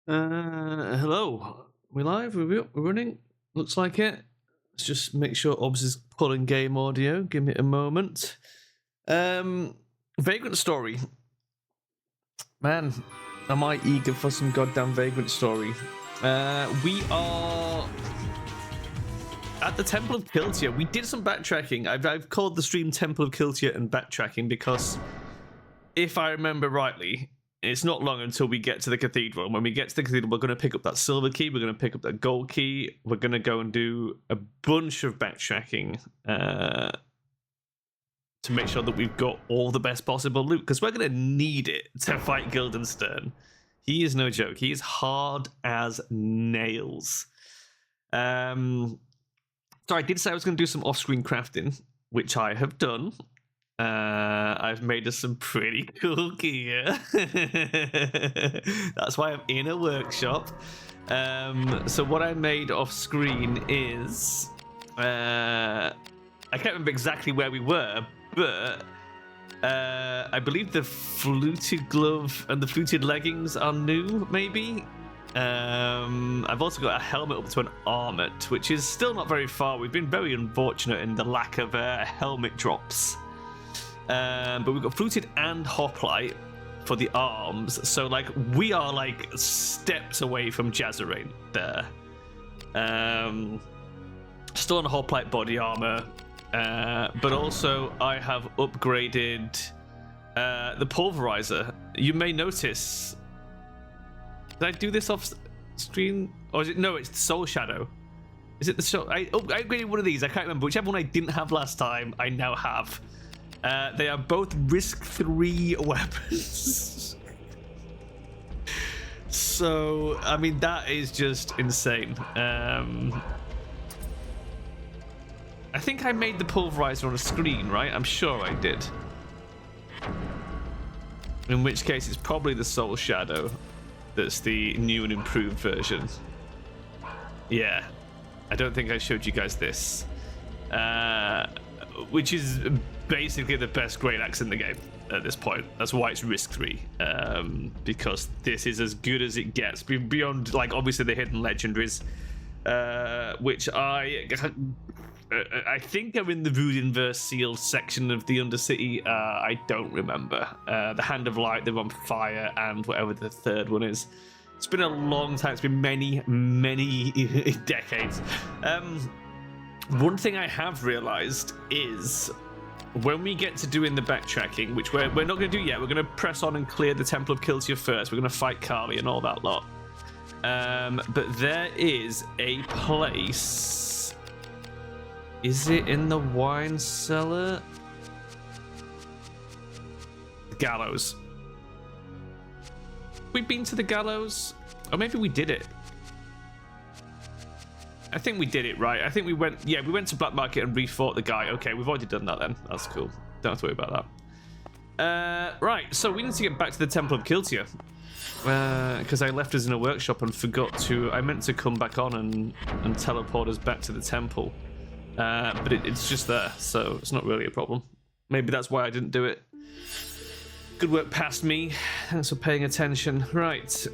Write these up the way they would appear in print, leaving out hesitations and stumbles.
Hello. We live? We're running? Looks like it. Let's just make sure Obs is pulling game audio. Give me a moment. Vagrant Story. Man, am I eager for some goddamn Vagrant Story. We are at the Temple of Kiltia. We did some backtracking. I've called the stream Temple of Kiltia and backtracking because, if I remember rightly, it's not long until we get to the cathedral. And when we get to the cathedral, we're going to pick up that silver key. We're going to pick up that gold key. We're going to go and do a bunch of backtracking to make sure that we've got all the best possible loot, because we're going to need it to fight Guildenstern. He is no joke. He is hard as nails. So I did say I was going to do some off-screen crafting, which I have done. I've made us some pretty cool gear. That's why I'm in a workshop. So what I made off screen is I can't remember exactly where we were, but I believe the fluted glove and the fluted leggings are new, maybe. I've also got a helmet up to an armlet, which is still not very far. We've been very unfortunate in the lack of helmet drops. But we've got fluted and hoplite for the arms, so like we are like steps away from Jazzerain there. Still on hoplite body armor, but also I have upgraded the pulverizer. You may notice. Did I do this off screen, or is it? No, it's the Soul Shadow. Is it the Soul? I upgraded one of these. I can't remember. Whichever one I didn't have last time, I now have. They are both risk 3 weapons. So, I mean, that is just insane. I think I made the pulverizer on a screen, right? I'm sure I did. In which case, it's probably the Soul Shadow that's the new and improved version. Yeah. I don't think I showed you guys this. Which is basically the best great axe in the game at this point. That's why it's risk 3, because this is as good as it gets beyond, like, obviously the hidden legendaries, which I think are in the Voodinverse sealed section of the Undercity. I don't remember. The Hand of Light, the On Fire, and whatever the third one is. It's been a long time. It's been many decades. One thing I have realized is when we get to doing the backtracking, which we're not going to do yet, we're going to press on and clear the Temple of Kiltia first. We're going to fight Kali and all that lot. But there is a place. Is it in the wine cellar? The gallows. We've been to the gallows? Or maybe we did it. I think we did it, right? I think we went to Black Market and refought the guy. Okay, we've already done that then. That's cool. Don't have to worry about that. Right, so we need to get back to the Temple of Kiltia. Because I left us in a workshop and forgot to... I meant to come back on and teleport us back to the temple. But it's just there, so it's not really a problem. Maybe that's why I didn't do it. Good work past me. Thanks for paying attention. Right.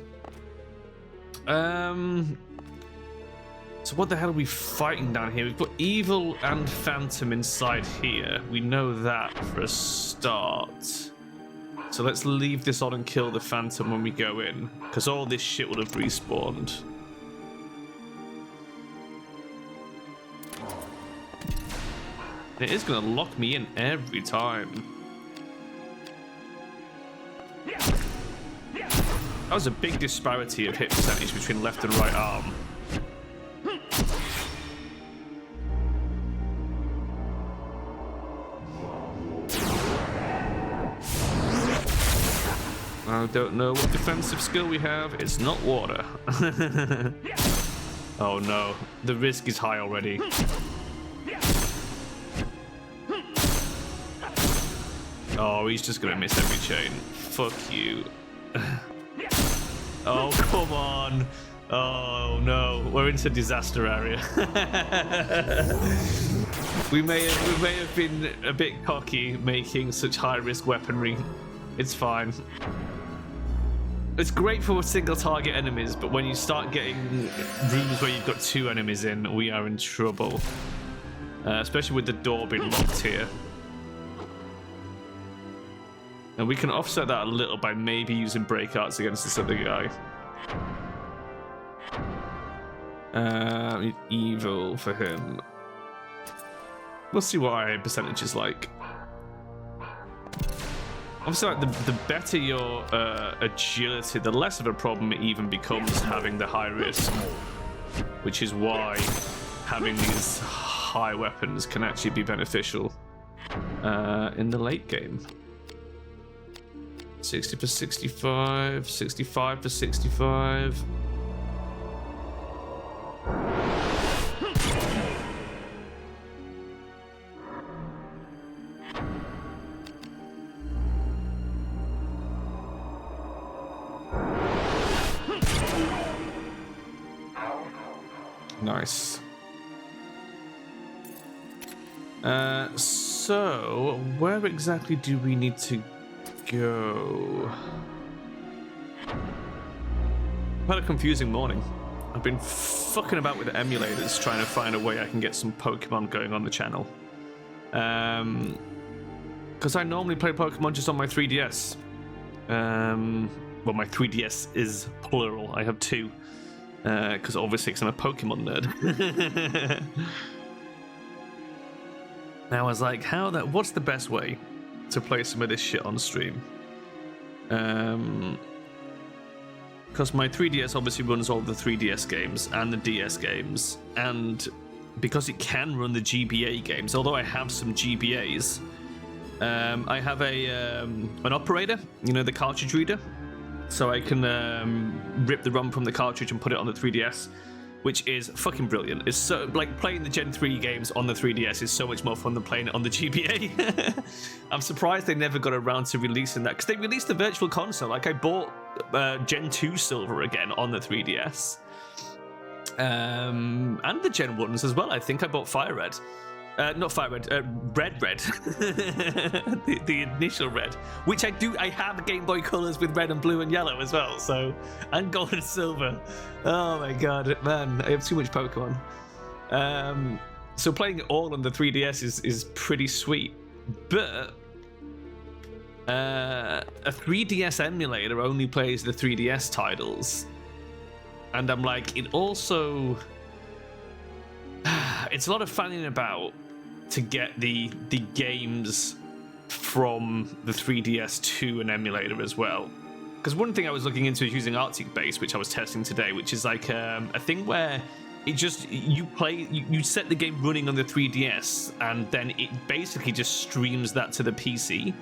So what the hell are we fighting down here? We've got Evil and Phantom inside here. We know that for a start. So let's leave this on and kill the Phantom when we go in, because all this shit will have respawned. It is going to lock me in every time. That was a big disparity of hit percentage between left and right arm. I don't know what defensive skill we have. It's not water. Oh no, the risk is high already. Oh, he's just gonna miss every chain. Fuck you. Oh, come on. Oh no, we're into disaster area. we may have been a bit cocky making such high risk weaponry. It's fine. It's great for single target enemies, but when you start getting rooms where you've got 2 enemies in, we are in trouble. Especially with the door being locked here. And we can offset that a little by maybe using breakouts against this other guy. Evil for him. We'll see what our percentage is like. Obviously, like the better your agility, the less of a problem it even becomes having the high risk. Which is why having these high weapons can actually be beneficial in the late game. 60 for 65, 65 for 65. Nice. So, where exactly do we need to go? I've had a confusing morning. I've been fucking about with emulators trying to find a way I can get some Pokemon going on the channel. Because I normally play Pokemon just on my 3DS. Well, my 3DS is plural. I have 2. Because obviously I'm a Pokemon nerd. Now I was like, what's the best way to play some of this shit on stream? Because my 3DS obviously runs all the 3DS games and the DS games, and because it can run the GBA games, although I have some GBAs, I have an operator, you know, the cartridge reader, so I can rip the ROM from the cartridge and put it on the 3DS, which is fucking brilliant. It's so, like, playing the Gen 3 games on the 3DS is so much more fun than playing it on the GBA. I'm surprised they never got around to releasing that, because they released the Virtual Console. Like, I bought Gen 2 Silver again on the 3DS. And the Gen 1s as well. I think I bought Fire Red. Not Fire Red, Red. the initial Red, which I have Game Boy Colors with red and blue and yellow as well, so, and gold and silver. Oh my god, man, I have too much Pokemon. So playing it all on the 3DS is pretty sweet, but a 3DS emulator only plays the 3DS titles, and I'm like, it also, it's a lot of fanning about to get the games from the 3DS to an emulator as well. Because one thing I was looking into is using Arctic Base, which I was testing today, which is like a thing where it just, you set the game running on the 3DS, and then it basically just streams that to the PC,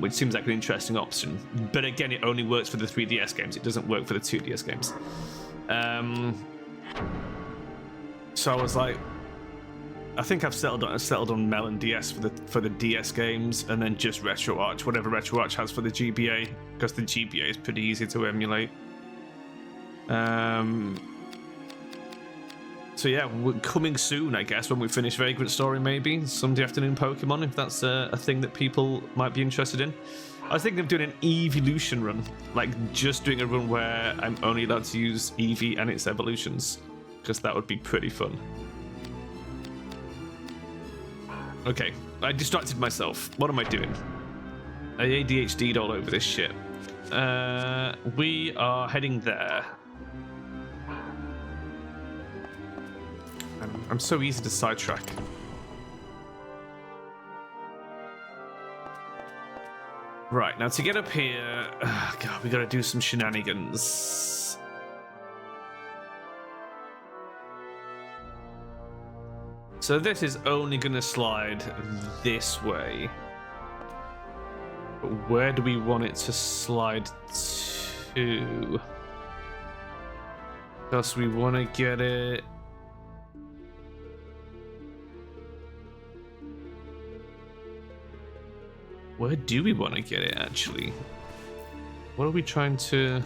which seems like an interesting option. But again, it only works for the 3DS games. It doesn't work for the 2DS games. So I was like, I think I've settled on Melon DS for the DS games, and then just RetroArch, whatever RetroArch has for the GBA, because the GBA is pretty easy to emulate. So yeah, we're coming soon, I guess, when we finish Vagrant Story, maybe Sunday afternoon Pokemon, if that's a thing that people might be interested in. I was thinking of doing an evolution run, like just doing a run where I'm only allowed to use Eevee and its evolutions, because that would be pretty fun. Okay, I distracted myself. What am I doing? I ADHD'd all over this shit. We are heading there. I'm so easy to sidetrack. Right, now to get up here, God, we gotta do some shenanigans. So this is only gonna slide this way. But where do we want it to slide to? Because we want to get it. Where do we want to get it, actually? What are we trying to...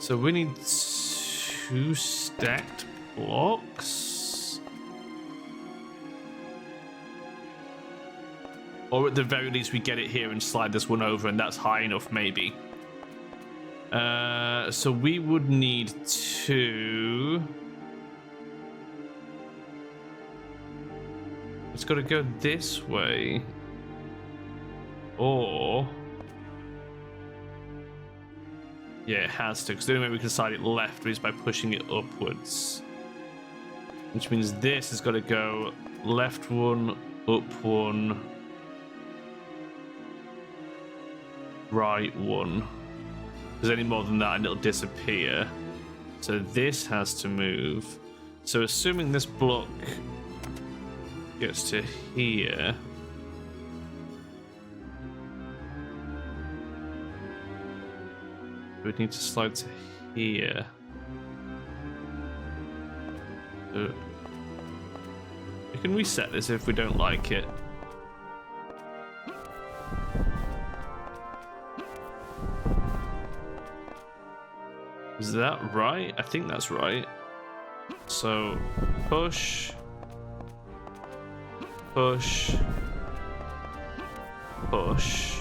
So we need 2 stacked blocks. Or at the very least we get it here and slide this one over, and that's high enough maybe. So we would need 2. It's got to go this way. Or... yeah, it has to, because the only way we can slide it left is by pushing it upwards. Which means this has got to go left 1, up 1, right 1. Because any more than that and it'll disappear. So this has to move. So assuming this block gets to here... we need to slide to here. We can reset this if we don't like it. Is that right? I think that's right. So push, push, push,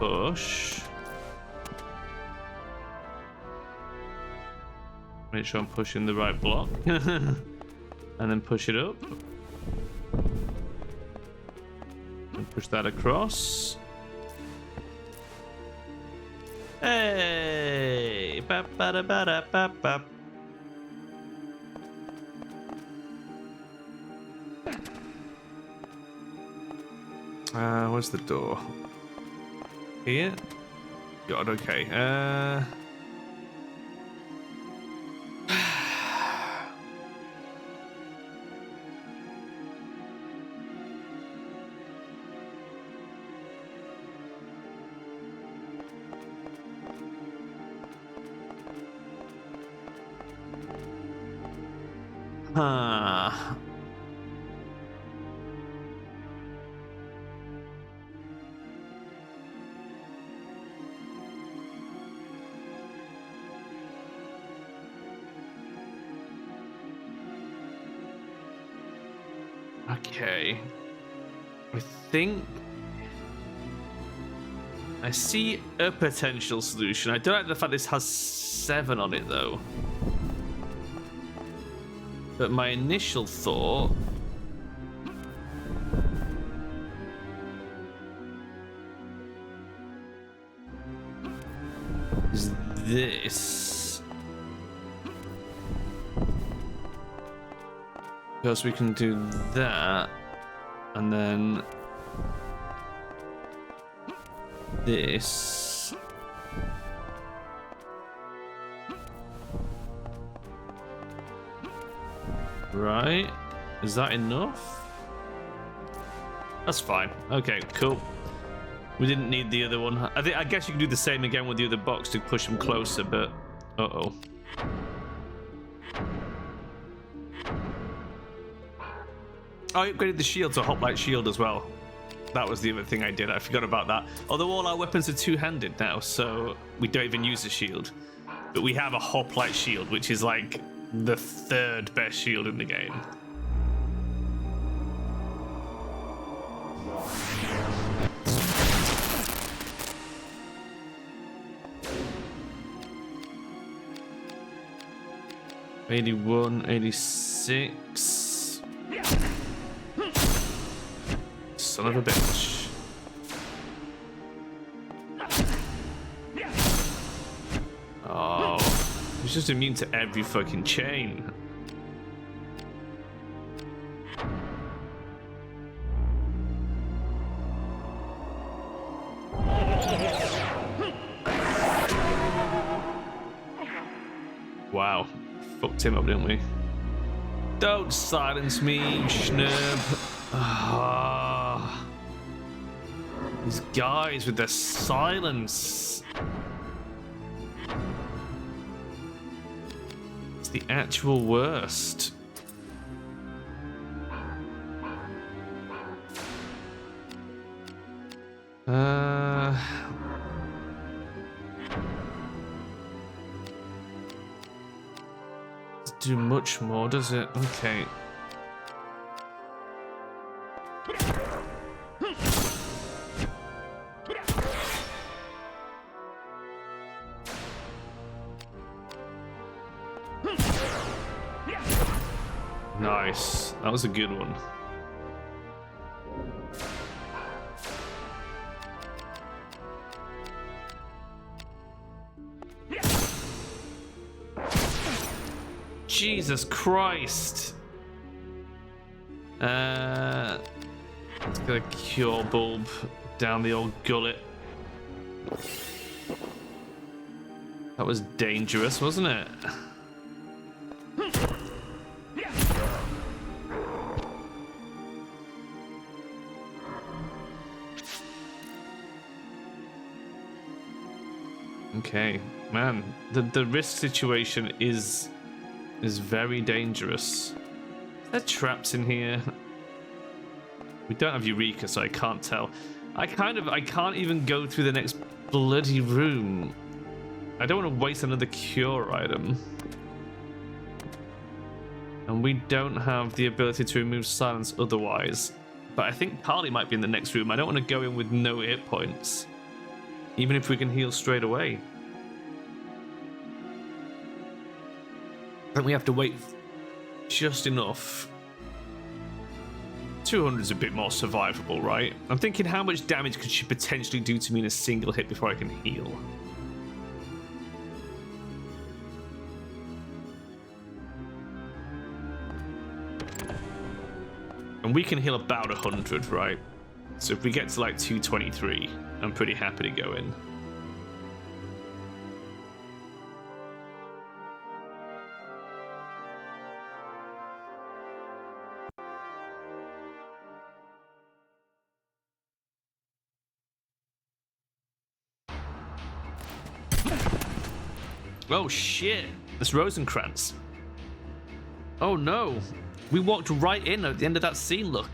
push. Make sure I'm pushing the right block. And then push it up. And push that across. Hey! Ba ba da ba da ba ba. Where's the door? Here? God, okay. Okay. I think I see a potential solution. I don't like the fact this has 7 on it though. But my initial thought is this. Because we can do that and then this. Right? Is that enough? That's fine. Okay, cool. We didn't need the other one. I guess you can do the same again with the other box to push them closer, but uh-oh. I upgraded the shield to hoplite shield as well. That was the other thing I did. I forgot about that. Although all our weapons are two-handed now, so we don't even use the shield. But we have a hoplite shield, which is like the 3rd best shield in the game. '81, '86. Son of a bitch. Oh, he's just immune to every fucking chain. Wow, fucked him up, didn't we? Don't silence me, you schnurb. Ah, these guys with their silence. It's the actual worst. do much more, does it? Okay. Nice. That was a good one. Jesus Christ. Let's get a cure bulb down the old gullet. That was dangerous, wasn't it? Okay, man, the risk situation is very dangerous. There are traps in here. We don't have Eureka, so I can't tell. I can't even go through the next bloody room. I don't want to waste another cure item. And we don't have the ability to remove silence otherwise. But I think Carly might be in the next room. I don't want to go in with no hit points. Even if we can heal straight away. And we have to wait just enough. 200 is a bit more survivable, right? I'm thinking, how much damage could she potentially do to me in a single hit before I can heal? And we can heal about 100, right? So if we get to like 223, I'm pretty happy to go in. Oh shit, this Rosencrantz. Oh no, we walked right in at the end of that scene, look.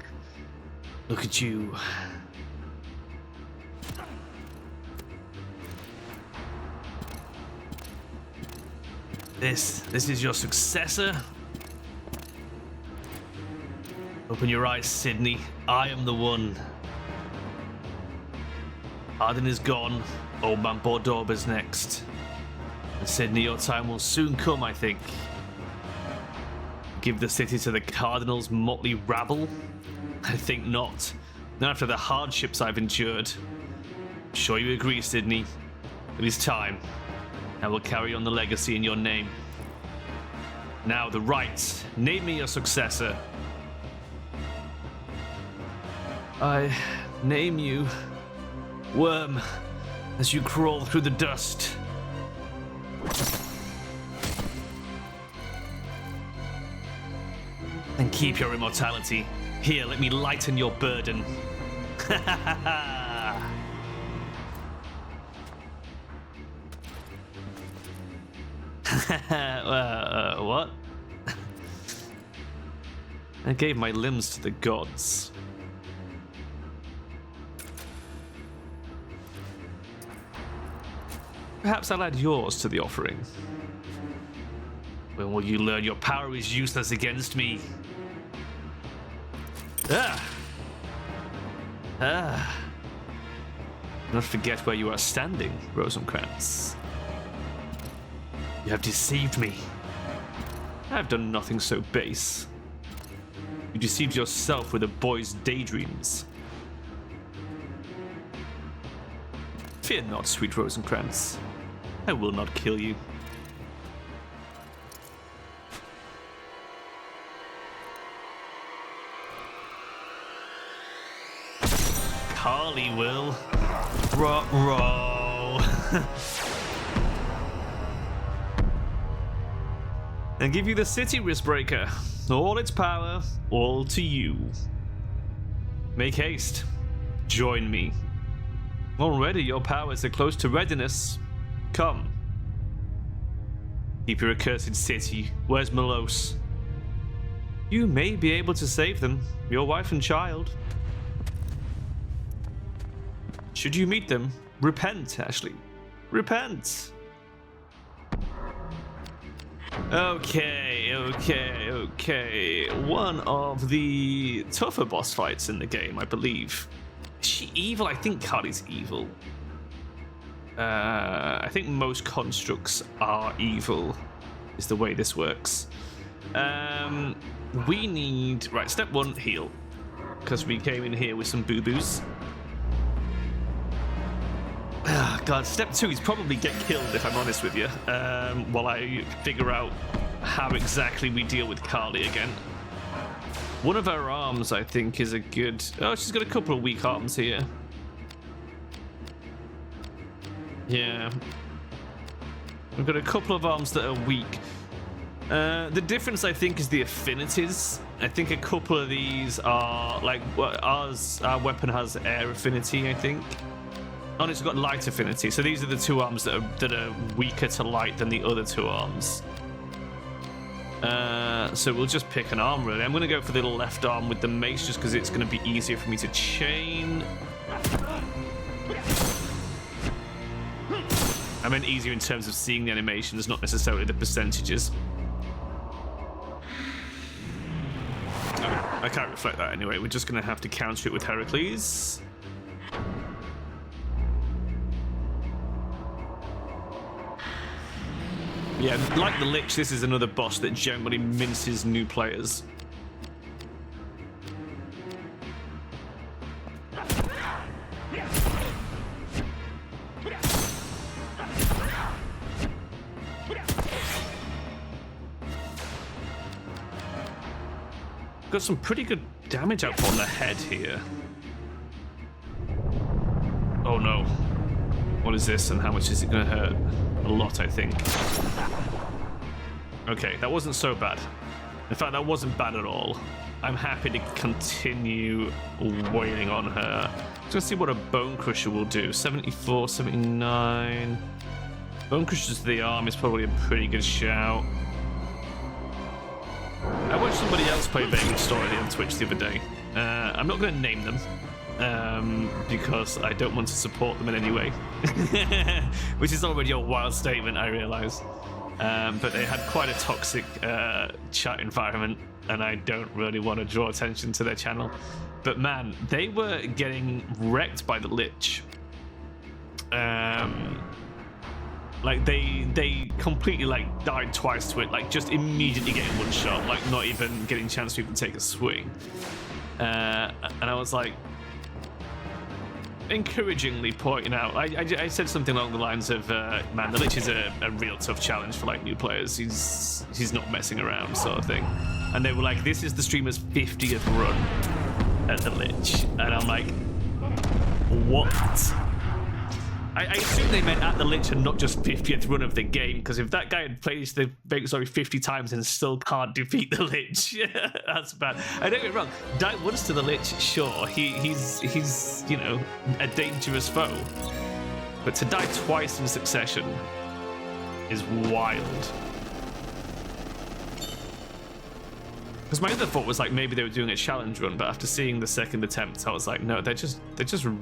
Look at you. This is your successor? Open your eyes, Sydney. I am the one. Arden is gone. Old man Bordeaux's next. And Sydney, your time will soon come, I think. Give the city to the Cardinal's motley rabble? I think not. Not after the hardships I've endured. I'm sure you agree, Sydney. It is time. I will carry on the legacy in your name. Now, the rites. Name me your successor. I name you Worm as you crawl through the dust. And keep your immortality. Here, let me lighten your burden. What? I gave my limbs to the gods. Perhaps I'll add yours to the offering. When will you learn your power is useless against me? Do not forget where you are standing, Rosencrantz. You have deceived me. I have done nothing so base. You deceived yourself with a boy's daydreams. Fear not, sweet Rosencrantz. I will not kill you. Carly will. Ruh-roh. And give you the city wristbreaker. All its power, all to you. Make haste. Join me. Already your powers are close to readiness. Come. Keep your accursed city. Where's Melos? You may be able to save them, your wife and child. Should you meet them, repent, Ashley. Repent. Okay. One of the tougher boss fights in the game, I believe. Is she evil? I think Carly's evil. I think most constructs are evil, is the way this works. We need... Right, step 1, heal. Because we came in here with some boo-boos. God, step 2 is probably get killed, if I'm honest with you, while I figure out how exactly we deal with Carly again. One of her arms, I think, is a good... Oh, she's got a couple of weak arms here. Yeah. We've got a couple of arms that are weak. The difference, I think, is the affinities. I think a couple of these are, like, our weapon has air affinity, I think. Oh, it's got light affinity. So these are the 2 arms that are weaker to light than the other 2 arms. So we'll just pick an arm, really. I'm going to go for the left arm with the mace just because it's going to be easier for me to chain. I meant easier in terms of seeing the animations, not necessarily the percentages. I can't reflect that anyway. We're just going to have to counter it with Heracles. Yeah, like the Lich, this is another boss that generally minces new players. Got some pretty good damage output on the head here. Oh no. What is this and how much is it going to hurt? A lot, I think. Okay, that wasn't so bad. In fact, that wasn't bad at all. I'm happy to continue wailing on her. Let's see what a Bone Crusher will do. 74, 79. Bone Crusher to the arm is probably a pretty good shout. I watched somebody else play Vagrant Story on Twitch the other day. I'm not going to name them. Because I don't want to support them in any way. Which is already a wild statement, I realise. But they had quite a toxic chat environment, and I don't really want to draw attention to their channel. But man, they were getting wrecked by the Lich. Like they completely like died twice to it, like just immediately getting one shot, like not even getting a chance to even take a swing. And I was like, encouragingly pointing out, I said something along the lines of, man, the Lich is a real tough challenge for like new players. He's not messing around, sort of thing. And they were like, this is the streamer's 50th run at the Lich, and I'm like, what? I assume they meant at the Lich and not just 50th run of the game, because if that guy had played the Vagrant Story 50 times and still can't defeat the Lich, that's bad. I don't get me wrong, die once to the Lich, sure, he's you know, a dangerous foe, but to die twice in succession is wild. Because my other thought was like maybe they were doing a challenge run, but after seeing the second attempt, I was like, no, they're just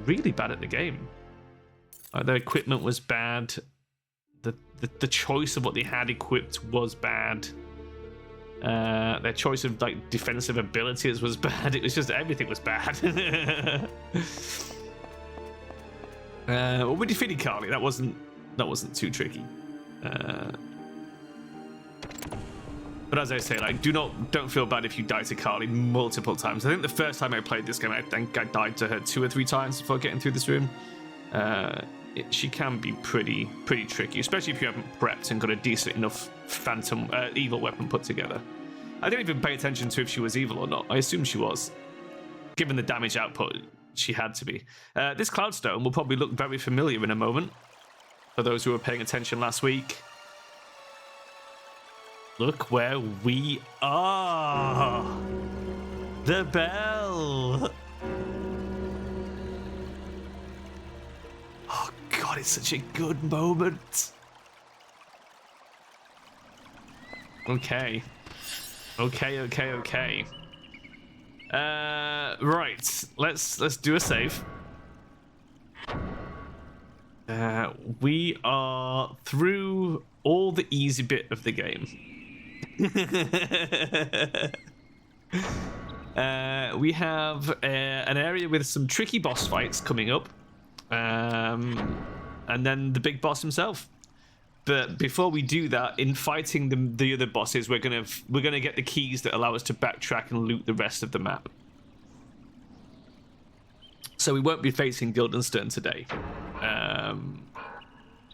really bad at the game. Their equipment was bad. The choice of what they had equipped was bad. Their choice of like defensive abilities was bad. It was just everything was bad. Well, we defeated Carly. That wasn't too tricky. But as I say, like, don't feel bad if you die to Carly multiple times. I think the first time I played this game, I think I died to her 2 or 3 times before getting through this room. She can be pretty tricky, especially if you haven't prepped and got a decent enough phantom evil weapon put together. I didn't even pay attention to if she was evil or not. I assume she was. Given the damage output, she had to be. This Cloudstone will probably look very familiar in a moment, for those who were paying attention last week. Look where we are! The bell! Oh god, it's such a good moment. Okay. Right, let's do a save. We are through all the easy bit of the game. We have an area with some tricky boss fights coming up, and then the big boss himself. But before we do that, in fighting the other bosses, we're gonna get the keys that allow us to backtrack and loot the rest of the map. So we won't be facing Guildenstern today.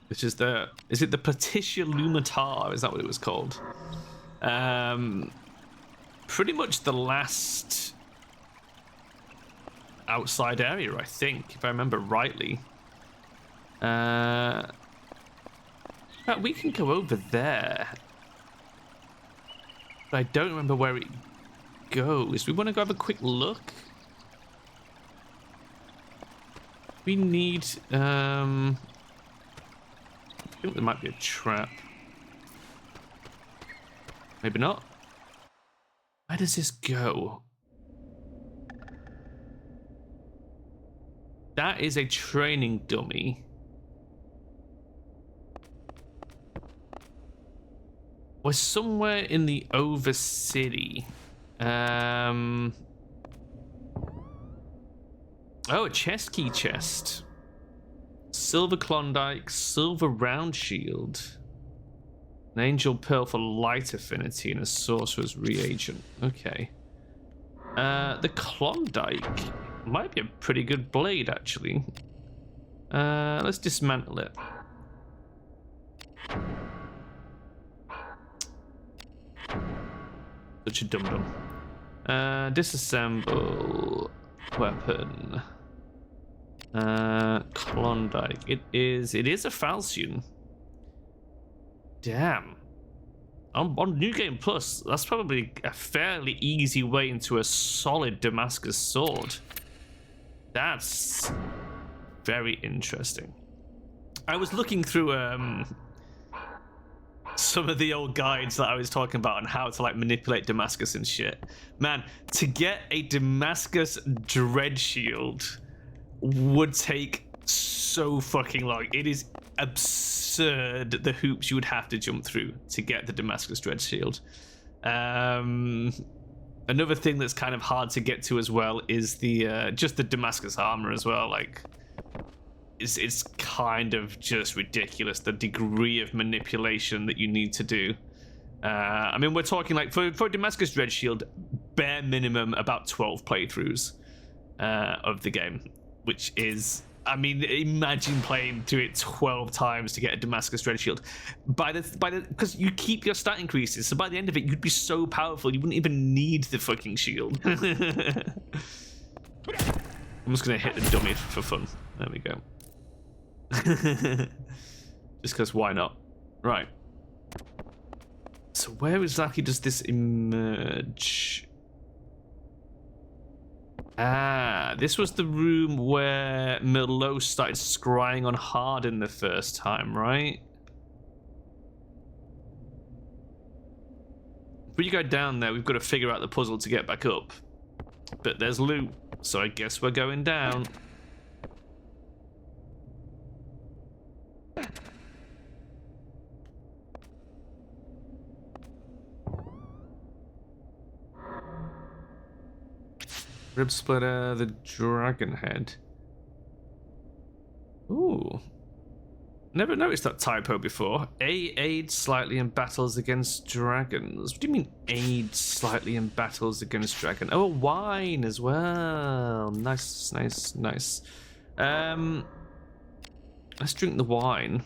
Which is is it the Petitia Lumatar? Is that what it was called? Pretty much the last outside area, I think, if I remember rightly. But we can go over there. But I don't remember where it goes. We want to go have a quick look. We need, I think there might be a trap. Maybe not. Where does this go? That is a training dummy. We're somewhere in the Overcity. Oh, a chest key chest. Silver Klondike, silver round shield. An angel pearl for light affinity and a sorcerer's reagent. Okay. The Klondike might be a pretty good blade, actually. Let's dismantle it. Such a dum-dum. Disassemble weapon. Klondike. It is a falchion. Damn. On New Game Plus, that's probably a fairly easy way into a solid Damascus sword. That's very interesting. I was looking through some of the old guides that I was talking about on how to like manipulate Damascus and shit. Man, to get a Damascus dread shield would take so fucking long. It is absurd the hoops you would have to jump through to get the Damascus dread shield. Another thing that's kind of hard to get to as well is the just the Damascus armor as well. Like, it's kind of just ridiculous the degree of manipulation that you need to do. I mean, we're talking like for Damascus dread shield, bare minimum about 12 playthroughs of the game, which is, I mean, imagine playing through it 12 times to get a Damascus dread shield. Because you keep your stat increases, so by the end of it, you'd be so powerful you wouldn't even need the fucking shield. I'm just gonna hit the dummy for fun. There we go. Just because why not? Right. So where exactly does this emerge? Ah, this was the room where Merlot started scrying on Harden the first time, right? If we go down there, we've got to figure out the puzzle to get back up. But there's loot, so I guess we're going down. Rib splitter, the dragon head. Ooh. Never noticed that typo before. Aids slightly in battles against dragons. What do you mean aids slightly in battles against dragons? Oh, wine as well. Nice, nice, nice. Let's drink the wine.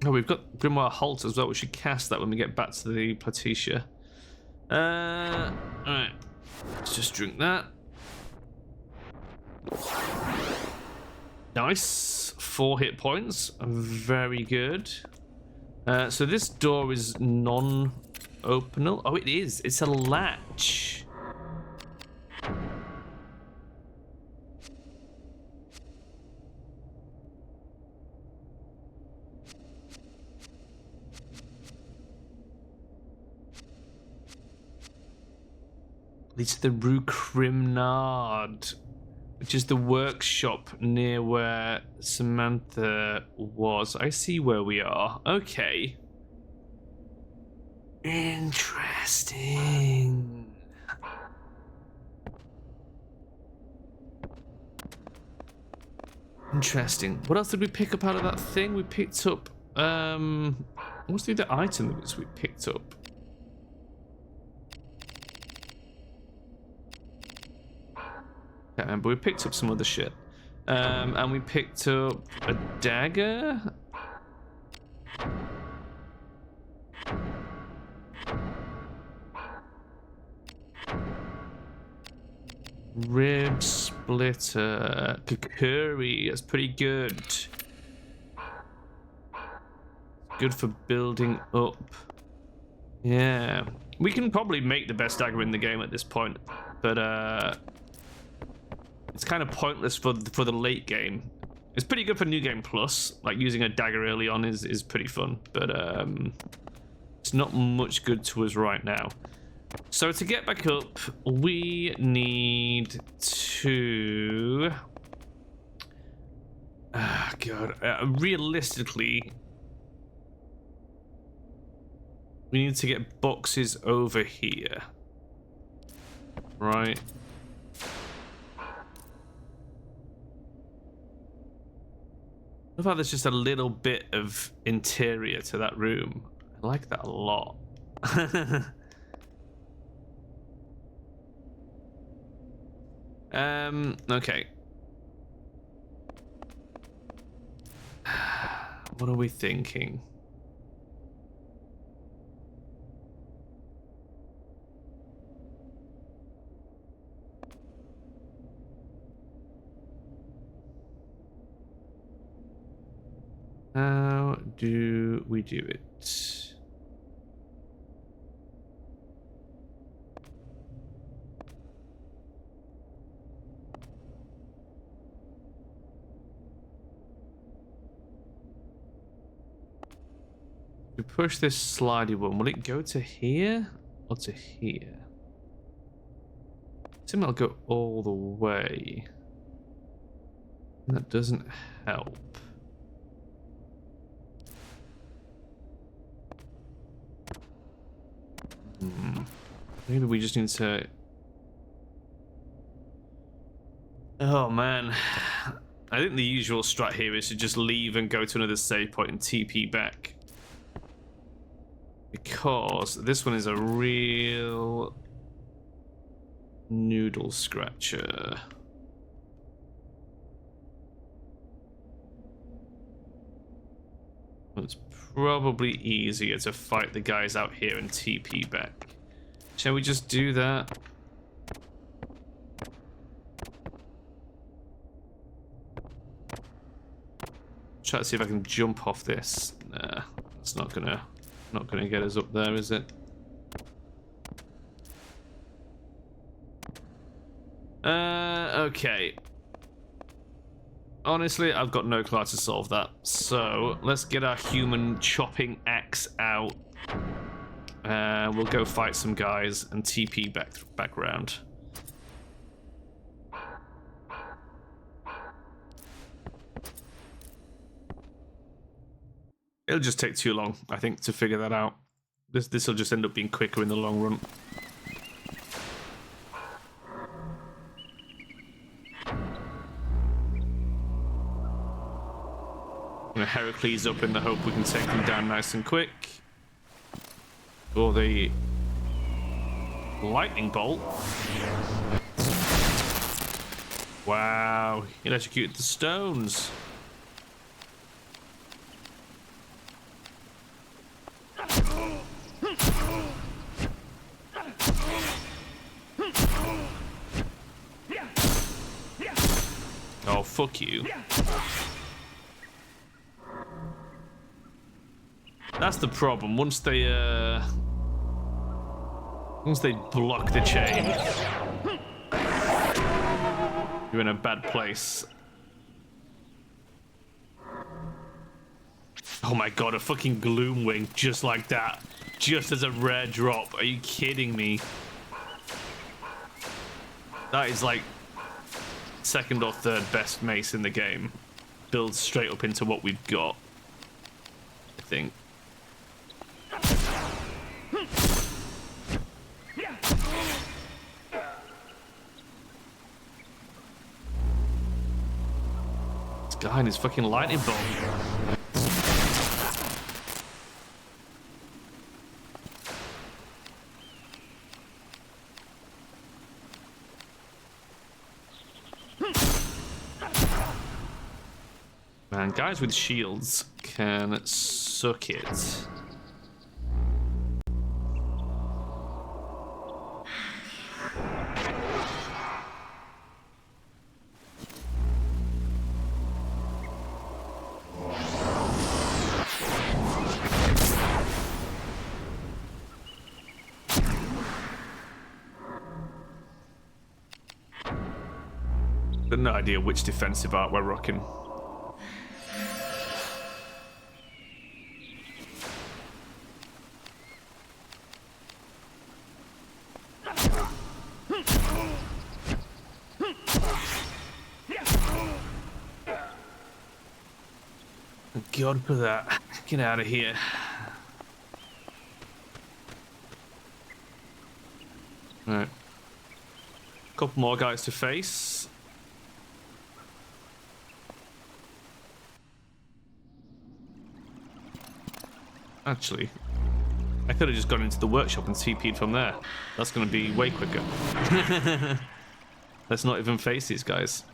Oh, we've got Grimoire Halt as well. We should cast that when we get back to the Platitia. Alright. Let's just drink that. Nice. 4 hit points. Very good. So this door is non-openable. Oh, it is. It's a latch. Leads to the Rue Crimnard, which which is the workshop near where Samantha was. I see where we are. Okay. Interesting. Interesting. What else did we pick up out of that thing? We picked up, what's the other item that we picked up? Can't remember. We picked up some other shit. And we picked up a dagger. Rib splitter. Kakuri. That's pretty good. Good for building up. Yeah. We can probably make the best dagger in the game at this point. But, it's kind of pointless for the late game. It's pretty good for New Game Plus. Like, using a dagger early on is pretty fun. But, it's not much good to us right now. So to get back up, we need to... God. Realistically, we need to get boxes over here. Right. I love how there's just a little bit of interior to that room. I like that a lot. Okay. What are we thinking? How do we do it? We push this slidey one. Will it go to here or to here? I think it'll go all the way. That doesn't help. Maybe we just need to... Oh man. I think the usual strat here is to just leave and go to another save point and TP back. Because this one is a real noodle scratcher. It's probably easier to fight the guys out here and TP back. Shall we just do that? Try to see if I can jump off this. Nah, it's not gonna get us up there, is it? Okay. Honestly, I've got no clue to solve that. So let's get our human chopping axe out. We'll go fight some guys and TP back round. It'll just take too long, I think, to figure that out. This will just end up being quicker in the long run. I'm gonna Heracles up in the hope we can take them down nice and quick. Or the lightning bolt. Wow, he electrocuted the stones. Oh, fuck you. That's the problem. Once they block the chain, you're in a bad place. Oh my god, a fucking gloom wing just like that. Just as a rare drop. Are you kidding me? That is like second or third best mace in the game. Builds straight up into what we've got, I think. This guy and his fucking lightning bolt. Man, guys with shields can suck it. Got no idea which defensive art we're rocking. God for that. Get out of here. Alright. Couple more guys to face. Actually, I could have just gone into the workshop and TP'd from there. That's going to be way quicker. Let's not even face these guys.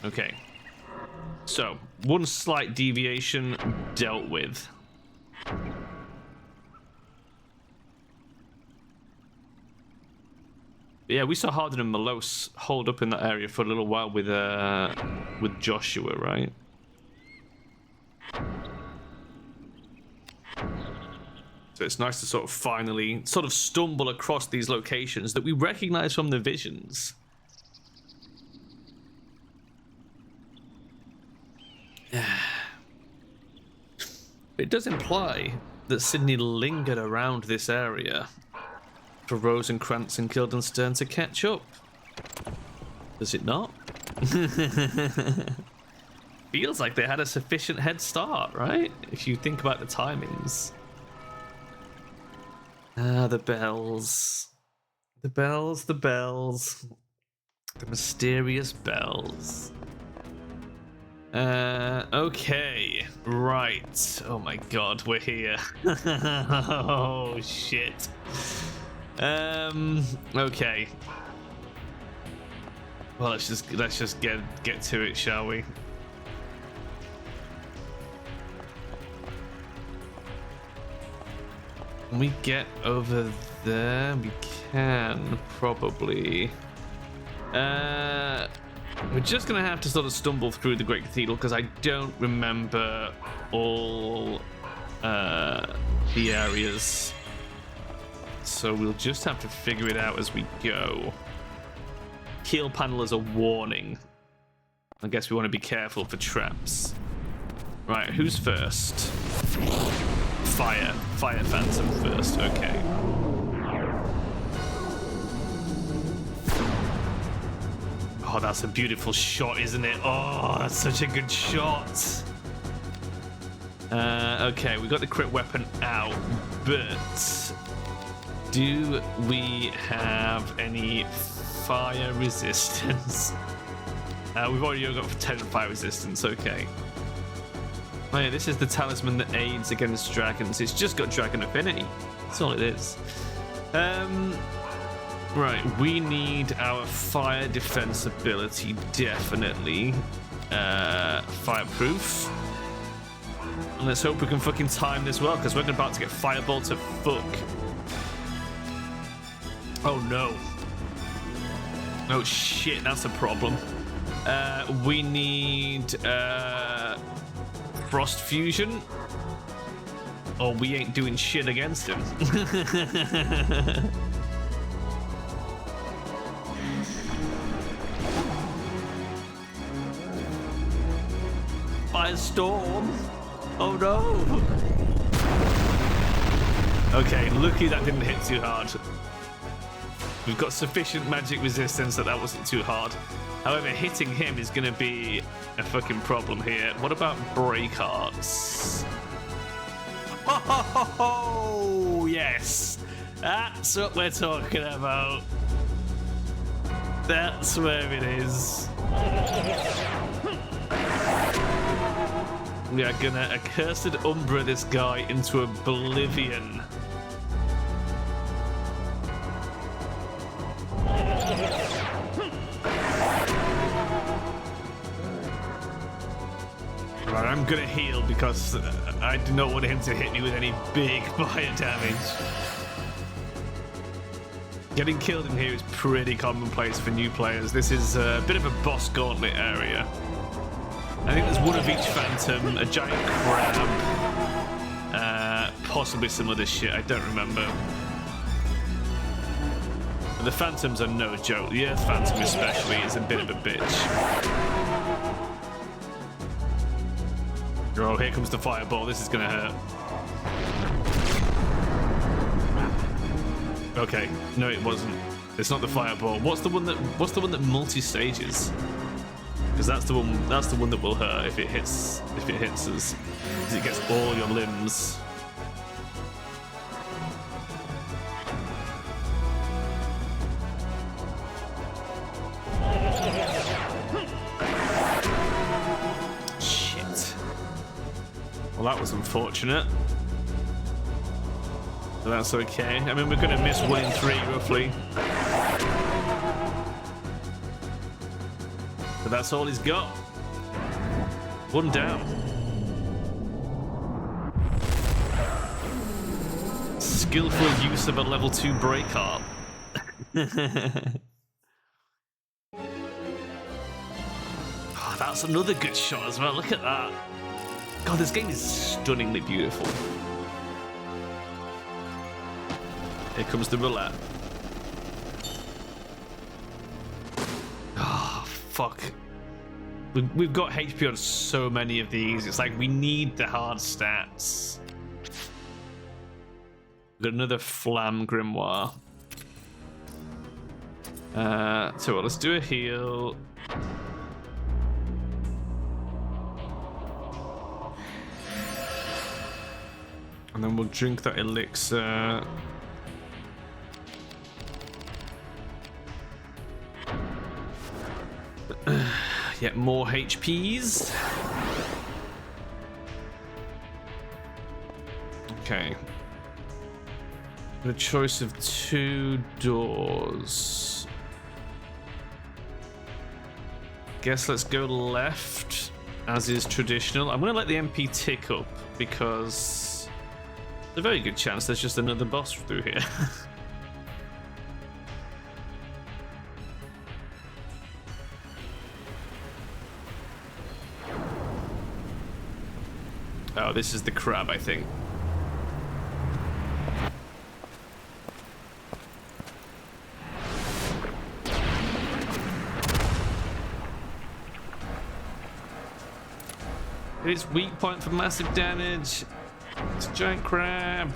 Okay, so one slight deviation dealt with. Yeah, we saw Harden and Malos hold up in that area for a little while with Joshua, right? So it's nice to sort of finally sort of stumble across these locations that we recognize from the visions. It does imply that Sydney lingered around this area for Rosencrantz and Guildenstern to catch up. Does it not? Feels like they had a sufficient head start, right? If you think about the timings. Ah, the bells. The bells, the bells. The mysterious bells. Okay, right. Oh my god, we're here. Oh shit. Okay. Well, let's just get to it, shall we? Can we get over there? We can probably. We're just gonna have to sort of stumble through the Great Cathedral because I don't remember all the areas. So we'll just have to figure it out as we go. Heal panel as a warning. I guess we want to be careful for traps. Right, who's first? Fire Phantom first, okay. Oh, that's a beautiful shot, isn't it? Oh, that's such a good shot. Okay, we got the crit weapon out, but do we have any fire resistance? We've already got 10 fire resistance, okay. Oh yeah, this is the talisman that aids against dragons. It's just got dragon affinity. That's all it is. Right, we need our fire defense ability, definitely. Fireproof. And let's hope we can fucking time this well, because we're about to get fireball to fuck. Oh no. Oh shit, that's a problem. We need Frost Fusion, or we ain't doing shit against him. Firestorm. Oh no. Okay, lucky that didn't hit too hard. We've got sufficient magic resistance that wasn't too hard. However, hitting him is going to be a fucking problem here. What about break arts? Oh, yes. That's what we're talking about. That's where it is. We are going to Accursed Umbra this guy into oblivion. I'm gonna heal because I do not want him to hit me with any big fire damage. Getting killed in here is pretty commonplace for new players. This is a bit of a boss gauntlet area. I think there's one of each phantom, a giant crab, possibly some other shit, I don't remember. But the phantoms are no joke. The Earth Phantom especially is a bit of a bitch. Oh, here comes the fireball. This is gonna hurt. Okay, no, it wasn't. It's not the fireball. What's the one that multi-stages? Because that's the one that will hurt if it hits us. Because it gets all your limbs. Well, that was unfortunate. But that's okay. I mean, we're going to miss 1 in 3, roughly. But that's all he's got. 1 down. Skillful use of a level 2 break art. Oh, that's another good shot as well. Look at that. God, this game is stunningly beautiful. Here comes the roulette. Oh, fuck. We've got HP on so many of these. It's like we need the hard stats. We've got another Flam Grimoire. So let's do a heal. And then we'll drink that elixir. Get more HPs. Okay. A choice of 2 doors. Guess let's go left, as is traditional. I'm gonna let the MP tick up because there's a very good chance there's just another boss through here. Oh, this is the crab, I think. It's weak point for massive damage. It's a giant crab.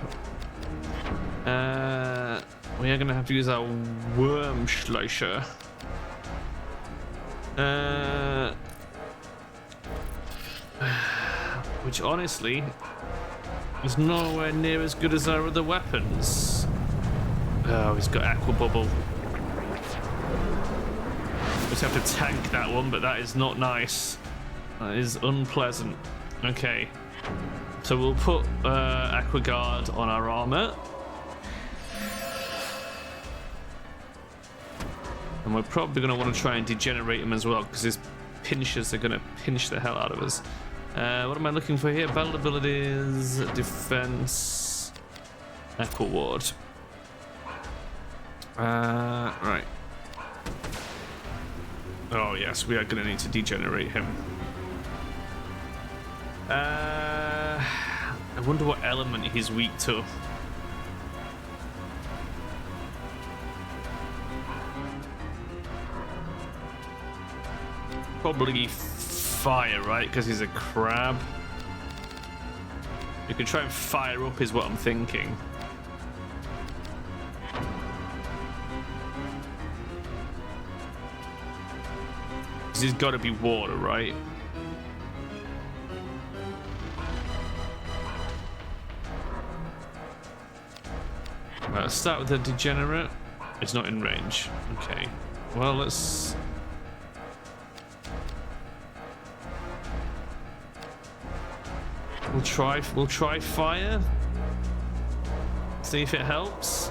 We are gonna have to use our worm slicer. Which honestly is nowhere near as good as our other weapons. Oh, he's got aqua bubble. Just have to tank that one, but that is not nice. That is unpleasant. Okay. So we'll put Aqua Guard on our armor. And we're probably going to want to try and degenerate him as well, because his pinchers are going to pinch the hell out of us. What am I looking for here? Battle abilities, defense, Aqua Ward. Right. Oh yes, we are going to need to degenerate him. I wonder what element he's weak to. Probably fire, right? Because he's a crab. You can try and fire up, is what I'm thinking. Because he's got to be water, right? Let's start with the degenerate. It's not in range. Okay. Well, let's... We'll try fire. See if it helps.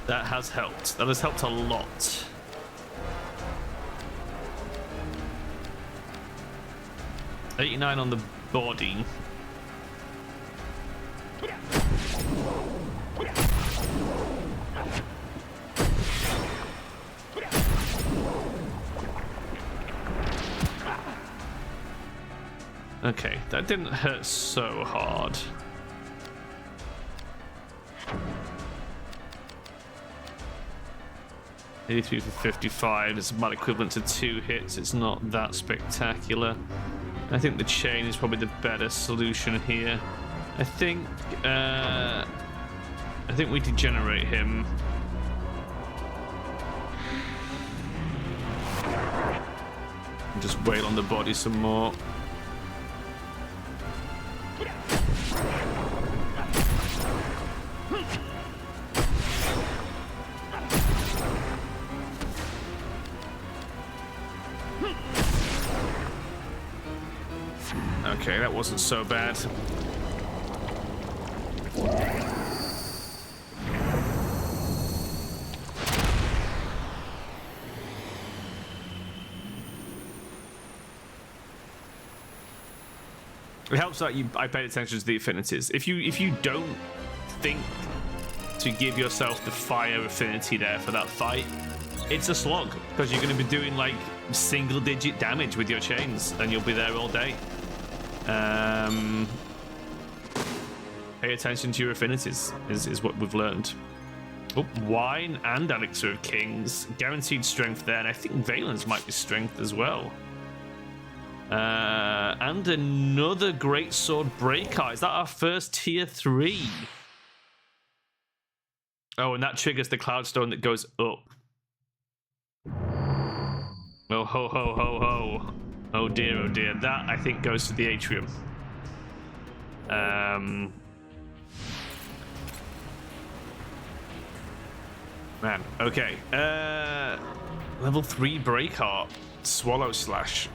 That has helped. That has helped a lot. $89 on the body. Okay, that didn't hurt so hard. $83 for 55. It's about equivalent to 2 hits. It's not that spectacular. I think the chain is probably the better solution here. I think we degenerate him. And just wail on the body some more. Okay, that wasn't so bad. It helps that I paid attention to the affinities. If you don't think to give yourself the fire affinity there for that fight, it's a slog, because you're going to be doing like single-digit damage with your chains, and you'll be there all day. Pay attention to your affinities is what we've learned. Oh, wine and elixir of kings, guaranteed strength there, and I think Valen's might be strength as well. And another great sword breaker. Is that our first tier 3? Oh, and that triggers the cloudstone that goes up. Oh ho ho ho ho. Oh dear, oh dear. That, I think, goes to the atrium. Man, okay. Level 3 Breakheart. Swallow Slash.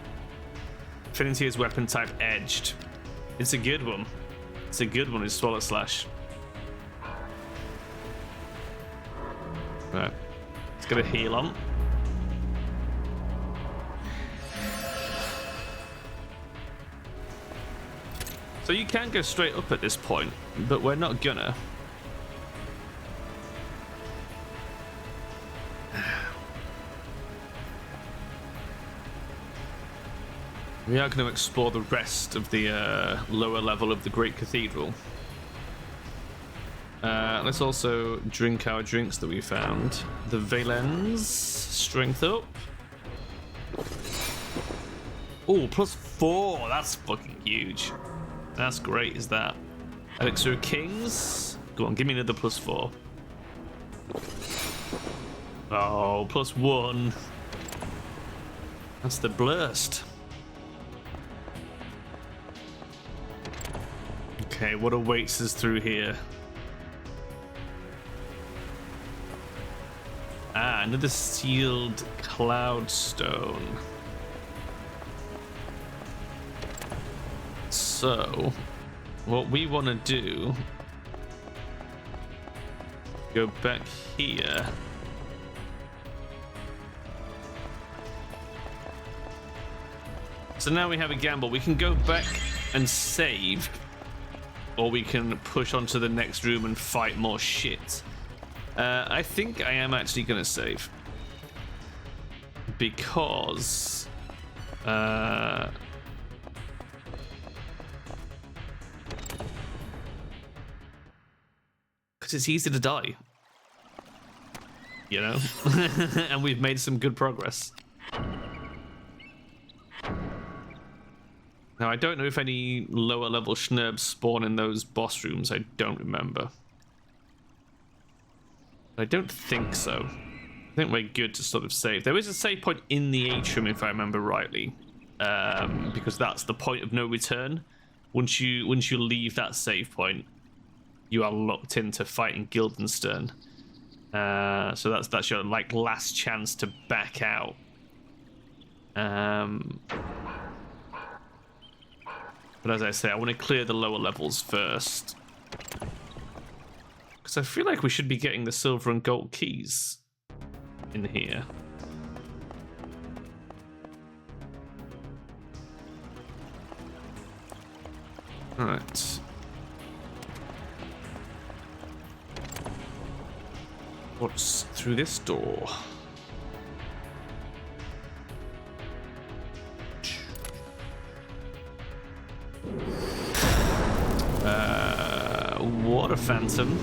Affinity is weapon type edged. It's a good one. It's a good one, is Swallow Slash. Right. Let's get a heal on. So you can go straight up at this point, but we're not gonna. We are going to explore the rest of the lower level of the Great Cathedral. Let's also drink our drinks that we found. The Valen's strength up. Oh, +4. That's fucking huge. That's great, is that? Elixir of Kings. Go on, give me another +4. Oh, +1. That's the blurst. Okay, what awaits us through here? Ah, another sealed cloudstone. So, what we want to do, go back here. So now we have a gamble. We can go back and save or we can push onto the next room and fight more shit. I think I am actually going to save. Because... because it's easy to die. You know? And we've made some good progress. Now, I don't know if any lower level schnerbs spawn in those boss rooms. I don't remember. I don't think so. I think we're good to sort of save. There is a save point in the atrium, if I remember rightly. Because that's the point of no return. Once you leave that save point, you are locked into fighting Guildenstern. So that's your like last chance to back out. But as I say, I want to clear the lower levels first. Because I feel like we should be getting the silver and gold keys in here. Alright. What's through this door? Water phantom.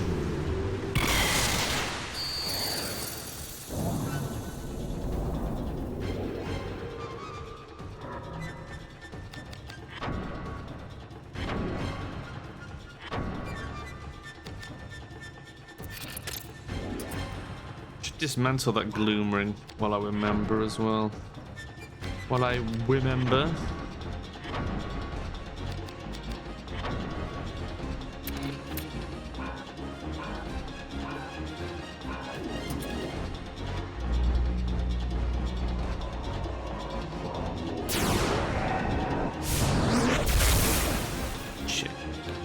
Should dismantle that gloom ring while I remember as well. While I remember.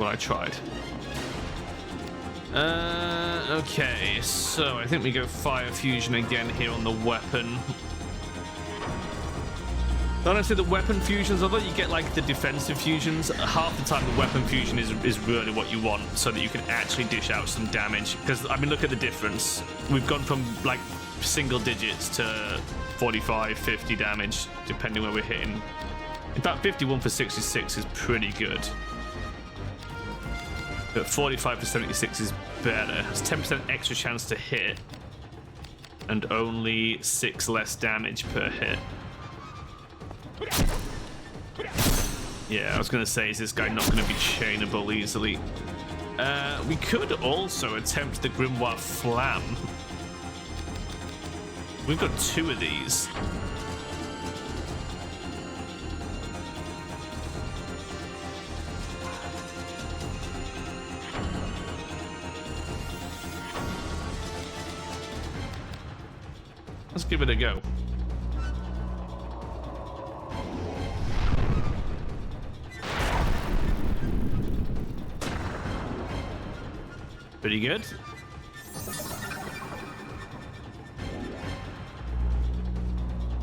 I tried. Okay, so I think we go fire fusion again here on the weapon. Honestly, the weapon fusions, although you get like the defensive fusions, half the time the weapon fusion is really what you want, so that you can actually dish out some damage. Because I mean, look at the difference. We've gone from like single digits to 45, 50 damage, depending where we're hitting. In fact, 51 for 66 is pretty good. But 45 for 76 is better. It's 10% extra chance to hit, and only 6 less damage per hit. Yeah, I was going to say, is this guy not going to be chainable easily? We could also attempt the Grimoire Flam. We've got 2 of these. Let's give it a go. Pretty good.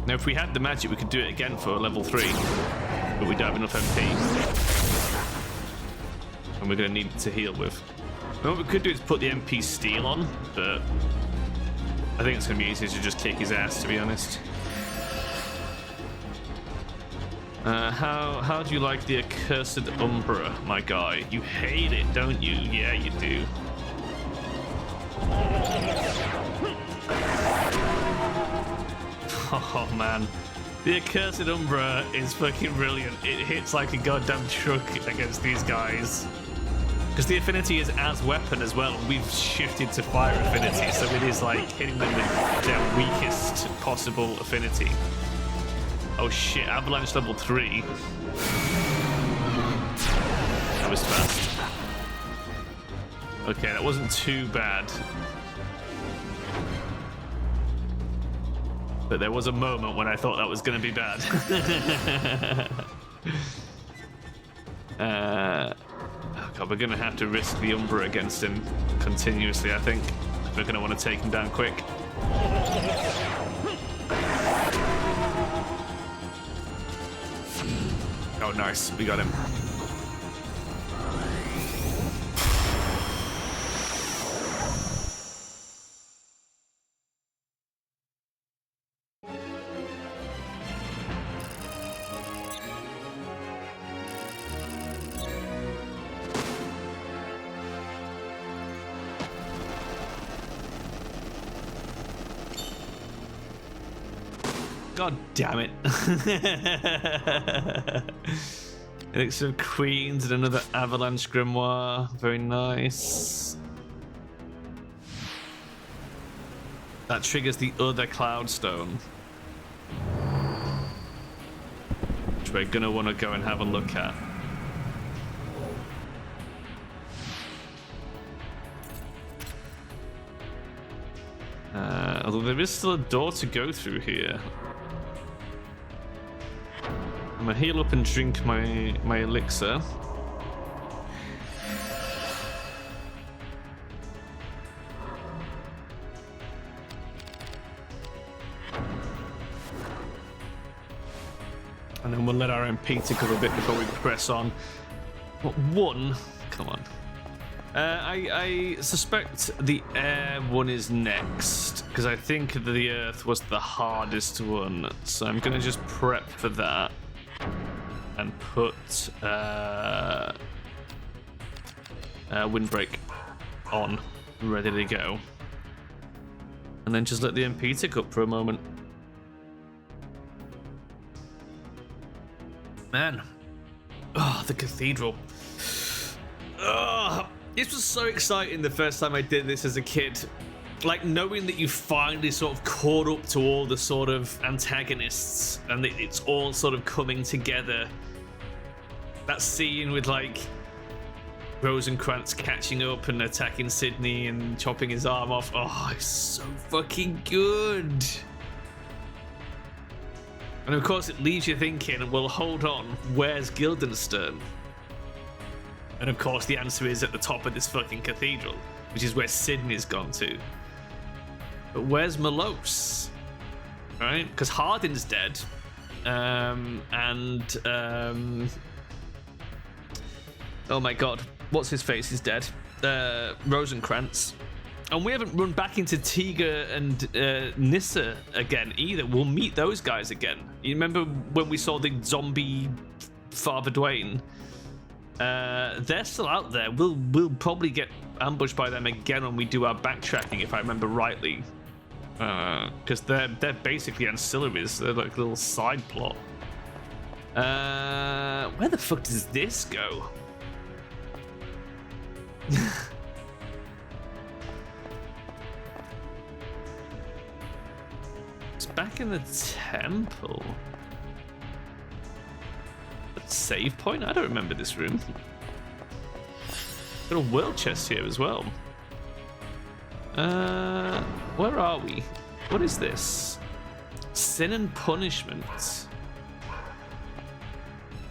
Now, if we had the magic, we could do it again for level 3, but we don't have enough MP, and we're going to need to heal with. Now, what we could do is put the MP steal on, but I think it's going to be easier to just kick his ass, to be honest. How do you like the accursed Umbra, my guy? You hate it, don't you? Yeah, you do. Oh man, the accursed Umbra is fucking brilliant. It hits like a goddamn truck against these guys. Because the affinity is as weapon as well. We've shifted to fire affinity, so it is like hitting them with their weakest possible affinity. Oh shit, avalanche level 3. That was fast. Okay, that wasn't too bad. But there was a moment when I thought that was going to be bad. God, we're going to have to risk the Umbra against him continuously, I think. We're going to want to take him down quick. Oh, nice. We got him. God damn it. Elixir of Queens and another Avalanche Grimoire. Very nice. That triggers the other Cloudstone, which we're gonna want to go and have a look at. Although there is still a door to go through here. I'm gonna heal up and drink my elixir. And then we'll let our MP tick up a bit before we press on. But one, come on. I suspect the air one is next, because I think the earth was the hardest one. So I'm going to just prep for that and put Windbreak on, ready to go. And then just let the MP tick up for a moment. Man. Oh, the cathedral. Oh, this was so exciting the first time I did this as a kid. Like, knowing that you finally sort of caught up to all the sort of antagonists and it's all sort of coming together. That scene with, like, Rosencrantz catching up and attacking Sydney and chopping his arm off. Oh, it's so fucking good. And of course it leaves you thinking, well, hold on, where's Guildenstern? And of course the answer is at the top of this fucking cathedral, which is where Sydney's gone to. But where's Melos? Right? Because Hardin's dead. Oh my god, what's his face is dead. Rosencrantz. And we haven't run back into Tiga and Nissa again either. We'll meet those guys again. You remember when we saw the zombie Father Dwayne? They're still out there. We'll probably get ambushed by them again when we do our backtracking, if I remember rightly. Because they're basically ancillaries. They're like a little side plot. Where the fuck does this go? It's back in the temple. Save point? I don't remember this room. Got a world chest here as well. Where are we? What is this? Sin and punishment.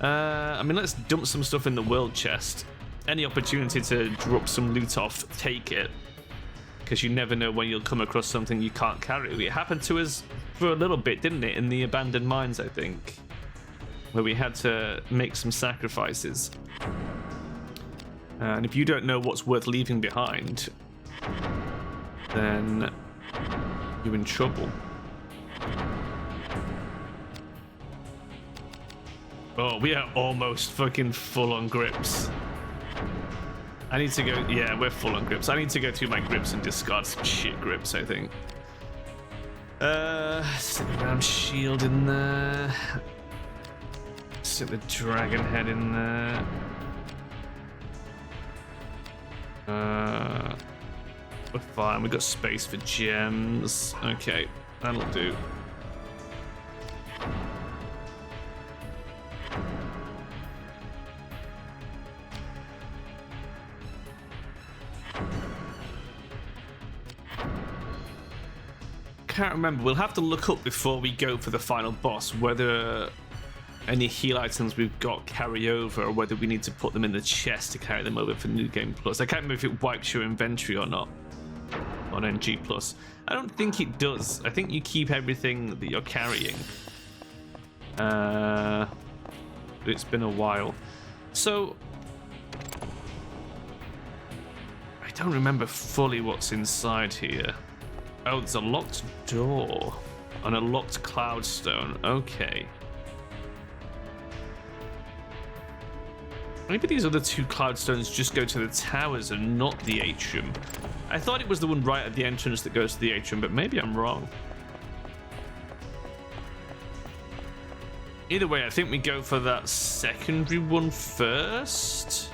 I mean, let's dump some stuff in the world chest. Any opportunity to drop some loot off, take it. Because you never know when you'll come across something you can't carry. It happened to us for a little bit, didn't it? In the abandoned mines, I think. Where we had to make some sacrifices. And if you don't know what's worth leaving behind, then you're in trouble. Oh, we are almost fucking full on grips. I need to go, yeah, we're full on grips. I need to go through my grips and discard some shit grips, I think. Stick the damn shield in there. Stick the dragon head in there. We're fine, we've got space for gems. Okay, that'll do. Can't remember. We'll have to look up before we go for the final boss whether any heal items we've got carry over or whether we need to put them in the chest to carry them over for New Game Plus. I can't remember if it wipes your inventory or not on NG Plus. I don't think it does. I think you keep everything that you're carrying. But it's been a while. So I don't remember fully what's inside here. Oh, there's a locked door and a locked cloudstone. Okay. Maybe these other two cloudstones just go to the towers and not the atrium. I thought it was the one right at the entrance that goes to the atrium, but maybe I'm wrong. Either way, I think we go for that secondary one first.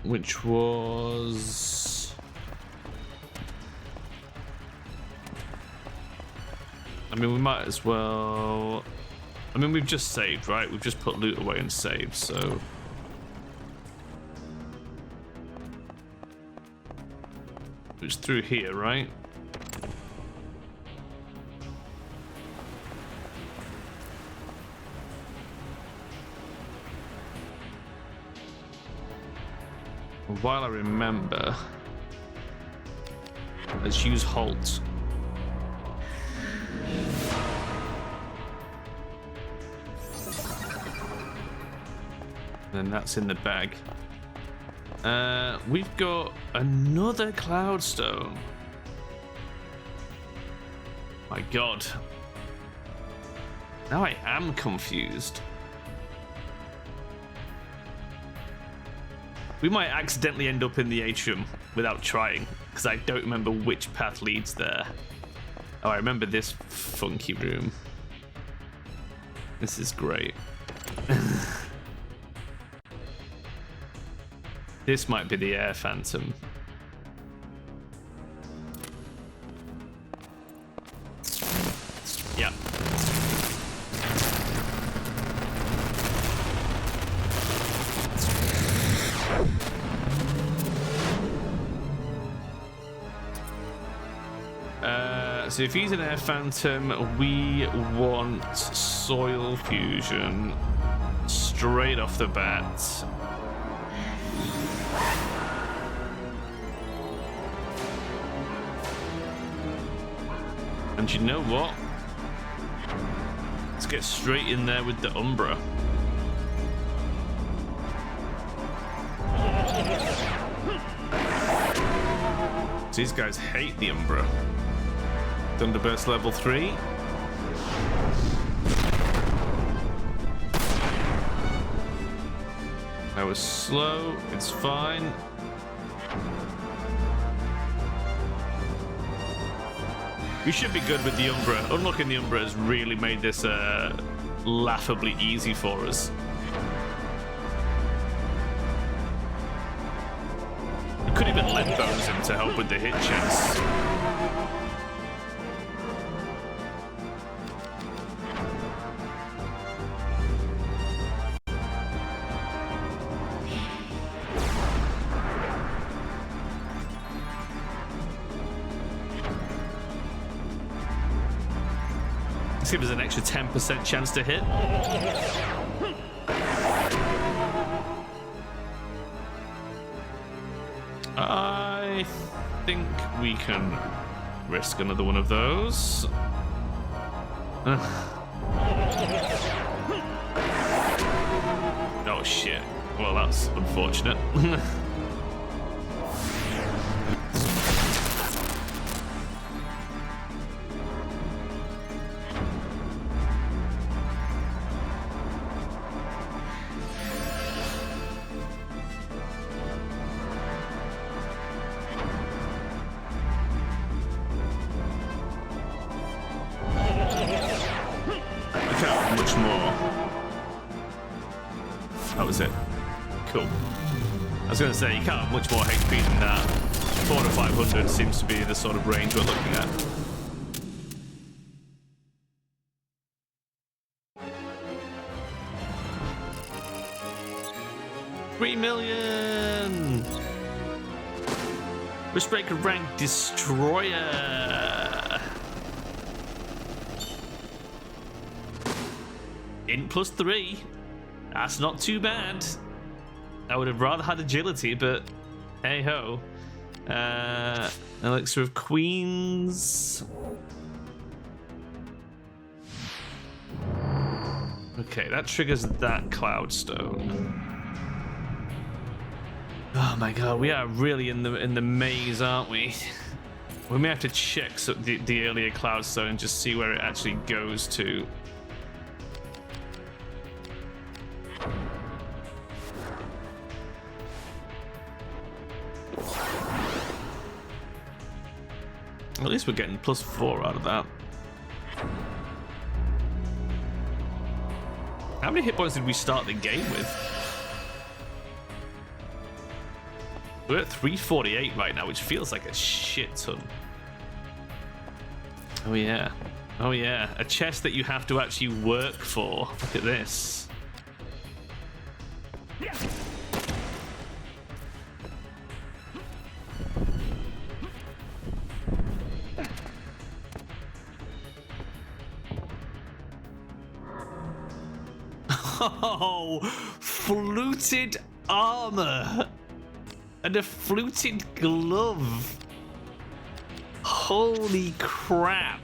Which was... I mean, we might as well... I mean, we've just saved, right? We've just put loot away and saved, so... It's through here, right? While I remember, let's use halt. Then that's in the bag. We've got another cloudstone. My God. Now I am confused. We might accidentally end up in the atrium without trying, because I don't remember which path leads there. Oh, I remember this funky room. This is great. This might be the air phantom. Yep. So if he's an air phantom, we want soil fusion straight off the bat. And you know what? Let's get straight in there with the Umbra. These guys hate the Umbra. Thunderburst level 3. That was slow, it's fine. We should be good with the Umbra. Unlocking the Umbra has really made this laughably easy for us. We could even let Bones him to help with the hit chance. Let's give us an extra 10% chance to hit. I think we can risk another one of those. Oh shit. Well, that's unfortunate. Much more. That was it. Cool. I was going to say, you can't have much more HP than that. 400 to 500 seems to be the sort of range we're looking at. $3 million! Wishbreaker rank destroyer! Int +3. That's not too bad. I would have rather had agility, but hey ho. Elixir of Queens. Okay, that triggers that Cloudstone. Oh my god, we are really in the maze, aren't we? We may have to check the earlier Cloudstone and just see where it actually goes to. At least we're getting +4 out of that. How many hit points did we start the game with? We're at 348 right now, which feels like a shit ton. Oh yeah. Oh yeah. A chest that you have to actually work for. Look at this. Oh, fluted armor and a fluted glove. Holy crap.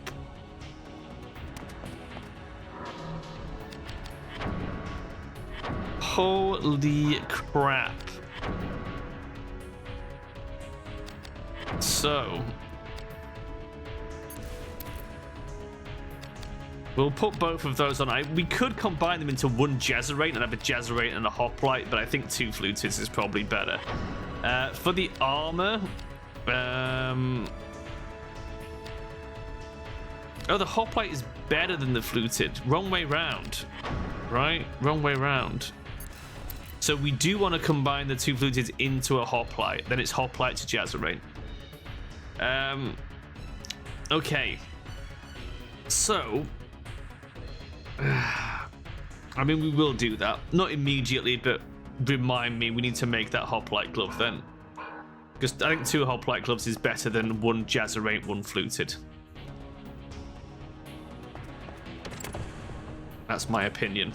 Holy crap. So we'll put both of those on. We could combine them into one Jazzerate and have a Jazzerate and a Hoplite, but I think 2 Fluteds is probably better. For the armor, oh, the Hoplite is better than the Fluted. Wrong way round, right? Wrong way round. So we do want to combine the 2 Fluteds into a Hoplite. Then it's Hoplite to Jazzerate. Okay. So, I mean, we will do that. Not immediately, but remind me, we need to make that Hoplite glove then. Because I think 2 Hoplite gloves is better than 1 Jazzerate, 1 Fluted. That's my opinion.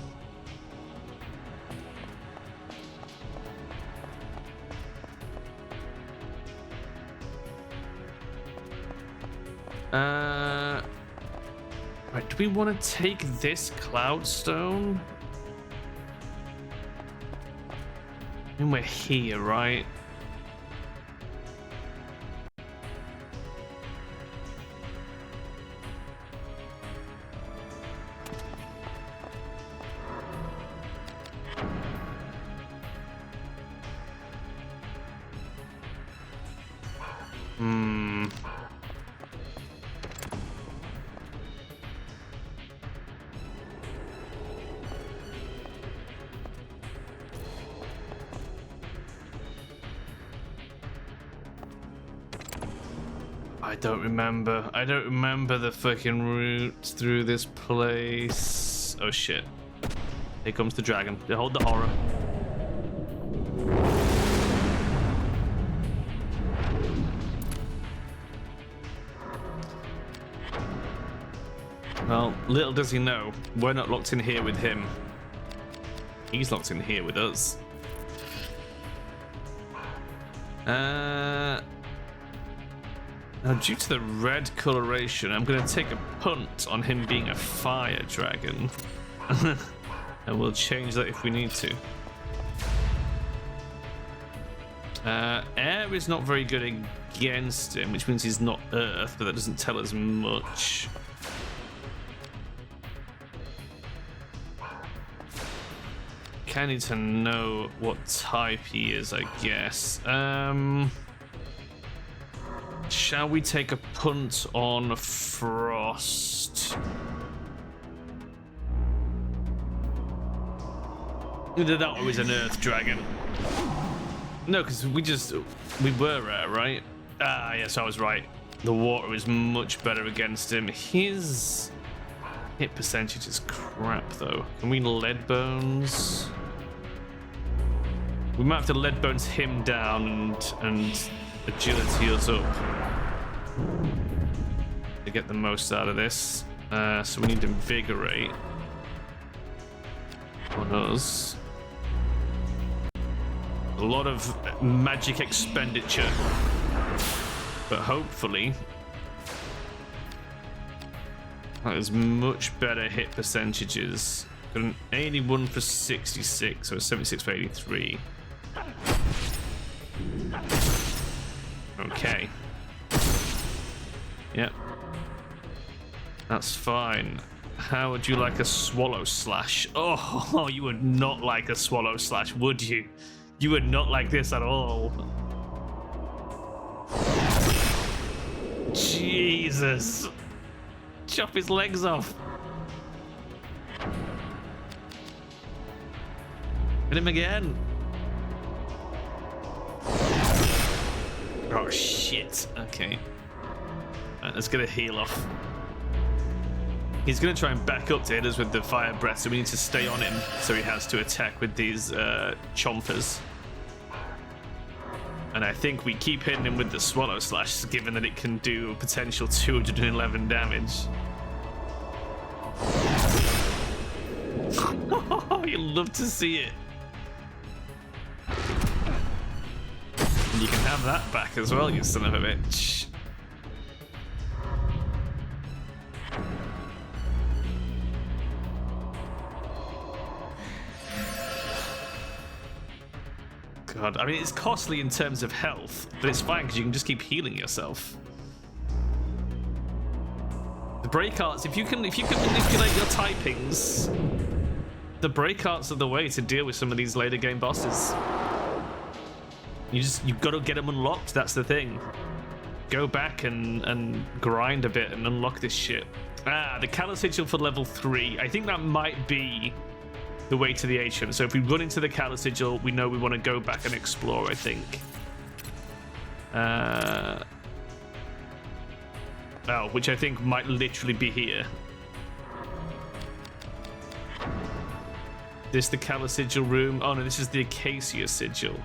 Right, do we want to take this Cloudstone? And we're here, right? I don't remember the fucking route through this place. Oh shit. Here comes the dragon. Behold the horror. Well, little does he know, we're not locked in here with him. He's locked in here with us. Now, due to the red coloration, I'm going to take a punt on him being a fire dragon. And we'll change that if we need to. Air is not very good against him, which means he's not earth, but that doesn't tell us much. I need to know what type he is, I guess. Shall we take a punt on Frost? That was an Earth Dragon. No, because we were air, right? Ah, yes, I was right. The water is much better against him. His hit percentage is crap, though. Can we lead bones? We might have to lead bones him down and agility us up to get the most out of this. So we need to invigorate on us. A lot of magic expenditure, but hopefully that is much better hit percentages. Got an 81 for 66, so 76 for 83. Okay. Yep. That's fine. How would you like a swallow slash? Oh, you would not like a swallow slash, would you? You would not like this at all. Jesus! Chop his legs off. Hit him again. Oh shit. Okay. Right, let's get a heal off. He's going to try and back up to hit us with the fire breath, so we need to stay on him so he has to attack with these chompers. And I think we keep hitting him with the swallow slash, given that it can do a potential 211 damage. You'll love to see it. And you can have that back as well, you son of a bitch. God, I mean, it's costly in terms of health, but it's fine because you can just keep healing yourself. The break arts, if you can manipulate your typings, the break arts are the way to deal with some of these later game bosses. You've got to get them unlocked. That's the thing. Go back and grind a bit and unlock this shit. Ah, the Callous Sigil for level 3. I think that might be the way to the atrium. So if we run into the Callous Sigil, we know we want to go back and explore, I think. Oh, which I think might literally be here. This the Callous Sigil room. Oh no, this is the Acacia Sigil.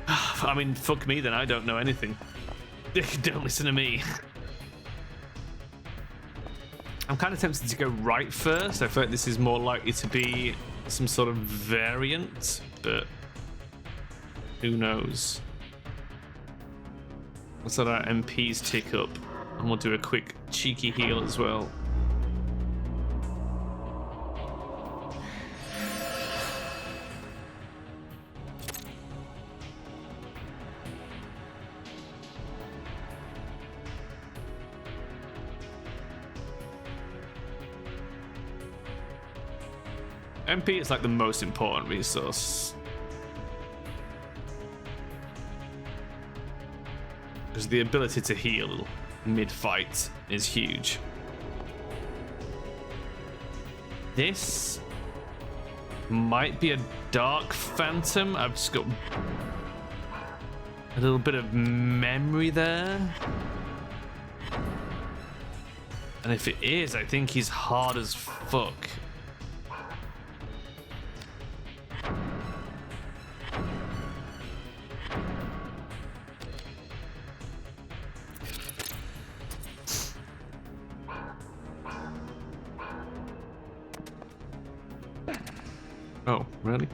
I mean, fuck me then, I don't know anything. Don't listen to me. I'm kind of tempted to go right first. I feel like this is more likely to be some sort of variant, but who knows? Let's let our MPs tick up, and we'll do a quick cheeky heal as well. MP is like the most important resource. Because the ability to heal mid-fight is huge. This might be a Dark Phantom. I've just got a little bit of memory there. And if it is, I think he's hard as fuck. Oh, really?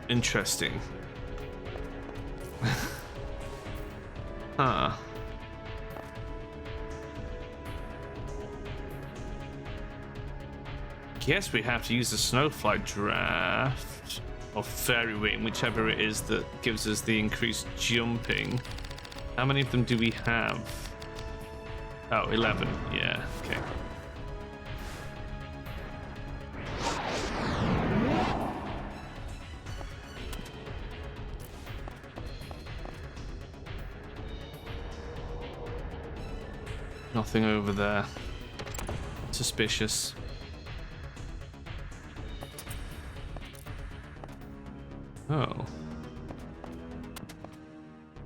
Interesting. Huh. Guess we have to use the Snowfly draft. Or Fairy Wing, whichever it is that gives us the increased jumping. How many of them do we have? Oh, 11. Yeah, okay. Nothing over there. Suspicious. Oh.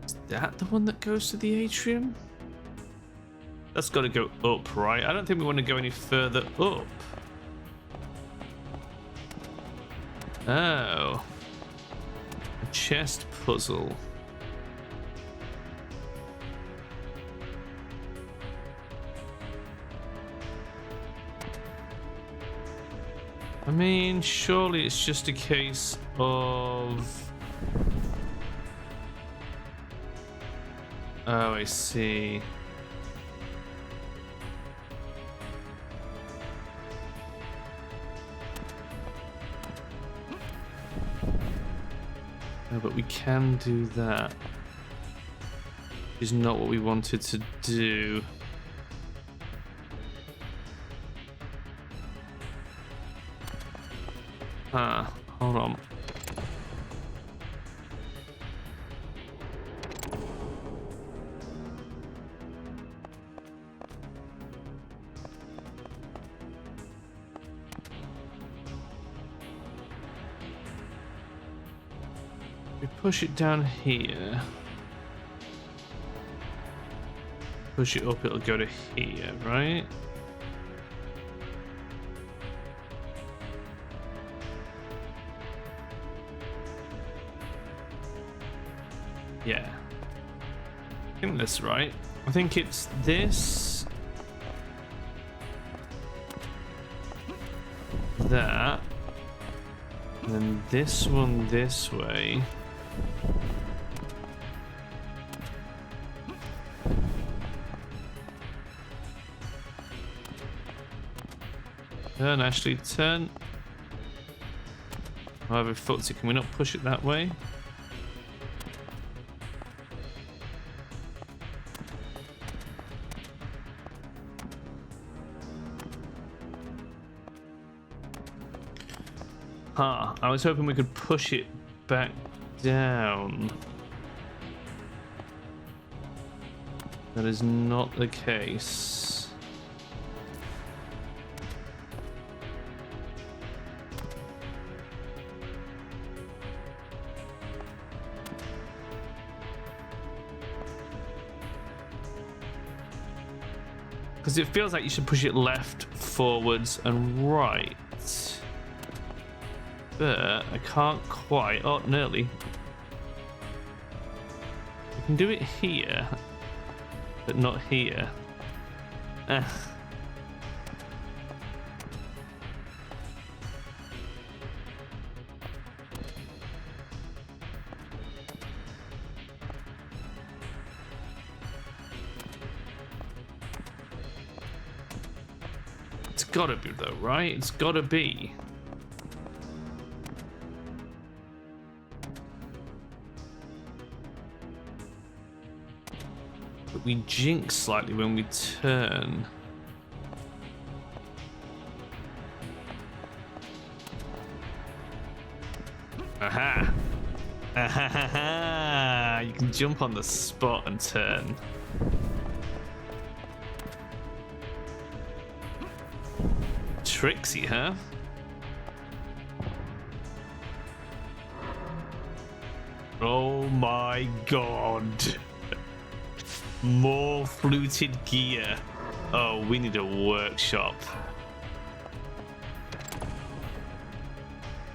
Is that the one that goes to the atrium? That's got to go up, right? I don't think we want to go any further up. Oh. A chest puzzle. I mean, surely it's just a case of... Oh, I see. No, but we can do that. Is not what we wanted to do. Hold on. We push it down here. Push it up, it'll go to here, right? Yeah. I think that's right. I think it's this. That. And then this one this way. Turn, Ashley, turn. However, footsie, can we not push it that way? I was hoping we could push it back down. That is not the case. Because it feels like you should push it left, forwards, and right. But I can't quite. Oh, nearly. We can do it here, but not here. It's gotta be though, right? It's gotta be. We jinx slightly when we turn. Aha! Ahaha! You can jump on the spot and turn. Tricksy, huh? Oh my god! More fluted gear. Oh, we need a workshop.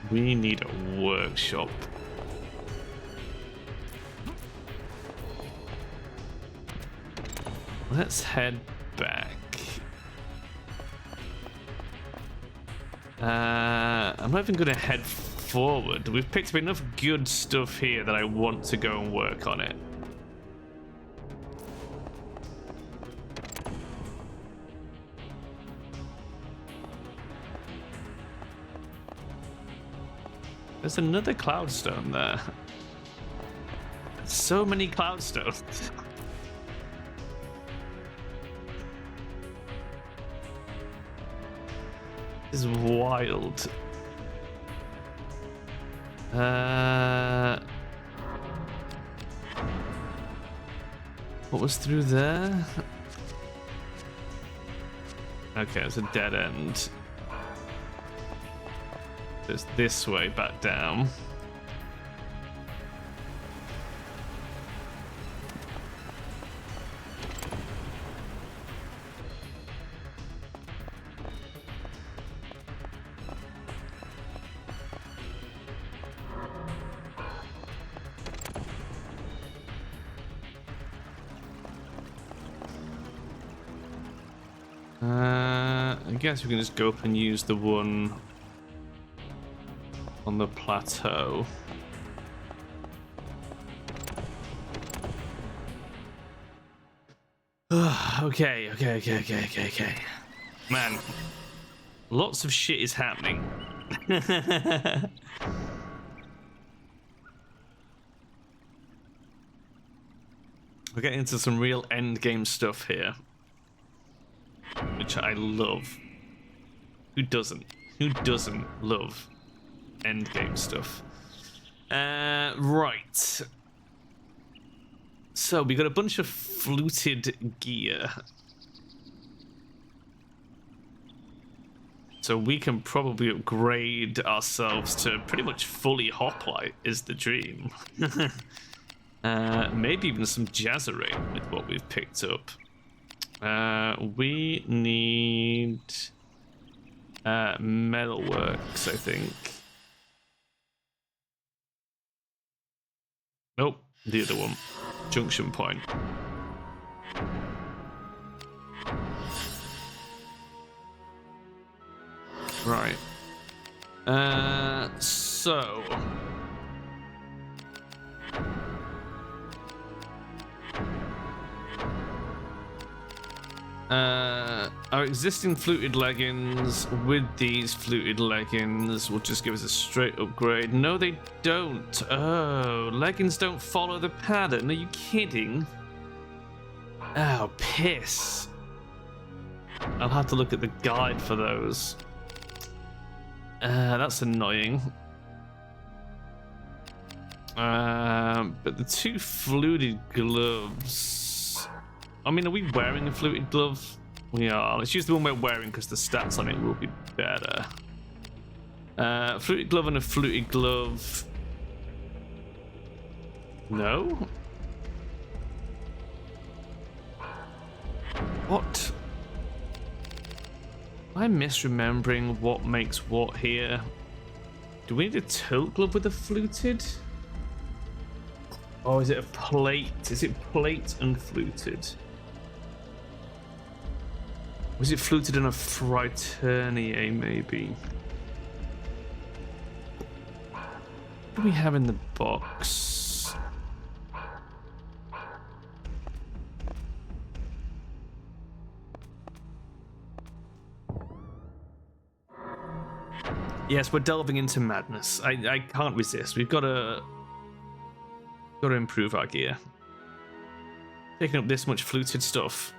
We need a workshop. Let's head back. I'm not even going to head forward. We've picked up enough good stuff here that I want to go and work on it. There's another cloudstone there. So many cloudstones. This is wild. What was through there? Okay, it's a dead end. It's this way back down. I guess we can just go up and use the one on the plateau. Okay. Man, lots of shit is happening. We're getting into some real end game stuff here, which I love. Who doesn't? Who doesn't love end game stuff. Right. So we got a bunch of fluted gear. So we can probably upgrade ourselves to pretty much fully hoplite is the dream. Maybe even some jazzerate with what we've picked up. We need metalworks, I think. Nope, the other one. Junction point. Right. So our existing fluted leggings with these fluted leggings will just give us a straight upgrade. No, they don't. Oh, leggings don't follow the pattern. Are you kidding? Oh, piss. I'll have to look at the guide for those. That's annoying. But the two fluted gloves. I mean, are we wearing a fluted glove? We are. Let's use the one we're wearing because the stats on it will be better. Fluted glove and a fluted glove. No? What? Am I misremembering what makes what here? Do we need a tilt glove with a fluted? Oh, is it a plate? Is it plate and fluted? Was it fluted in a Fraternier, maybe? What do we have in the box? Yes, we're delving into madness. I can't resist. We've got to improve our gear. Picking up this much fluted stuff,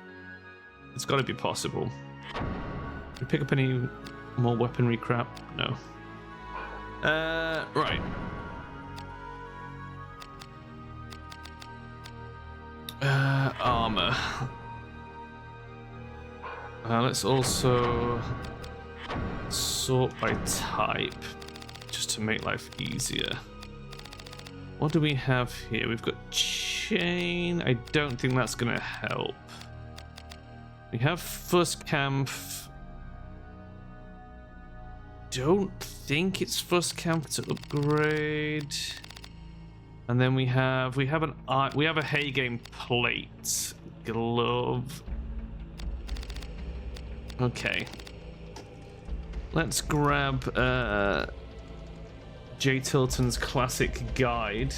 it's got to be possible. Can we pick up any more weaponry crap? No. Right. Armor. Let's also sort by type, just to make life easier. What do we have here? We've got chain. I don't think that's gonna help. We have first camp. Don't think it's first camp to upgrade. And then we have a hay game plate glove. Okay. Let's grab J. Tilton's classic guide.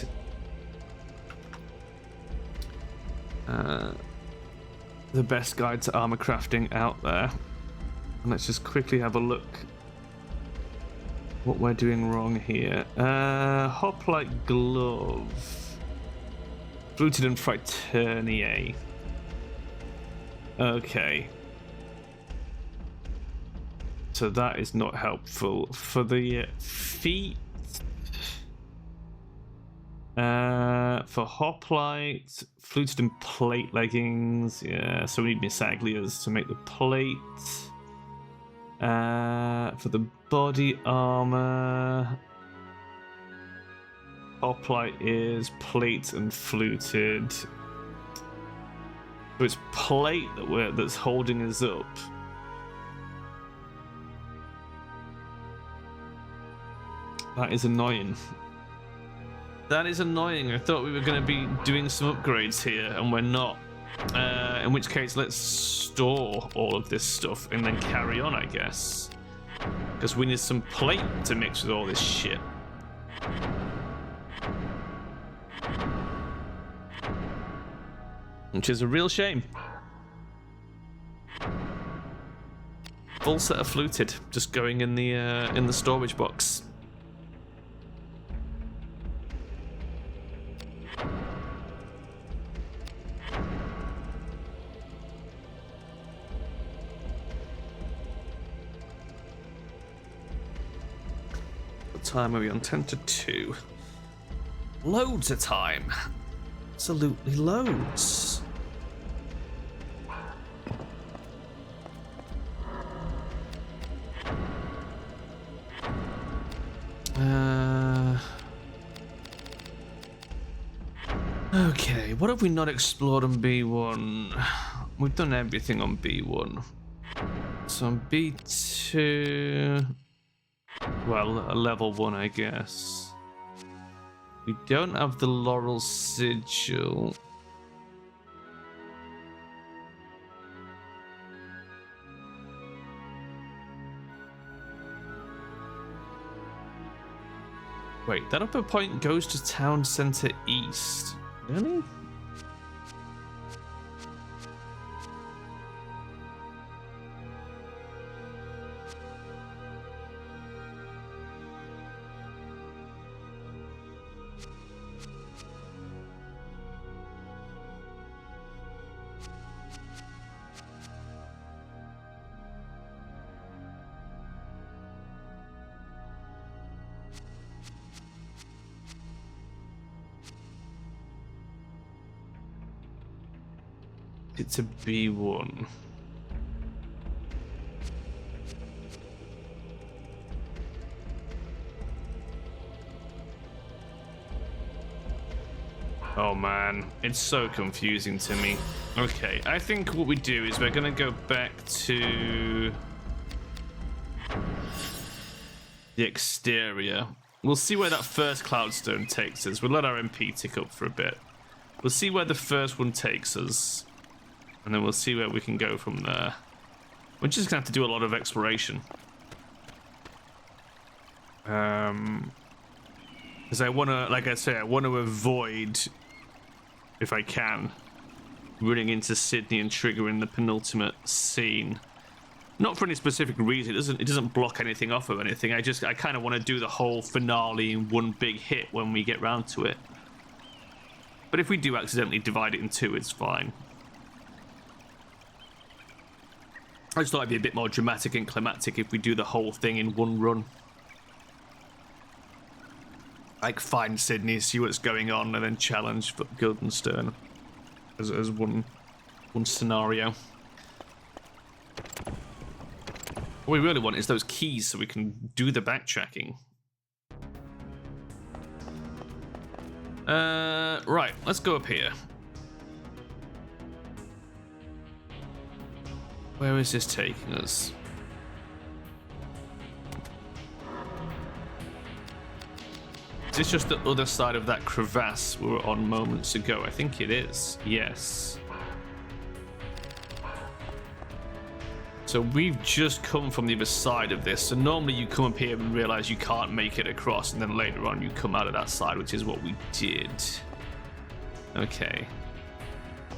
The best guide to armor crafting out there. And let's just quickly have a look what we're doing wrong here. Hoplite glove. Fluted and Fraternier. Okay. So that is not helpful. For the feet, for hoplite, fluted and plate leggings. Yeah, so we need misaglias to make the plate. For the body armor, hoplite is plate and fluted. So it's plate that's holding us up. That is annoying. That is annoying. I thought we were going to be doing some upgrades here, and we're not. In which case, let's store all of this stuff and then carry on, I guess. Because we need some plate to mix with all this shit. Which is a real shame. Full set of fluted, just going in the storage box. time are we on? 10 to 2. Loads of time. Absolutely loads. Okay, what have we not explored on B1? We've done everything on B1. So on B2... Well, a level 1, I guess. We don't have the Laurel Sigil. Wait, that upper point goes to Town Center East. Really? It's a B1. Oh man, it's so confusing to me. Okay, I think what we do is we're gonna go back to the exterior. We'll see where that first Cloudstone takes us. We'll let our MP tick up for a bit. We'll see where the first one takes us. And then we'll see where we can go from there. We're just gonna have to do a lot of exploration. Because I wanna, like I say, I want to avoid, if I can, running into Sydney and triggering the penultimate scene. Not for any specific reason. It doesn't block anything off or anything. I kind of want to do the whole finale in one big hit when we get round to it. But if we do accidentally divide it in two, it's fine. I just thought it'd be a bit more dramatic and climactic if we do the whole thing in one run. Like find Sydney, see what's going on, and then challenge Guildenstern as one scenario. What we really want is those keys so we can do the backtracking. Right, let's go up here. Where is this taking us? Is this just the other side of that crevasse we were on moments ago? I think it is. Yes. So we've just come from the other side of this. So normally you come up here and realize you can't make it across, and then later on you come out of that side, which is what we did. Okay.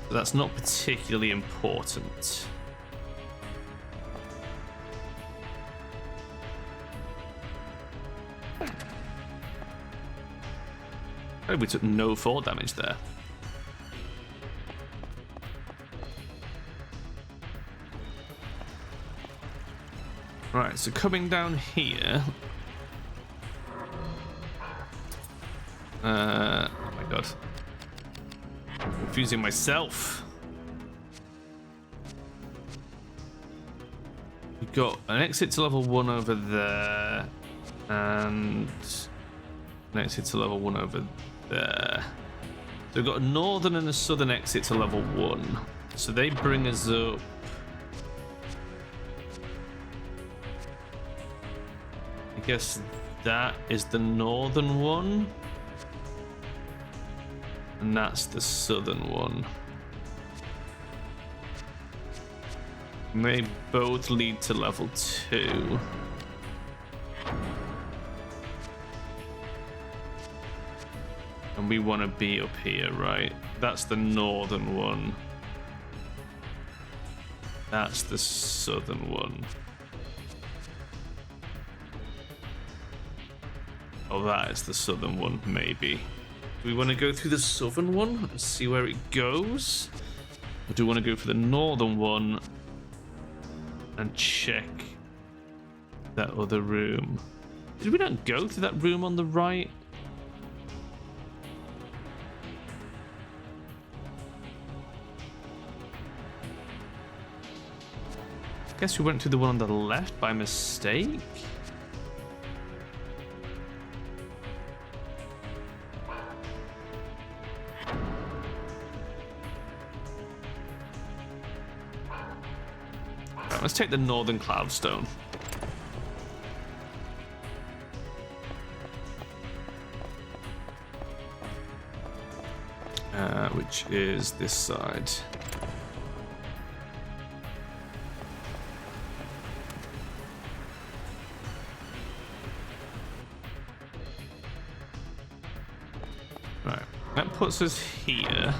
So that's not particularly important. Oh, we took no fall damage there. Right, so coming down here. Oh my god. I'm confusing myself. We've got an exit to level 1 over there, and an exit to level 1 over there. So we've got a northern and a southern exit to level 1. So they bring us up. I guess that is the northern one. And that's the southern one. And they both lead to level 2. And we want to be up here, right? That's the northern one. That's the southern one. Oh, that is the southern one, maybe. Do we want to go through the southern one and see where it goes? Or do we want to go for the northern one and check that other room? Did we not go to that room on the right? I guess we went to the one on the left by mistake. Right, let's take the northern cloudstone. Which is this side. Right, that puts us here.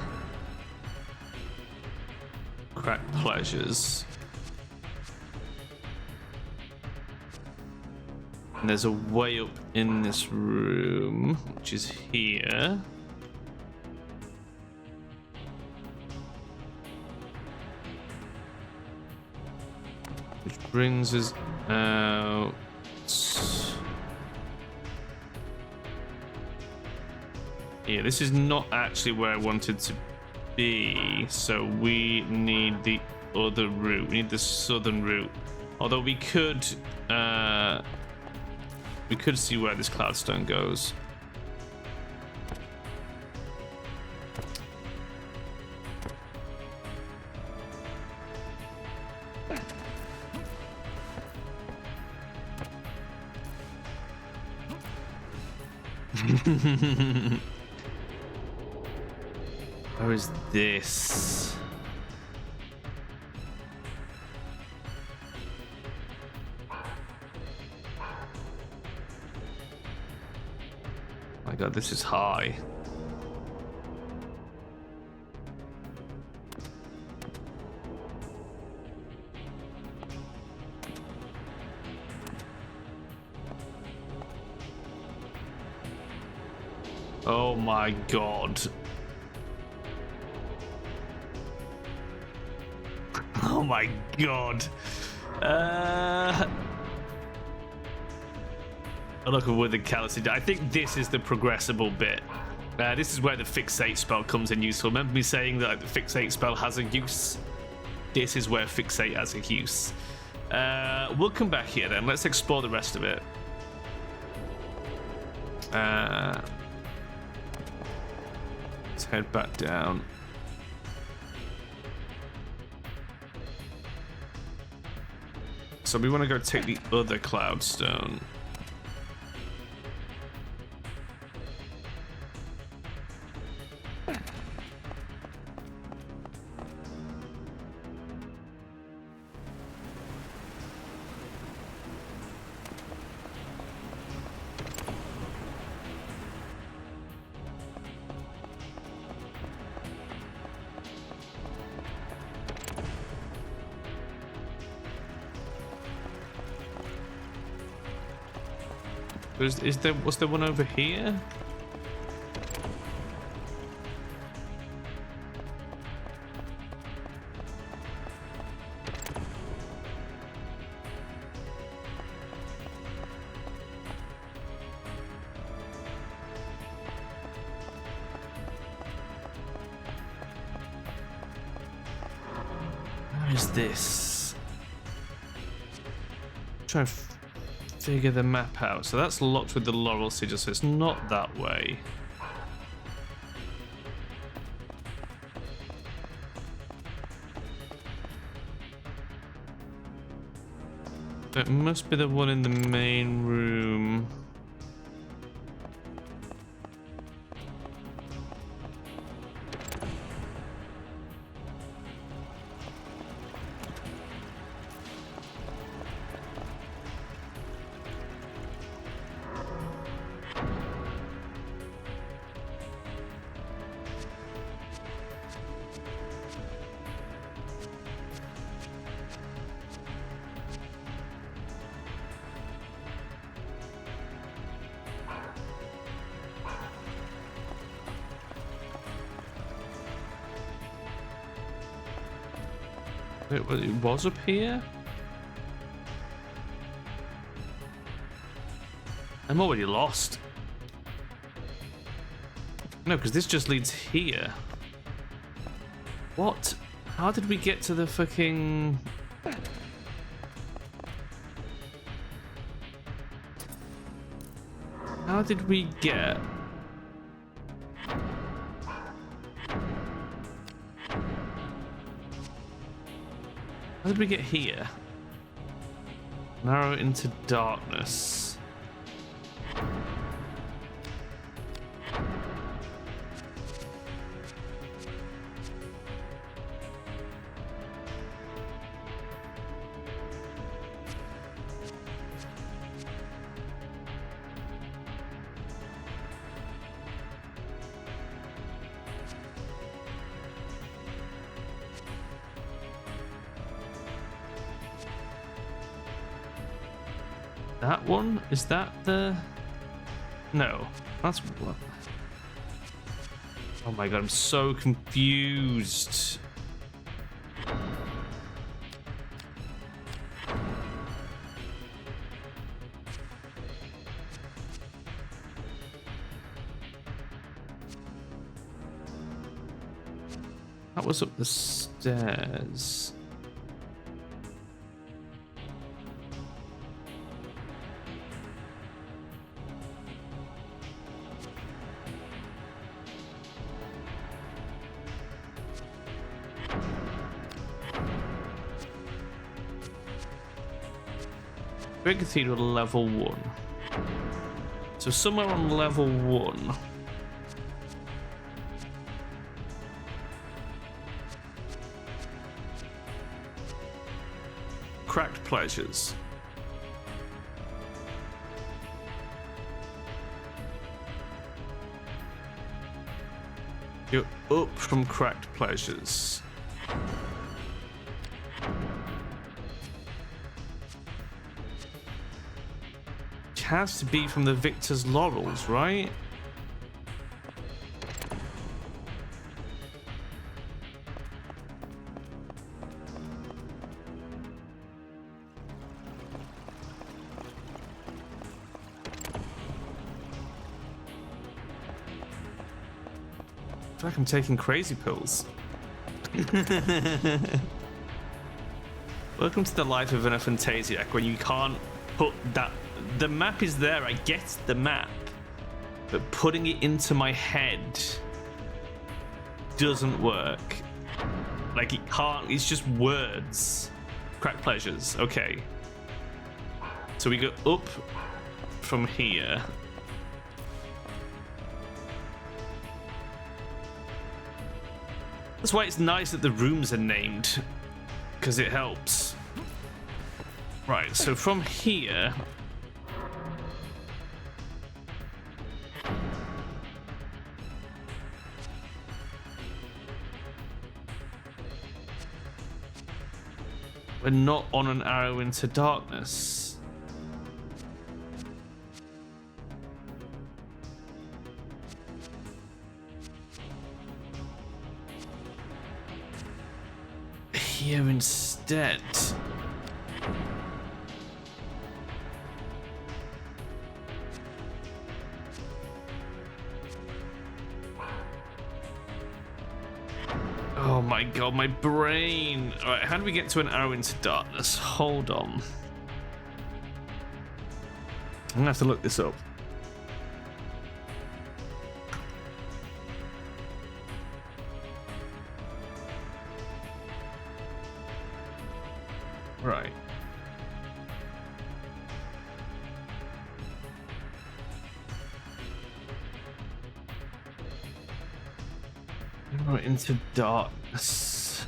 Crack pleasures. And there's a way up in this room, which is here. Which brings us out. Yeah, this is not actually where I wanted to be, so we need the other route. We need the southern route. Although we could see where this cloudstone goes. Where is this? My God, this is high. Oh my God. Oh my God. Look at Withered Callous. I think this is the progressible bit. This is where the Fixate spell comes in useful. Remember me saying that the Fixate spell has a use? This is where Fixate has a use. We'll come back here then. Let's explore the rest of it. Let's head back down. So we want to go take the other cloudstone. Was there one over here? Where is this? Try and figure the map out. So that's locked with the laurel sigil, so it's not that way. It must be the one in the main room. It was up here? I'm already lost. No, because this just leads here. What? How did we get to the fucking... How did we get... How did we get here? Narrow into darkness. That one? Is that the... No. That's what... Oh my god, I'm so confused. That was up the stairs. Great Cathedral level 1. So somewhere on level 1. Cracked Pleasures. You're up from Cracked Pleasures. Has to be from the Victor's Laurels, right? I feel like I'm taking crazy pills. Welcome to the life of an Aphantasiac, when you can't put that... The map is there, I get the map, but putting it into my head doesn't work. Like, it can't, it's just words. Crack Pleasures, okay. So we go up from here. That's why it's nice that the rooms are named, because it helps. Right, so from here... We're not on an arrow into darkness. Here instead. Oh my god, my brain. Alright, how do we get to an arrow into darkness? Hold on. I'm gonna have to look this up. Right. Arrow into darkness.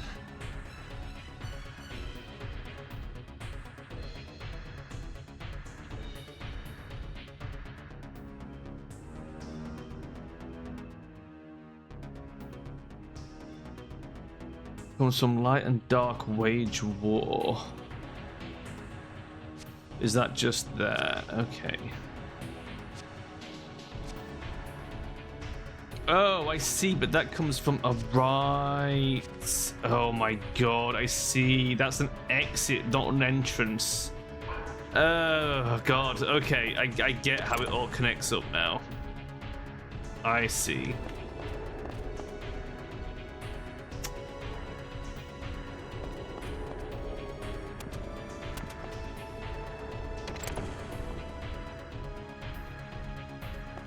From some light and dark wage war. Is that just there? Okay. Oh, I see, but that comes from a right. Oh my god, I see. That's an exit, not an entrance. Oh god, okay, I get how it all connects up now. I see.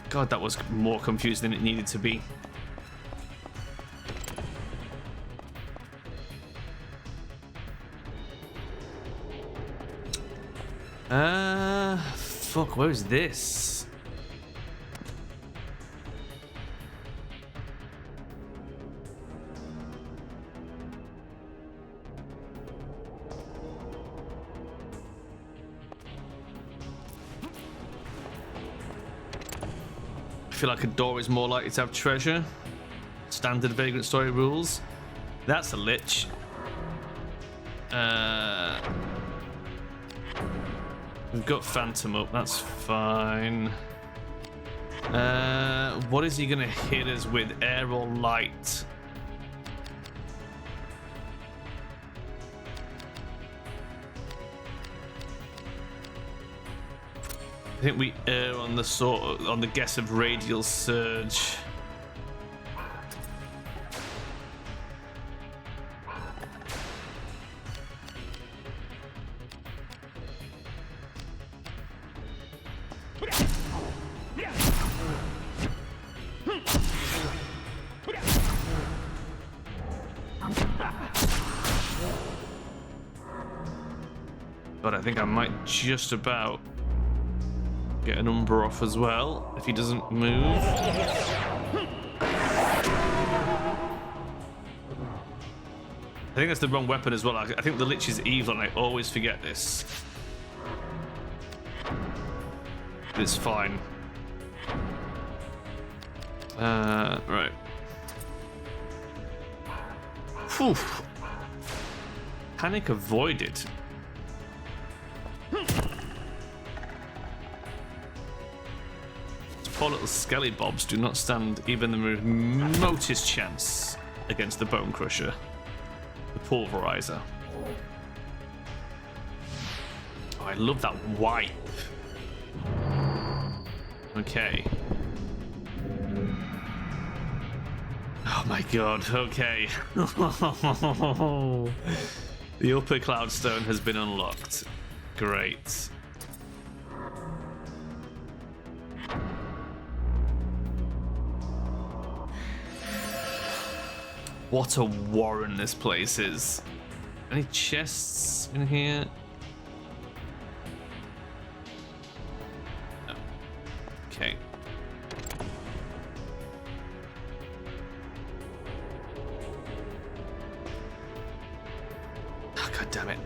God, that was more confusing than it needed to be. Fuck, where is this? I feel like a door is more likely to have treasure. Standard Vagrant Story rules. That's a lich. We've got Phantom up, that's fine. What is he gonna hit us with? Air or light? I think we err on the guess of radial surge. But I think I might just about get an Umbra off as well, if he doesn't move. I think that's the wrong weapon as well. I think the Lich is evil, and I always forget this. But it's fine. Right. Whew. Panic avoided. Poor little skelly bobs do not stand even the remotest chance against the Bone Crusher, the Pulverizer. Oh, I love that wipe. Okay. Oh my god, okay. The upper Cloudstone has been unlocked. Great. What a warren this place is. Any chests in here? No. Okay. Oh, God damn it.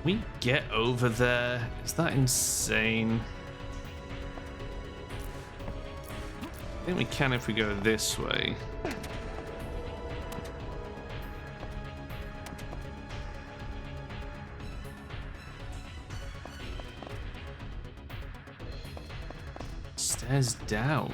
We get over there? Is that insane? I think we can if we go this way. Stairs down.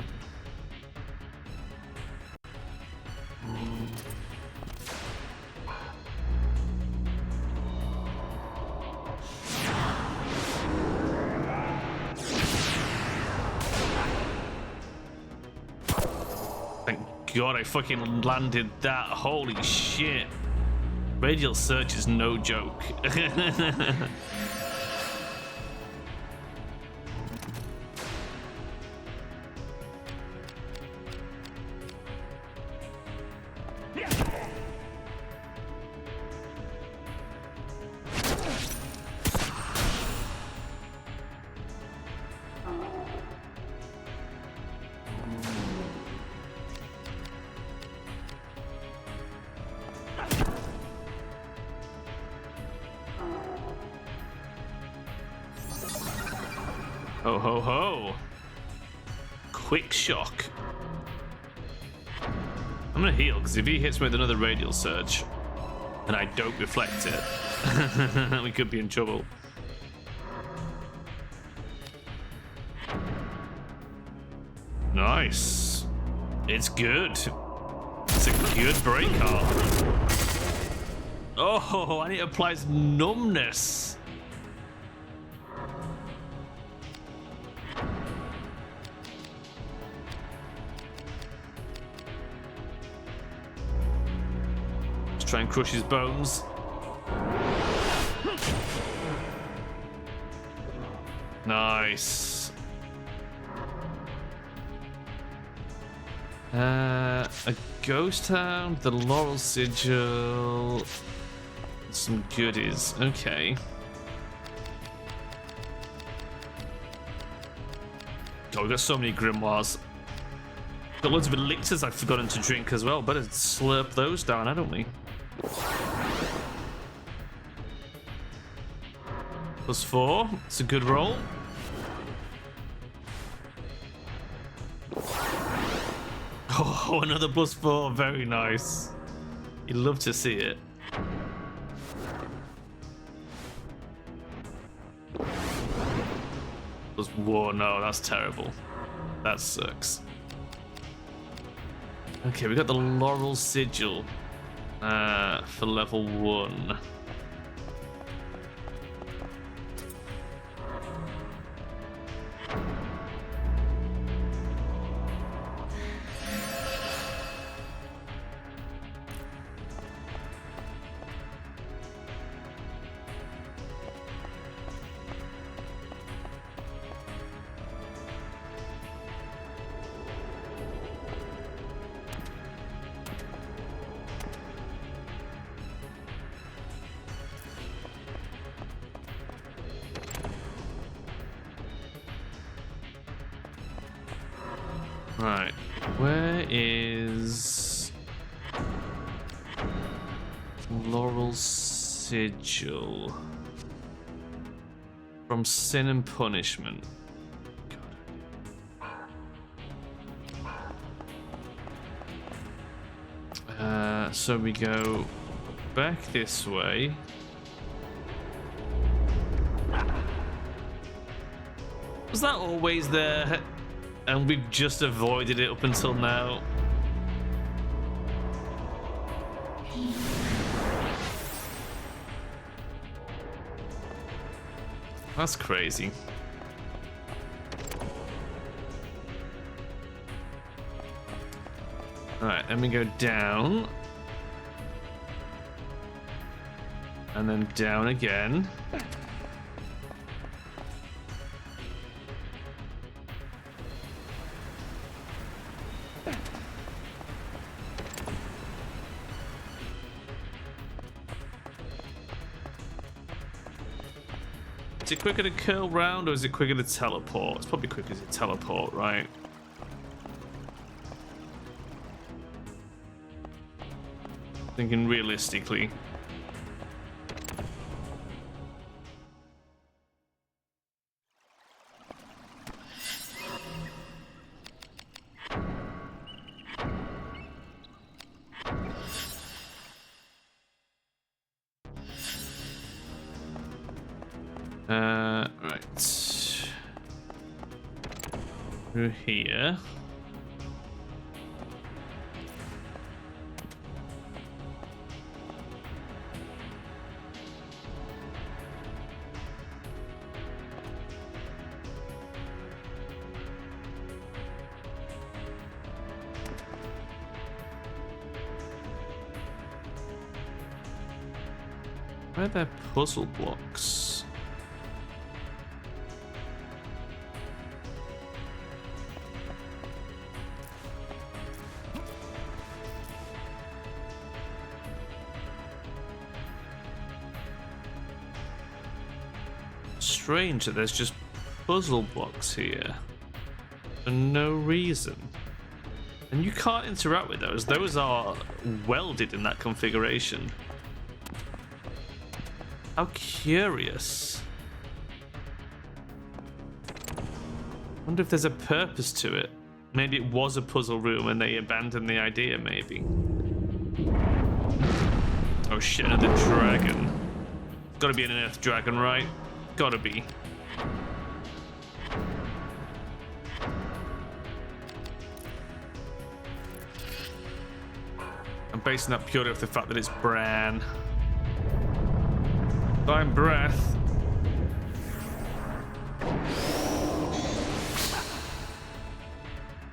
God, I fucking landed that. Holy shit. Radial Surge is no joke. Ho ho ho. Quick shock. I'm gonna heal, because if he hits me with another Radial Surge and I don't reflect it, we could be in trouble. Nice. It's good. That's a good break off. Oh, and it applies numbness. Let's try and crush his bones. Nice. A ghost hound, the laurel sigil, some goodies. Okay. God, we've got so many grimoires. Got loads of elixirs I've forgotten to drink as well. Better slurp those down, haven't we? +4. It's a good roll. Oh, another +4. Very nice. You love to see it. +1. No, that's terrible. That sucks. Okay, we got the laurel sigil for level 1. Right, where is Laurel Sigil? From Sin and Punishment. God. So we go back this way. Was that always there? And we've just avoided it up until now. That's crazy. Alright, then we go down. And then down again. Is it quicker to curl round or is it quicker to teleport? It's probably quicker to teleport, right? Thinking realistically. Right. Through here. Where are there puzzle blocks? Strange that there's just puzzle blocks here for no reason. And you can't interact with those. Those are welded in that configuration. How curious. Wonder if there's a purpose to it. Maybe it was a puzzle room and they abandoned the idea, maybe. Oh shit, another dragon. Gotta be an earth dragon, right? Gotta be. basing that purely off the fact that it's Bran. Fine breath.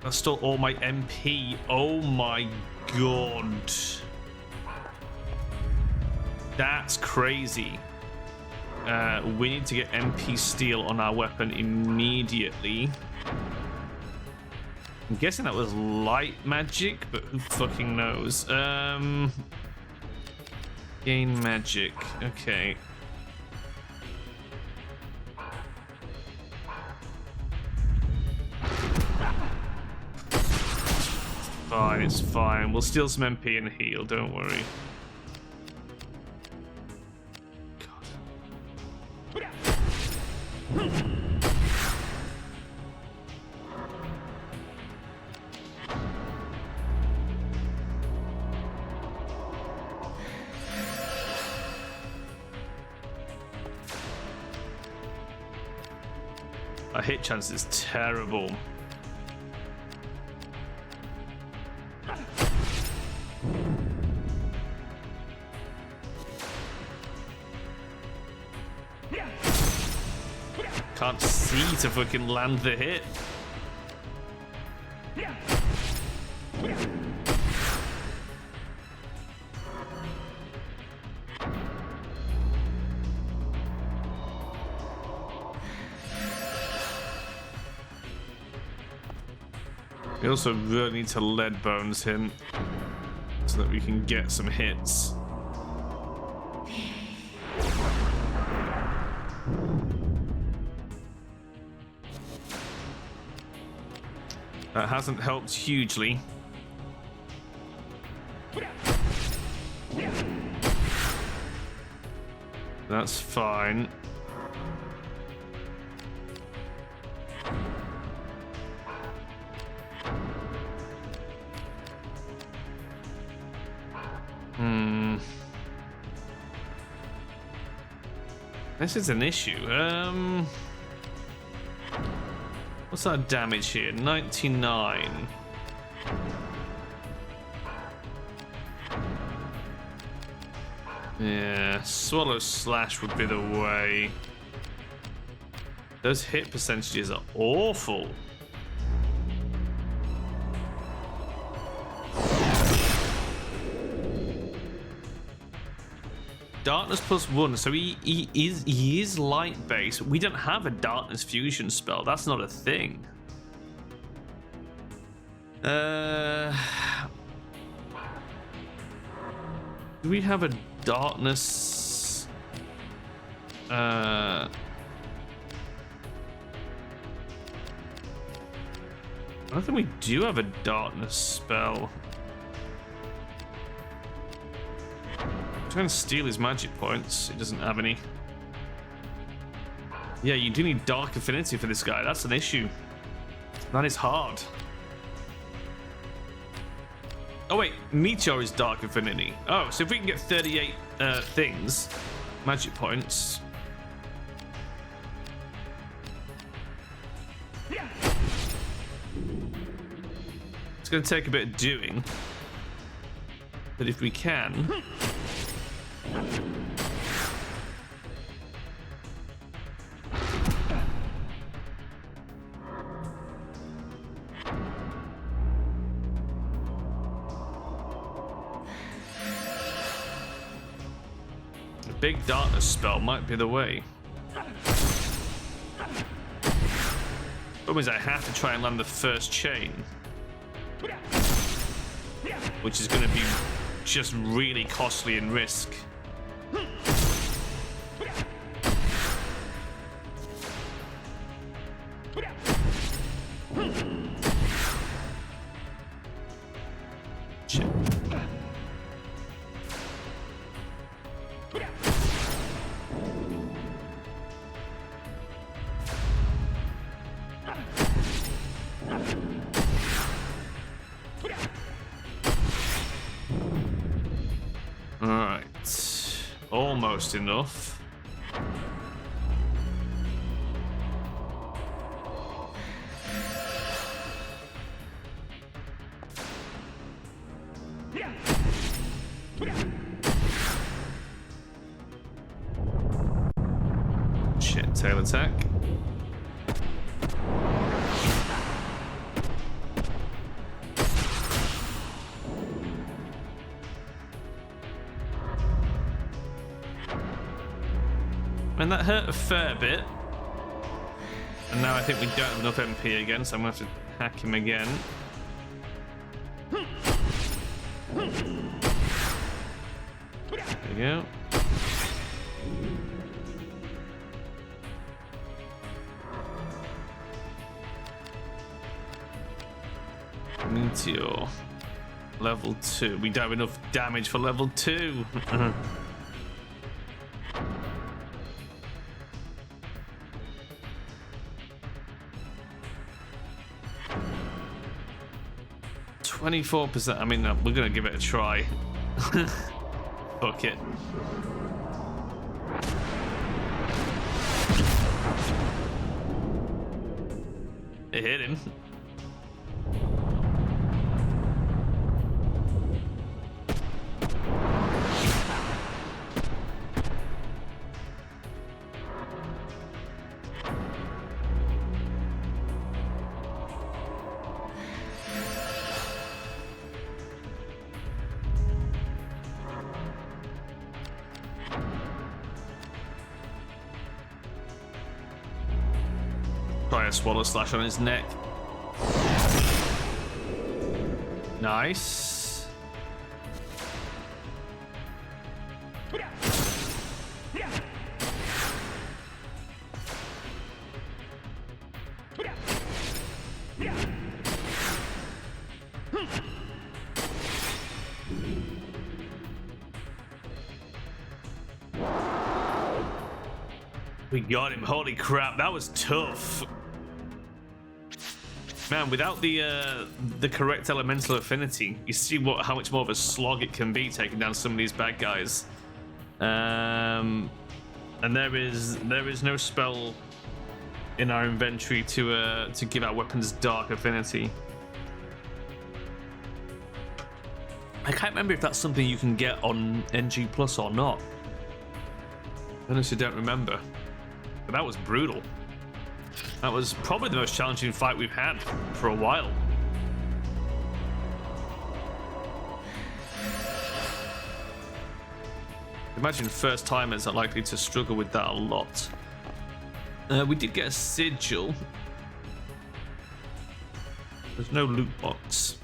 That's still all my MP. Oh my god. That's crazy. We need to get MP steel on our weapon immediately. I'm guessing that was light magic, but who fucking knows? Gain magic. Okay. Fine, it's fine. We'll steal some MP and heal, don't worry. Our hit chance is terrible. Can't see to fucking land the hit. We also really need to lead bones him so that we can get some hits. That hasn't helped hugely. That's fine. This is an issue. What's our damage here? 99. Yeah, Swallow Slash would be the way. Those hit percentages are awful. Darkness +1, so he is light base. We don't have a darkness fusion spell. That's not a thing. Do we have a darkness? I don't think we do have a darkness spell. I'm trying to steal his magic points. He doesn't have any. Yeah, you do need Dark Affinity for this guy. That's an issue. That is hard. Oh wait, Meteor is Dark Affinity. Oh, so if we can get 38 things, magic points. It's going to take a bit of doing. But if we can... A big darkness spell might be the way. Problem is I have to try and land the first chain, which is going to be just really costly in risk. Shit. Alright, almost enough. tail attack. And that hurt a fair bit. And now I think we don't have enough MP again, so I'm going to have to hack him again. There we go. Meteor. Level 2. We don't have enough damage for level 2. 24%. I mean, we're gonna give it a try. Fuck it. It hit him. Try a swallow slash on his neck. Nice. We got him. Holy crap, that was tough. Man, without the correct elemental affinity, you see how much more of a slog it can be taking down some of these bad guys. And there is no spell in our inventory to give our weapons dark affinity. I can't remember if that's something you can get on NG Plus or not. I honestly don't remember. But that was brutal. That was probably the most challenging fight we've had for a while. Imagine first timers are likely to struggle with that a lot. We did get a sigil. There's no loot box.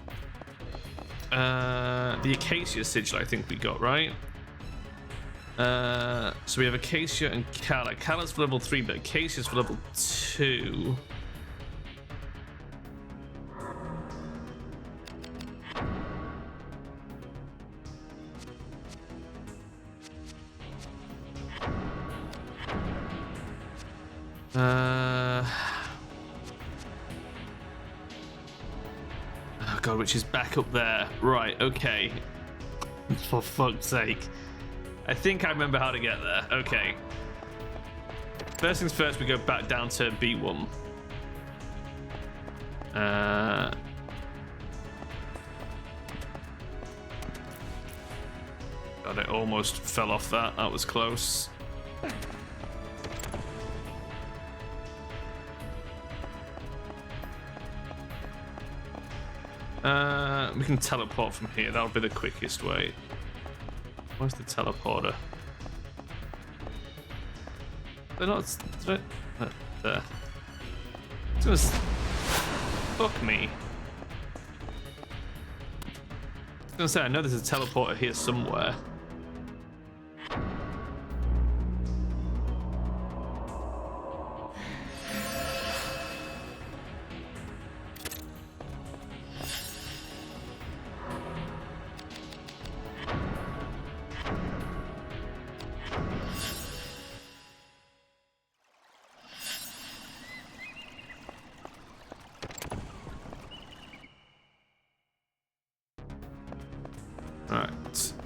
The Acacia sigil I think we got, right? So we have Acacia and Kala. Kala's for level 3, but Acacia's for level 2. Oh god, which is back up there. Right, okay. For fuck's sake. I think I remember how to get there. Okay. First things first, we go back down to B1. God, it almost fell off that. That was close. We can teleport from here. That'll be the quickest way. Where's the teleporter? They're not. There. It's gonna fuck me. I was gonna say I know there's a teleporter here somewhere.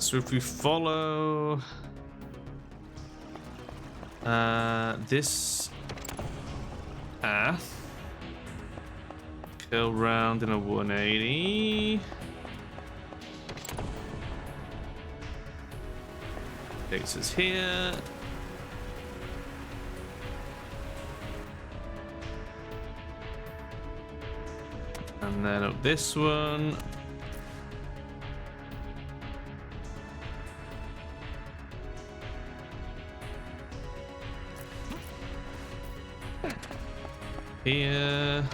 So if we follow this path, curl round in a 180, takes us here. And then up this one. Here.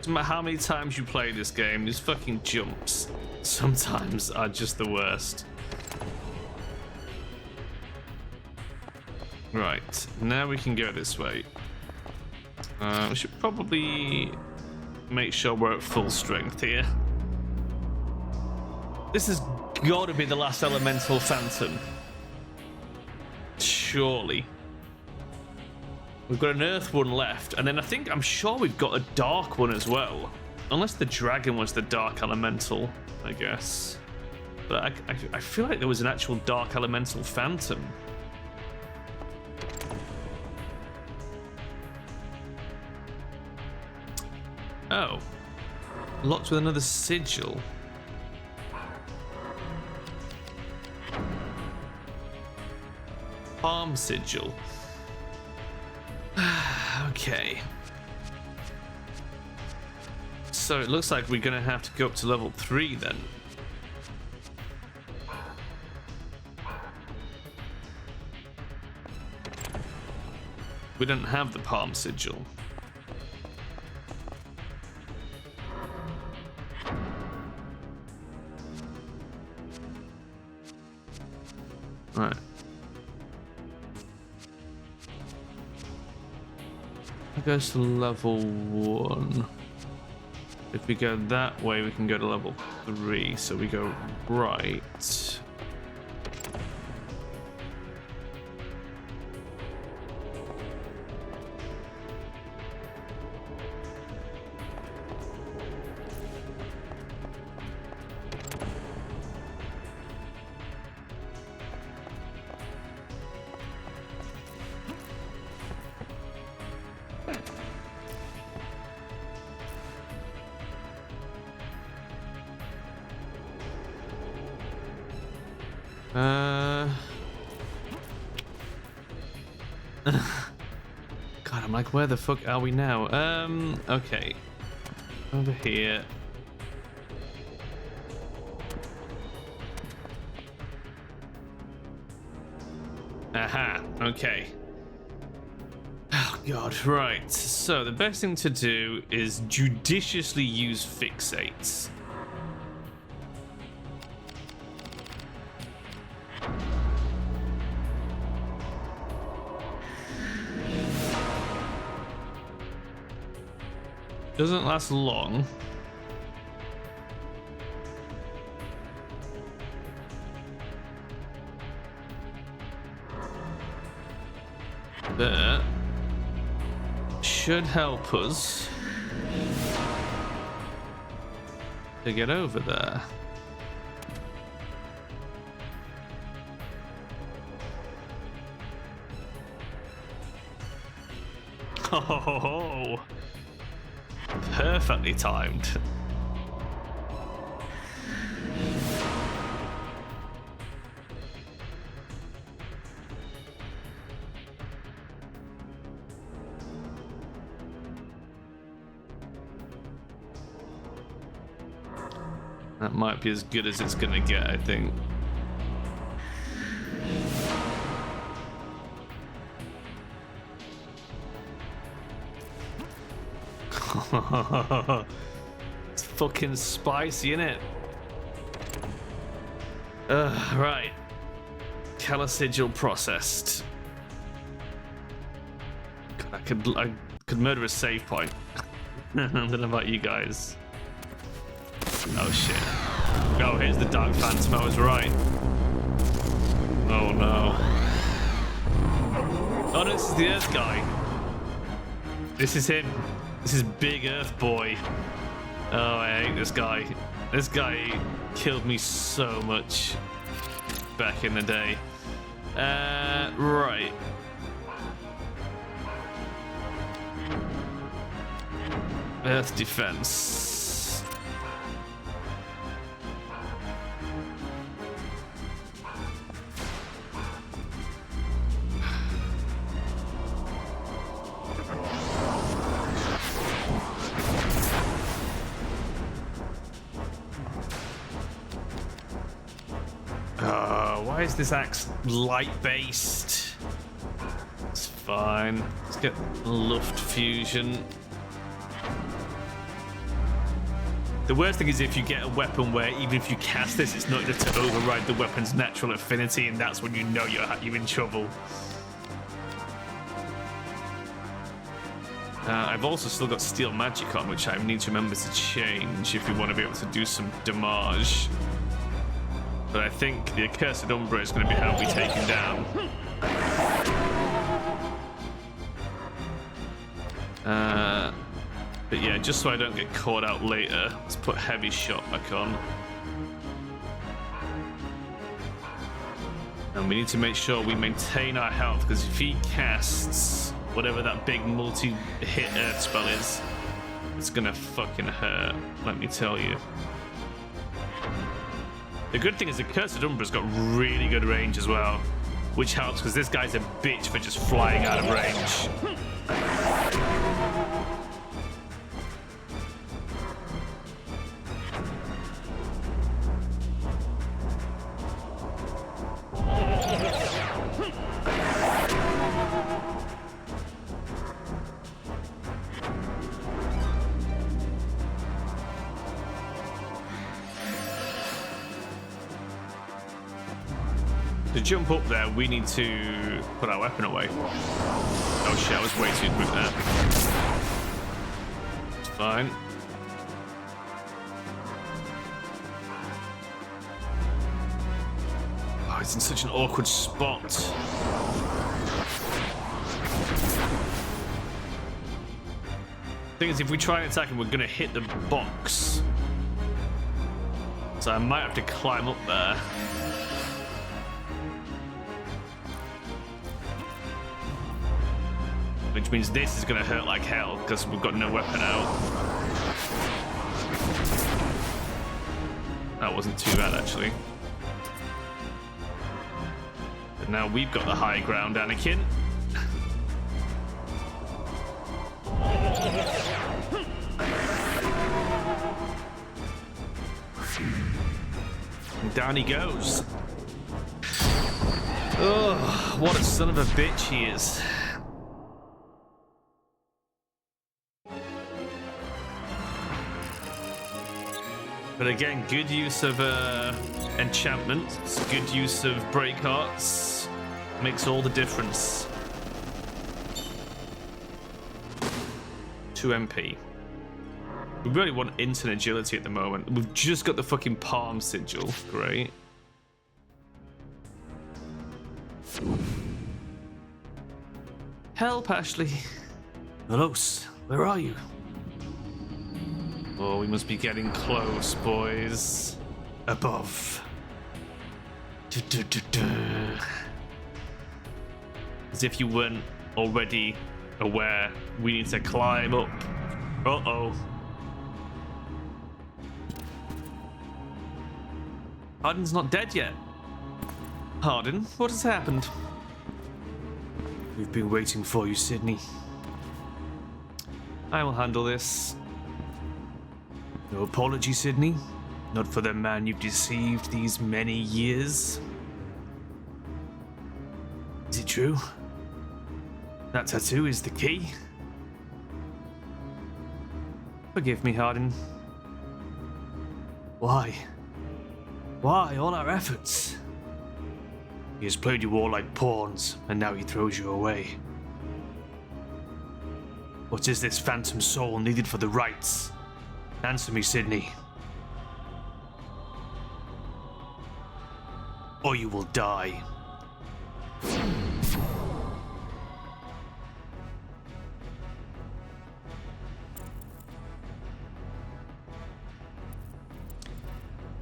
No matter how many times you play this game, these fucking jumps sometimes are just the worst. Right, now we can go this way. We should probably make sure we're at full strength here. This has got to be the last elemental phantom. Surely. We've got an earth one left, and then I'm sure we've got a dark one as well. Unless the dragon was the dark elemental, I guess. But I feel like there was an actual dark elemental phantom. Oh. Locked with another sigil. Palm sigil. Okay. So it looks like we're gonna have to go up to level 3 then. We don't have the palm sigil. Right. It goes to level 1. If we go that way, we can go to level 3. So we go right. God, I'm like, where the fuck are we now? Okay. Over here. Aha, okay. Oh god, right. So the best thing to do is judiciously use fixates. Doesn't last long. But should help us to get over there. Oh, perfectly timed. That might be as good as it's gonna get, I think. It's fucking spicy, innit? Right. Calisigil processed. God, I could murder a save point. I don't know about you guys. Oh shit. Oh, here's the Dark Phantom, I was right. Oh no. Oh no, this is the Earth guy. This is him. This is Big Earth Boy. Oh, I hate this guy. This guy killed me so much back in the day. Right. Earth defense. Why is this axe light-based? It's fine. Let's get Luft Fusion. The worst thing is if you get a weapon where even if you cast this, it's not enough to override the weapon's natural affinity, and that's when you know you're in trouble. I've also still got Steel Magic on, which I need to remember to change if we want to be able to do some damage. But I think the Accursed Umbra is going to be how we take him down. But yeah, just so I don't get caught out later, let's put Heavy Shot back on. And we need to make sure we maintain our health, because if he casts whatever that big multi-hit Earth spell is, it's gonna fucking hurt, let me tell you. The good thing is the Cursed Umbra's got really good range as well, which helps because this guy's a bitch for just flying out of range. To jump up there, we need to put our weapon away. Oh shit, I was way too quick there. It's fine. Oh, it's in such an awkward spot. Thing is, if we try and attack him, we're gonna hit the box. So I might have to climb up there. Which means this is going to hurt like hell because we've got no weapon out. That wasn't too bad, actually. But now we've got the high ground, Anakin. And down he goes. Oh, what a son of a bitch he is. But again, good use of enchantments, good use of break hearts, makes all the difference. 2 MP. We really want instant agility at the moment. We've just got the fucking palm sigil. Great. Help, Ashley. Velos, where are you? Oh, we must be getting close, boys. Above. As if you weren't already aware, we need to climb up. Uh-oh. Hardin's not dead yet. Hardin, what has happened? We've been waiting for you, Sydney. I will handle this. No apology, Sydney. Not for the man you've deceived these many years. Is it true? That tattoo is the key? Forgive me, Hardin. Why? Why all our efforts? He has played you all like pawns, and now he throws you away. What is this phantom soul needed for the rites? Answer me, Sydney. Or you will die.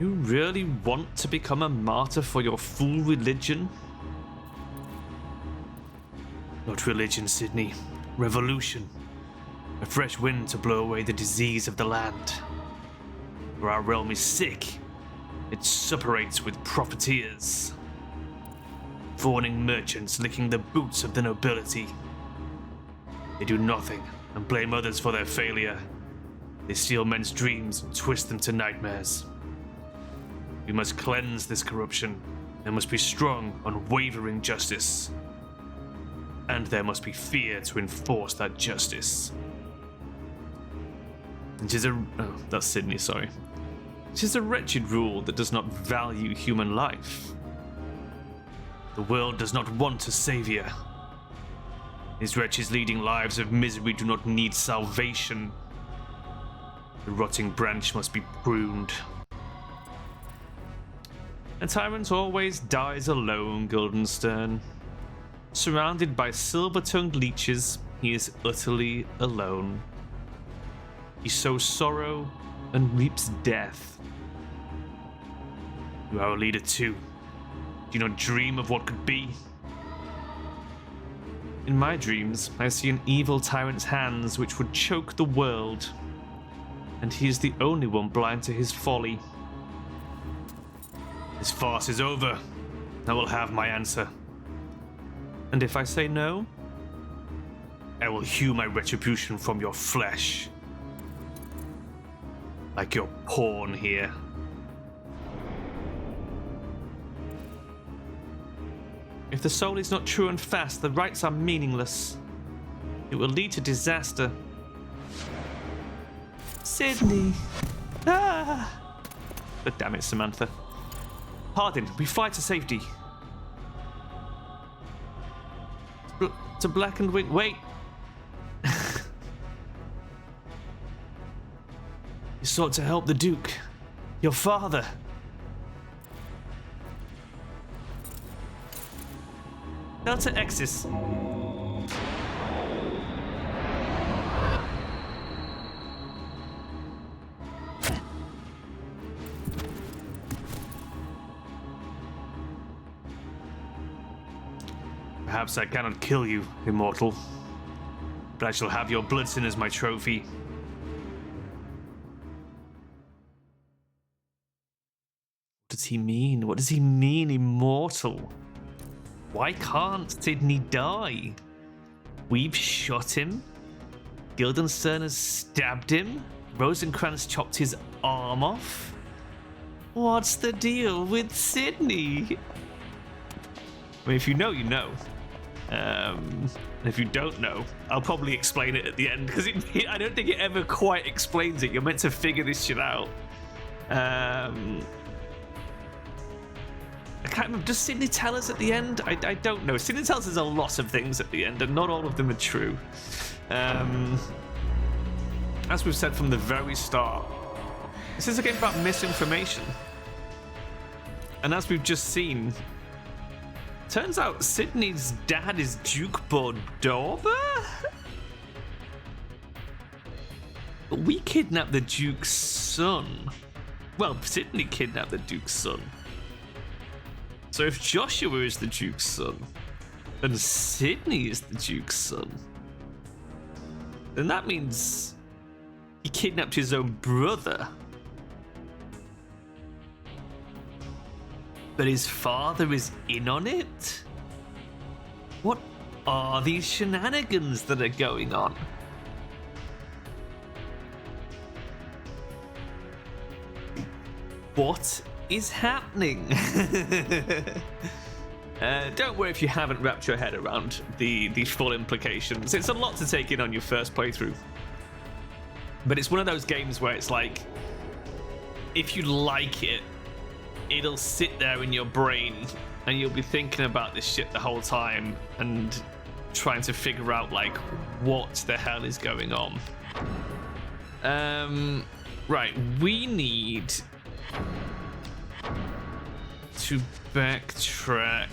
You really want to become a martyr for your fool religion? Not religion, Sydney. Revolution. A fresh wind to blow away the disease of the land. For our realm is sick. It suppurates with profiteers. Fawning merchants licking the boots of the nobility. They do nothing and blame others for their failure. They steal men's dreams and twist them to nightmares. We must cleanse this corruption There must be strong, unwavering justice. And there must be fear to enforce that justice. It is that's Sydney, sorry. It is a wretched rule that does not value human life. The world does not want a savior. These wretches leading lives of misery do not need salvation. The rotting branch must be pruned. A tyrant always dies alone, Guildenstern. Surrounded by silver-tongued leeches, he is utterly alone. He sows sorrow and reaps death. You are a leader too. Do you not dream of what could be? In my dreams, I see an evil tyrant's hands which would choke the world, and he is the only one blind to his folly. This farce is over. I will have my answer. And if I say no, I will hew my retribution from your flesh. Like your pawn here. If the soul is not true and fast, the rites are meaningless. It will lead to disaster. Sydney! Ah! But damn it, Samantha. Pardon, we fly to safety. To Blackened Wing. Wait! You sought to help the Duke. Your father. Delta Exis. Perhaps I cannot kill you, immortal, but I shall have your bloodsin as my trophy. What does he mean? What does he mean, immortal? Why can't Sydney die? We've shot him. Guildenstern has stabbed him. Rosencrantz chopped his arm off. What's the deal with Sydney? I mean, if you know, you know. And if you don't know, I'll probably explain it at the end, because I don't think it ever quite explains it. You're meant to figure this shit out. I can't remember. Does Sydney tell us at the end? I don't know. Sydney tells us a lot of things at the end, and not all of them are true. As we've said from the very start, this is a game about misinformation. And as we've just seen, turns out Sydney's dad is Duke Bordoba? But we kidnapped the Duke's son. Well, Sydney kidnapped the Duke's son. So if Joshua is the Duke's son, and Sydney is the Duke's son, then that means he kidnapped his own brother. But his father is in on it? What are these shenanigans that are going on? What is happening? Don't worry if you haven't wrapped your head around the full implications. It's a lot to take in on your first playthrough. But it's one of those games where it's like, if you like it, it'll sit there in your brain and you'll be thinking about this shit the whole time and trying to figure out, like, what the hell is going on. Right, we need to backtrack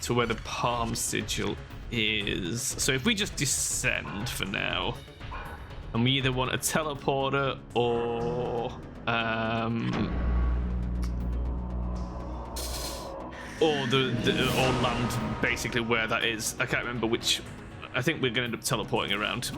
to where the palm sigil is. So if we just descend for now, and we either want a teleporter or land basically where that is. I can't remember which. I think we're going to end up teleporting around.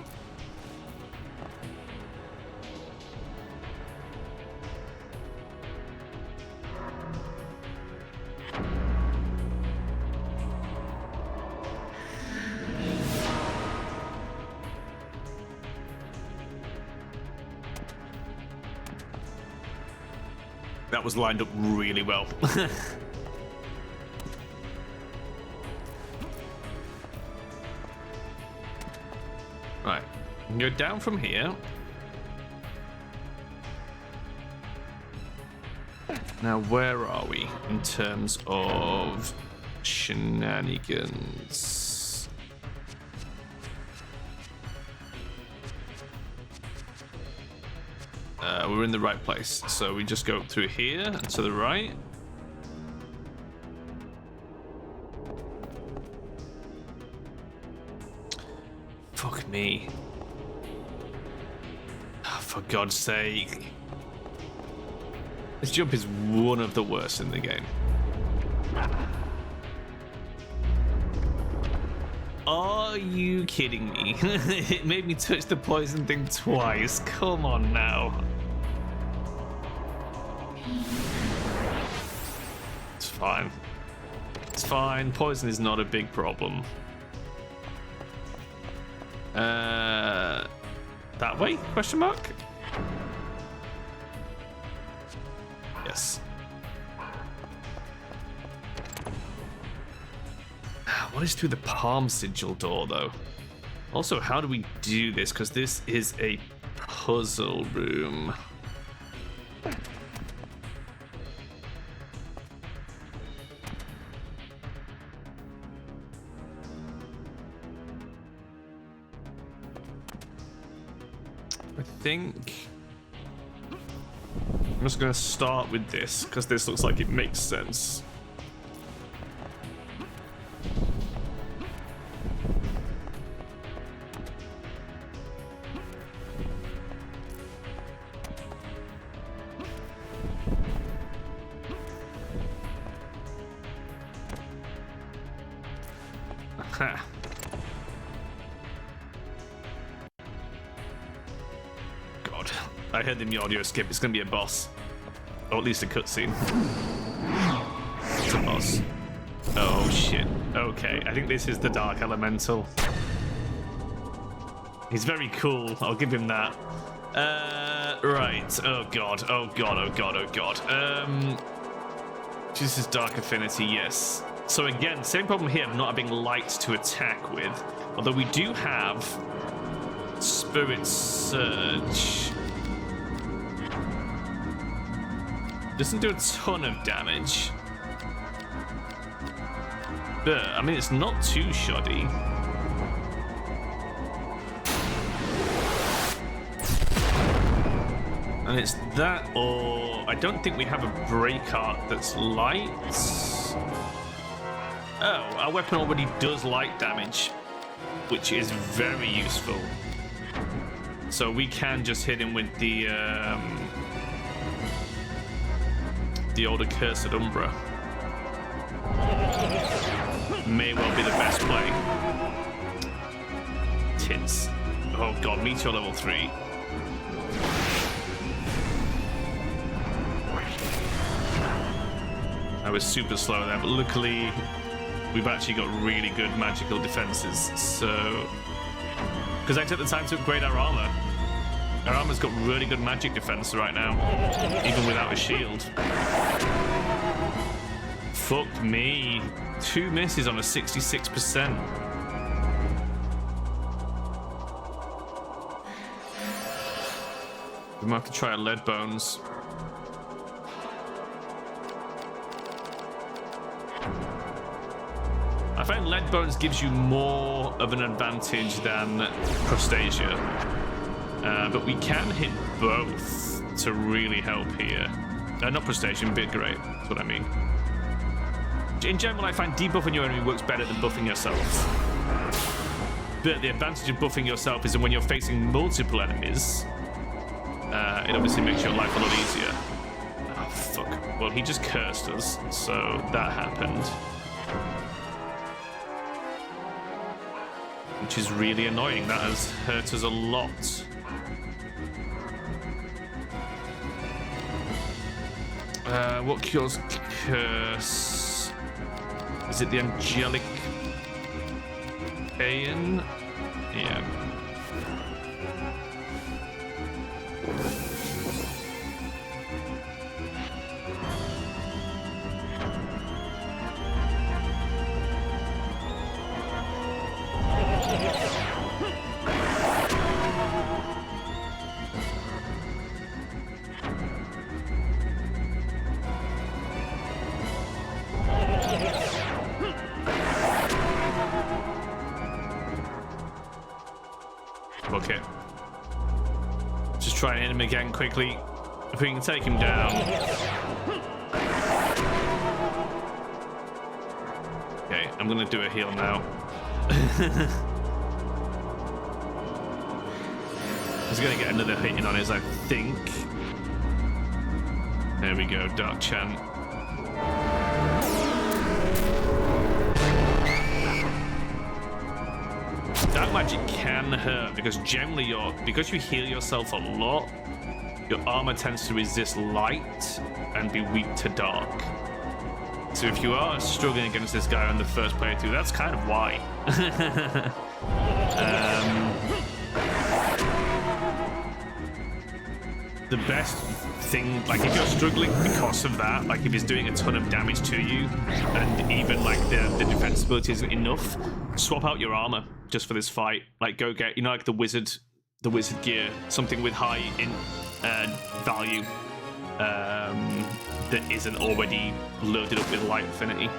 That was lined up really well. Go down from here. Now, where are we in terms of shenanigans? We're in the right place, so we just go through here and to the right. Fuck me. Oh, for God's sake. This jump is one of the worst in the game. Are you kidding me? It made me touch the poison thing twice. Come on now. It's fine. It's fine. Poison is not a big problem. That way? Question mark? Yes. What is through the palm sigil door, though? Also, how do we do this? Because this is a puzzle room. I think I'm just going to start with this because this looks like it makes sense. Aha. God, I heard in the audio skip it's going to be a boss. Or at least a cutscene. It's a boss. Oh shit. Okay, I think this is the Dark Elemental. He's very cool, I'll give him that. Right. Oh god, oh god, oh god, oh god. This is Dark Affinity, yes. So again, same problem here, not having light to attack with. Although we do have Spirit Surge. Doesn't do a ton of damage. But, I mean, it's not too shoddy. And it's that, or I don't think we have a break art that's light. Oh, our weapon already does light damage, which is very useful. So we can just hit him with the old Accursed Umbra. May well be the best play. Tits. Oh god, Meteor level 3. I was super slow there, but luckily we've actually got really good magical defenses, so... Because I took the time to upgrade our armor. Our armor's got really good magic defense right now, even without a shield. Fuck me. 2 misses on a 66%. We might have to try a lead bones. I find lead bones gives you more of an advantage than Prostasia. But we can hit both to really help here. Not Prostasia, bit great. That's what I mean. In general, I find debuffing your enemy works better than buffing yourself. But the advantage of buffing yourself is that when you're facing multiple enemies, it obviously makes your life a lot easier. Oh, fuck. Well, he just cursed us, so that happened. Which is really annoying. That has hurt us a lot. What cures curse? Is it the Angelic Paean? Yeah. fuck it. Just try and hit him again quickly. If we can take him down. Okay, I'm gonna do a heal now. He's gonna get another hit in on his, I think. There we go, Dark Chant. Dark magic can hurt because generally because you heal yourself a lot, your armor tends to resist light and be weak to dark. So if you are struggling against this guy on the first playthrough, that's kind of why. The best thing, like if you're struggling because of that, like if he's doing a ton of damage to you and even like the defense ability isn't enough, swap out your armor just for this fight. Like go get, you know, like the wizard gear, something with high value that isn't already loaded up with light affinity.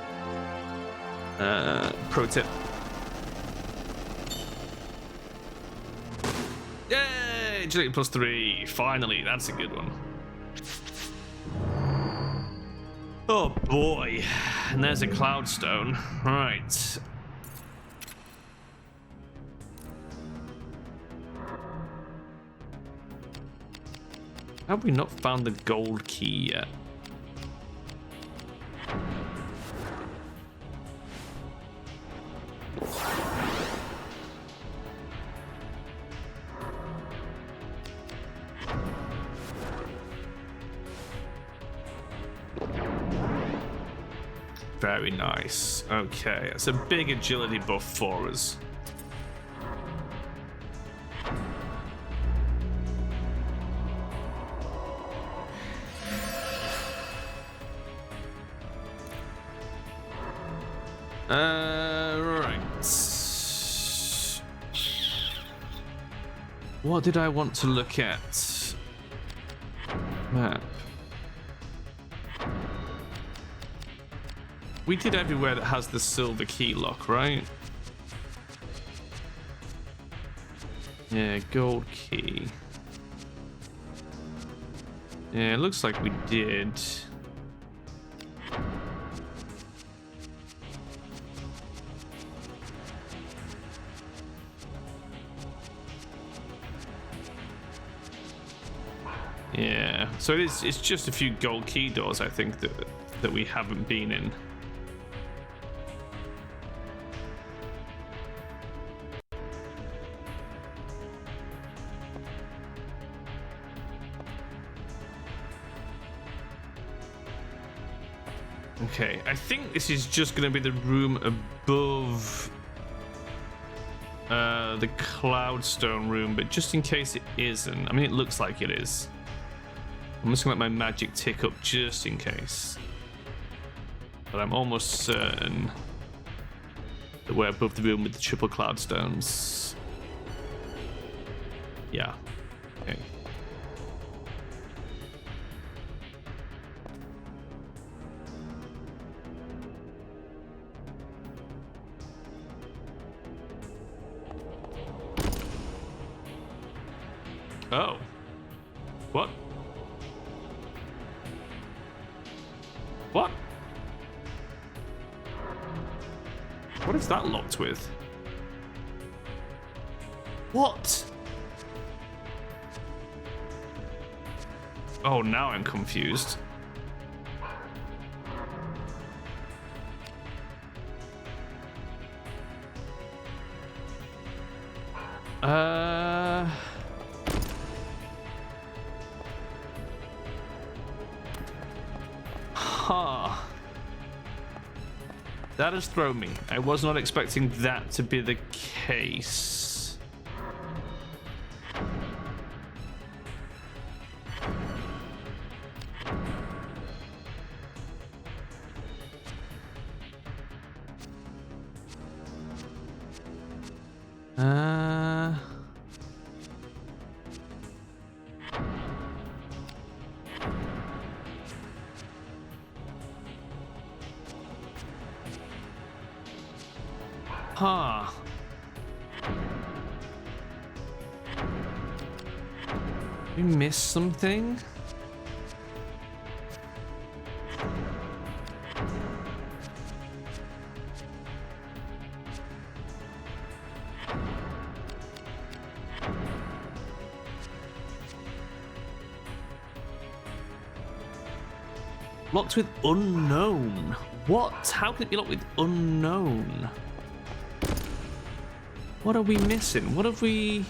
Pro tip. Yay! Agility +3. Finally, that's a good one. Oh boy. And there's a cloudstone. Right. Have we not found the gold key yet? Very nice. Okay, it's a big agility buff for us. Right. What did I want to look at? Map. We did everywhere that has the silver key lock, right? Yeah, gold key. Yeah, it looks like we did. Yeah, so it's just a few gold key doors, I think, that we haven't been in. Okay, I think this is just going to be the room above the Cloudstone room, but just in case it isn't, I mean, it looks like it is. I'm just going to let my magic tick up just in case. But I'm almost certain that we're above the room with the triple Cloudstones. Yeah. Okay. Oh. What? What? What is that locked with? What? Oh, now I'm confused. That has thrown me. I was not expecting that to be the case. We missed something? Locked with unknown. What? How can it be locked with unknown? What are we missing? What have we...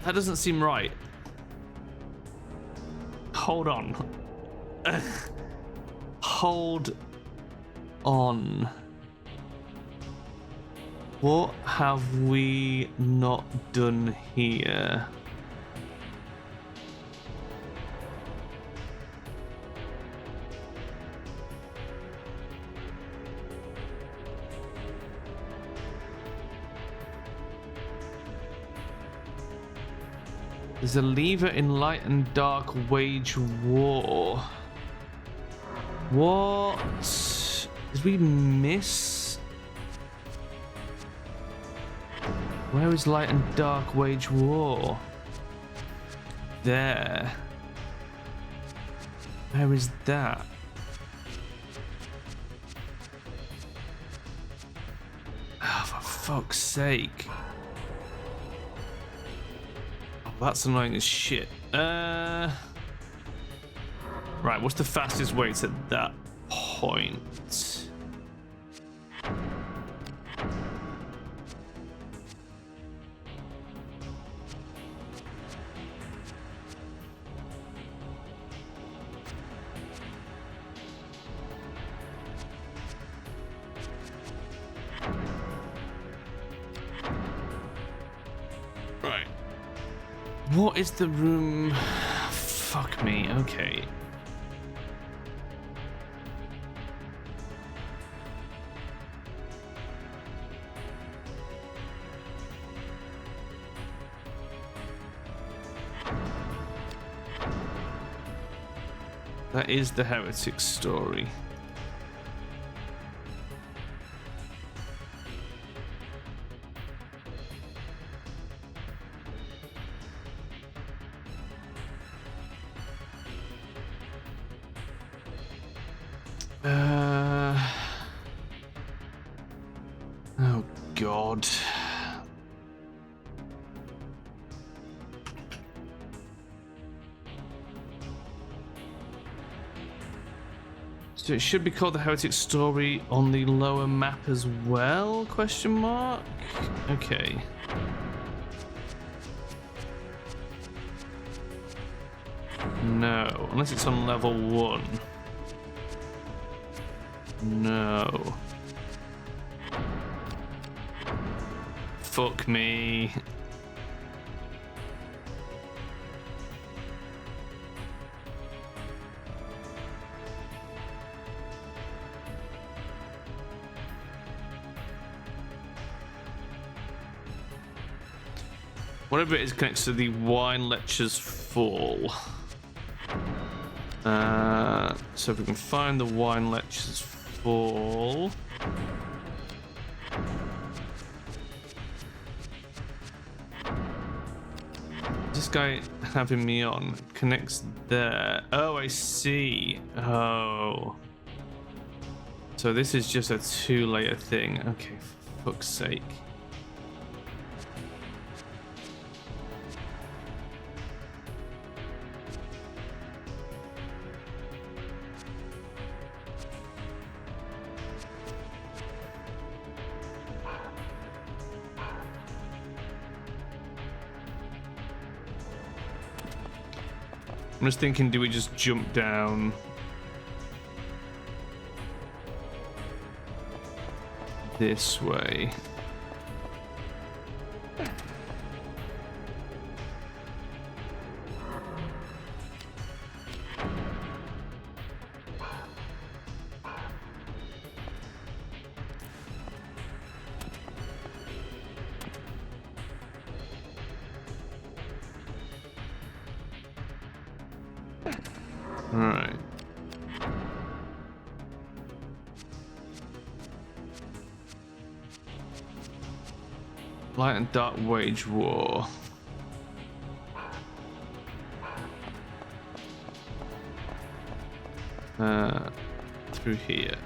That doesn't seem right. Hold on. Hold on. What have we not done here? There's a lever in light and dark wage war. What did we miss? Where is light and dark wage war? There. Where is that? Oh, for fuck's sake. That's annoying as shit. Right, what's the fastest way to that point? Right. What is the room? Fuck me, okay. That is the heretic story. Oh God. So it should be called the heretic story on the lower map as well? Question mark? Okay. No, unless it's on level 1. No. Fuck me. Whatever it is connects to the Wine Lecture's Fall. So if we can find the Wine Lecture's Fall. This guy having me on connects there. Oh, I see. Oh. So this is just a 2-layer thing. Okay, for fuck's sake. I'm just thinking, do we just jump down? This way. Alright. Light and dark wage war. Through here.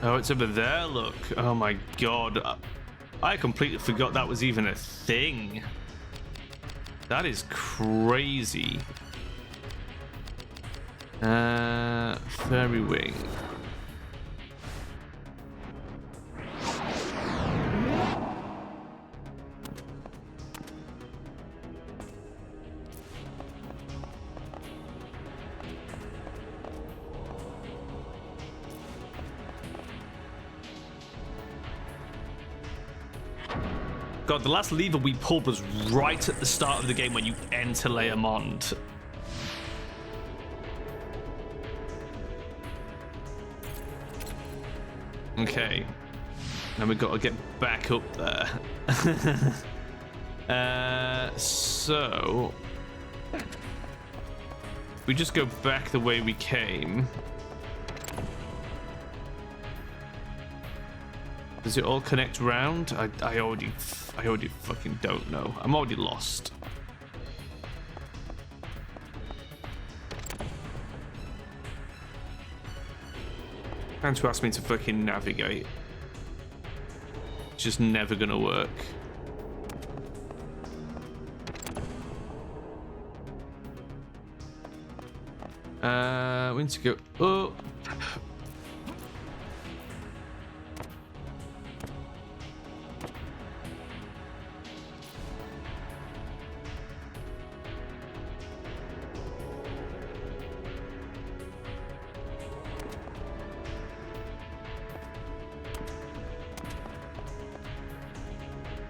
Oh, it's over there, look. Oh my god. I completely forgot that was even a thing. That is crazy. Fairy wing. God, the last lever we pulled was right at the start of the game when you enter Leamond. Okay. Now we've got to get back up there. So... we just go back the way we came. Does it all connect round? I already fucking don't know. I'm already lost. Trying to ask me to fucking navigate. It's just never gonna work. We need to go up.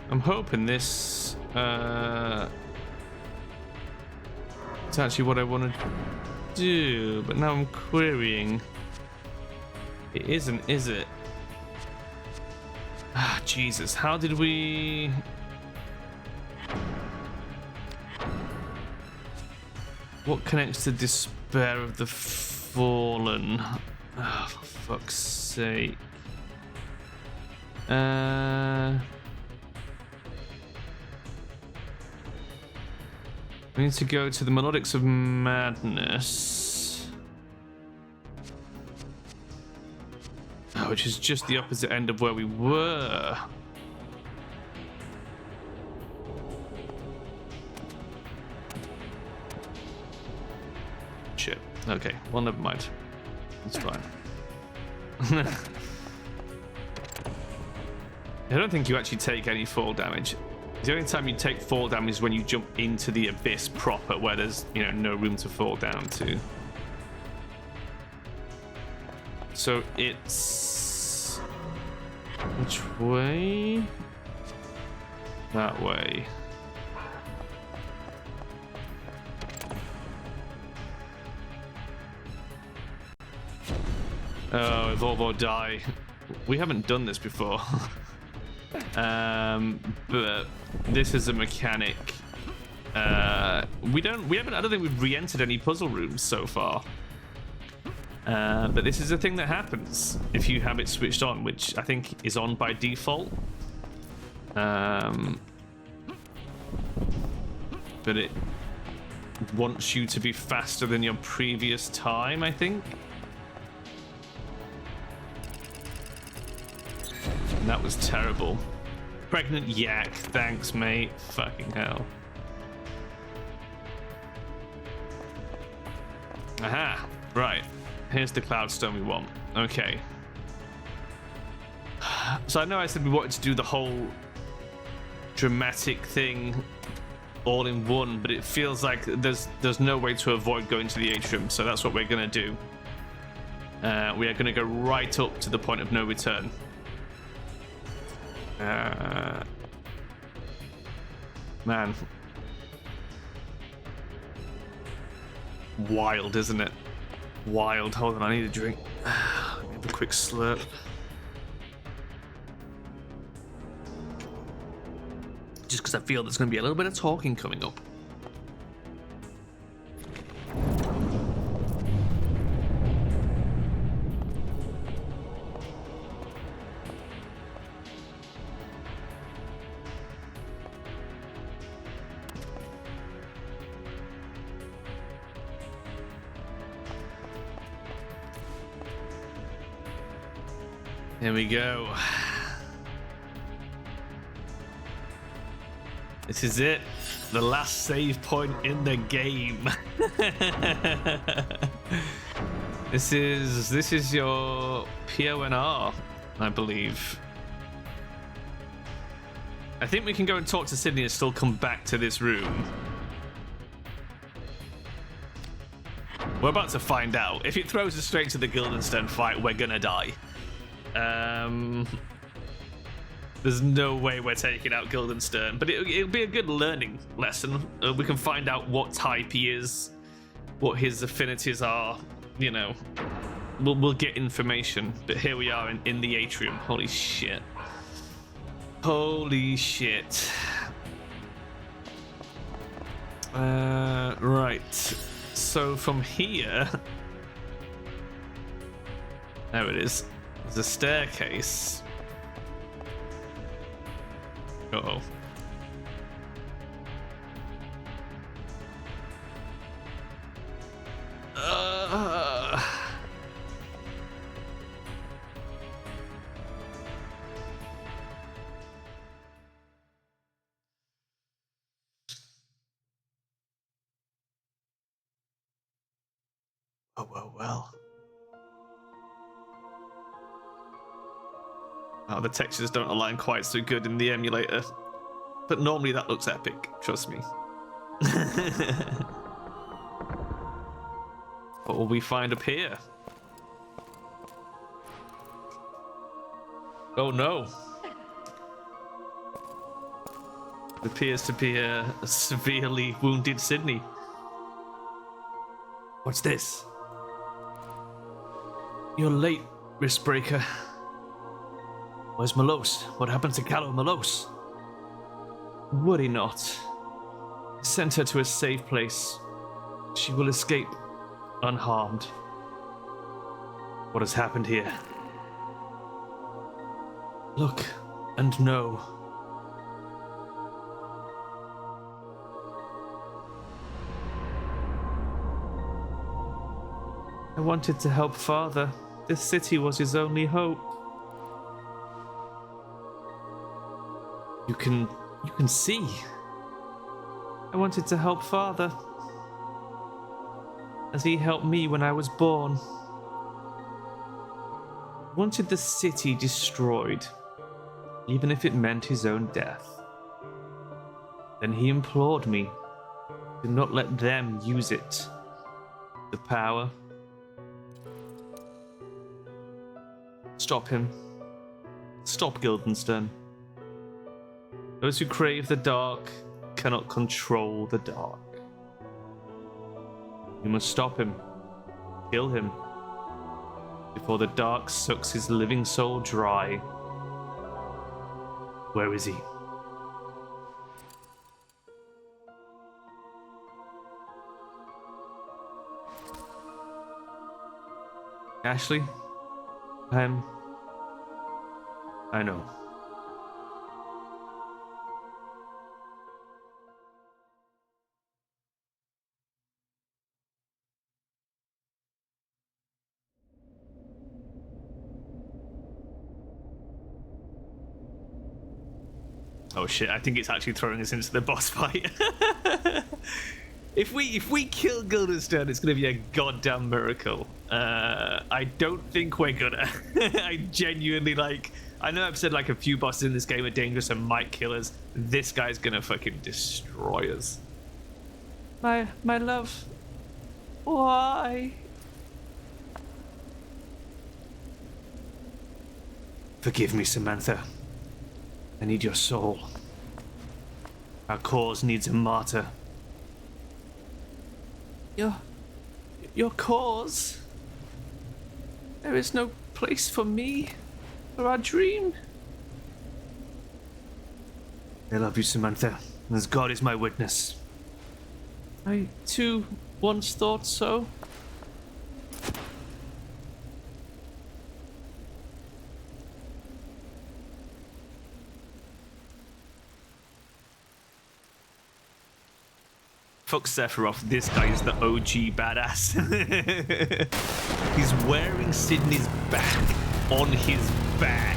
I'm hoping this it's actually what I want to do, but now I'm querying. It isn't, is it? Ah, Jesus, how did we... What connects to Despair of the Fallen? Oh, for fuck's sake. We need to go to the Melodics of Madness. Oh, which is just the opposite end of where we were. Shit. Okay, well, never mind. It's fine. I don't think you actually take any fall damage. The only time you take fall damage is when you jump into the abyss proper, where there's, you know, no room to fall down to. So it's... which way? That way. Oh, evolve or die. We haven't done this before. But this is a mechanic. I don't think we've re-entered any puzzle rooms so far. But this is a thing that happens if you have it switched on, which I think is on by default. But it wants you to be faster than your previous time, I think. And that was terrible. Pregnant yak, thanks, mate. Fucking hell. Aha, right. Here's the cloudstone we want. Okay. So I know I said we wanted to do the whole dramatic thing all in one, but it feels like there's no way to avoid going to the atrium, so that's what we're gonna do. We are gonna go right up to the point of no return. Man. Wild, isn't it? Wild. Hold on, I need a drink. Let me have a quick slurp. Just because I feel there's going to be a little bit of talking coming up. Here we go. This is it. The last save point in the game. This is your PONR, I believe. I think we can go and talk to Sydney and still come back to this room. We're about to find out. If it throws us straight to the Guildenstern fight, we're gonna die. There's no way we're taking out Guildenstern, but it'll be a good learning lesson. We can find out what type he is, what his affinities are. You know, we'll get information. But here we are in the atrium. Holy shit! Holy shit! Right. So from here, there it is. There's a staircase. Uh-oh. Well. Oh, the textures don't align quite so good in the emulator. But normally that looks epic, trust me. What will we find up here? Oh no. It appears to be a severely wounded Sydney. What's this? You're late, Wristbreaker. Where's Malos? What happened to Callow Malos? Worry not. Send her to a safe place. She will escape unharmed. What has happened here? Look and know. I wanted to help Father. This city was his only hope. You can see. I wanted to help Father, as he helped me when I was born. I wanted the city destroyed, even if it meant his own death. Then he implored me to not let them use it. The power. Stop him. Stop Guildenstern. Those who crave the dark cannot control the dark. You must stop him. Kill him. Before the dark sucks his living soul dry. Where is he? Ashley? I know. Oh shit, I think it's actually throwing us into the boss fight. If we kill Guildenstern, it's gonna be a goddamn miracle. I don't think we're gonna. I genuinely I know I've said a few bosses in this game are dangerous and might kill us. This guy's gonna fucking destroy us. My love. Why? Forgive me, Samantha. I need your soul. Our cause needs a martyr. Your cause? There is no place for me, for our dream. I love you, Samantha, as God is my witness. I, too, once thought so. Fuck Sephiroth, this guy is the OG badass. He's wearing Sydney's back on his back.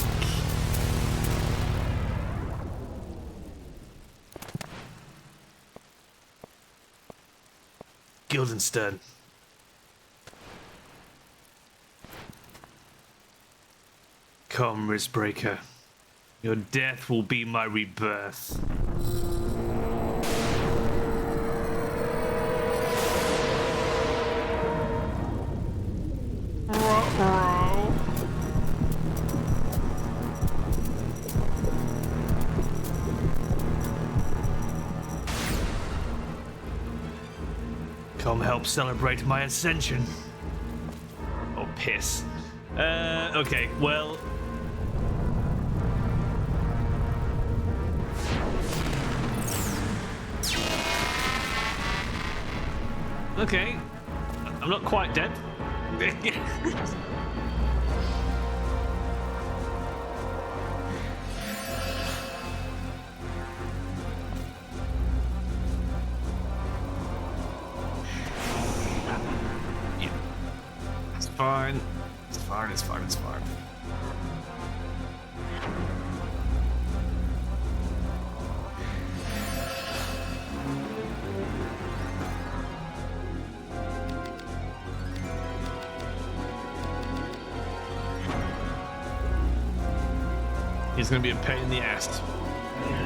Guildenstern. Come, Wristbreaker. Your death will be my rebirth. Come help celebrate my ascension. Oh, piss. Okay, well... Okay. I'm not quite dead. Fine. It's fine, it's fine, it's fine. He's gonna be a pain in the ass.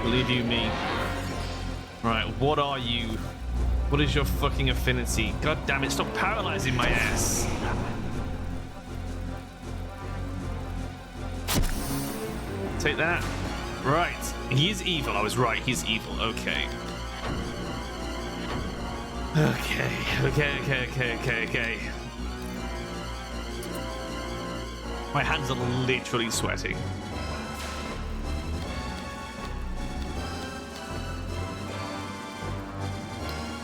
Believe you me. Right, what are you? What is your fucking affinity? God damn it, stop paralyzing my ass. Take that. Right. He is evil. I was right. He's evil. Okay. Okay. My hands are literally sweating.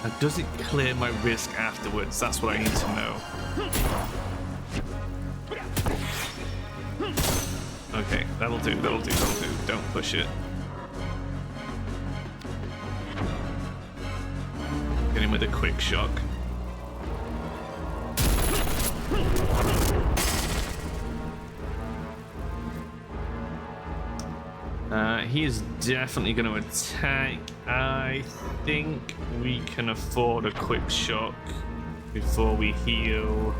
And does it clear my risk afterwards? That's what I need to know. Okay, that'll do. Don't push it. Get him with a quick shock. He is definitely going to attack. I think we can afford a quick shock before we heal.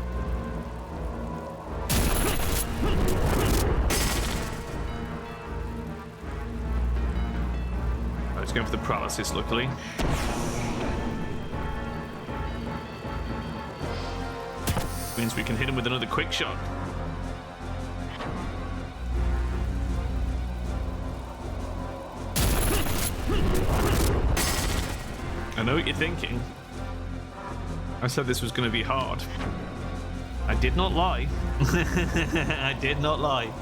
I was going for the paralysis, luckily. Means we can hit him with another quick shot. I know what you're thinking. I said this was going to be hard. I did not lie. I did not lie.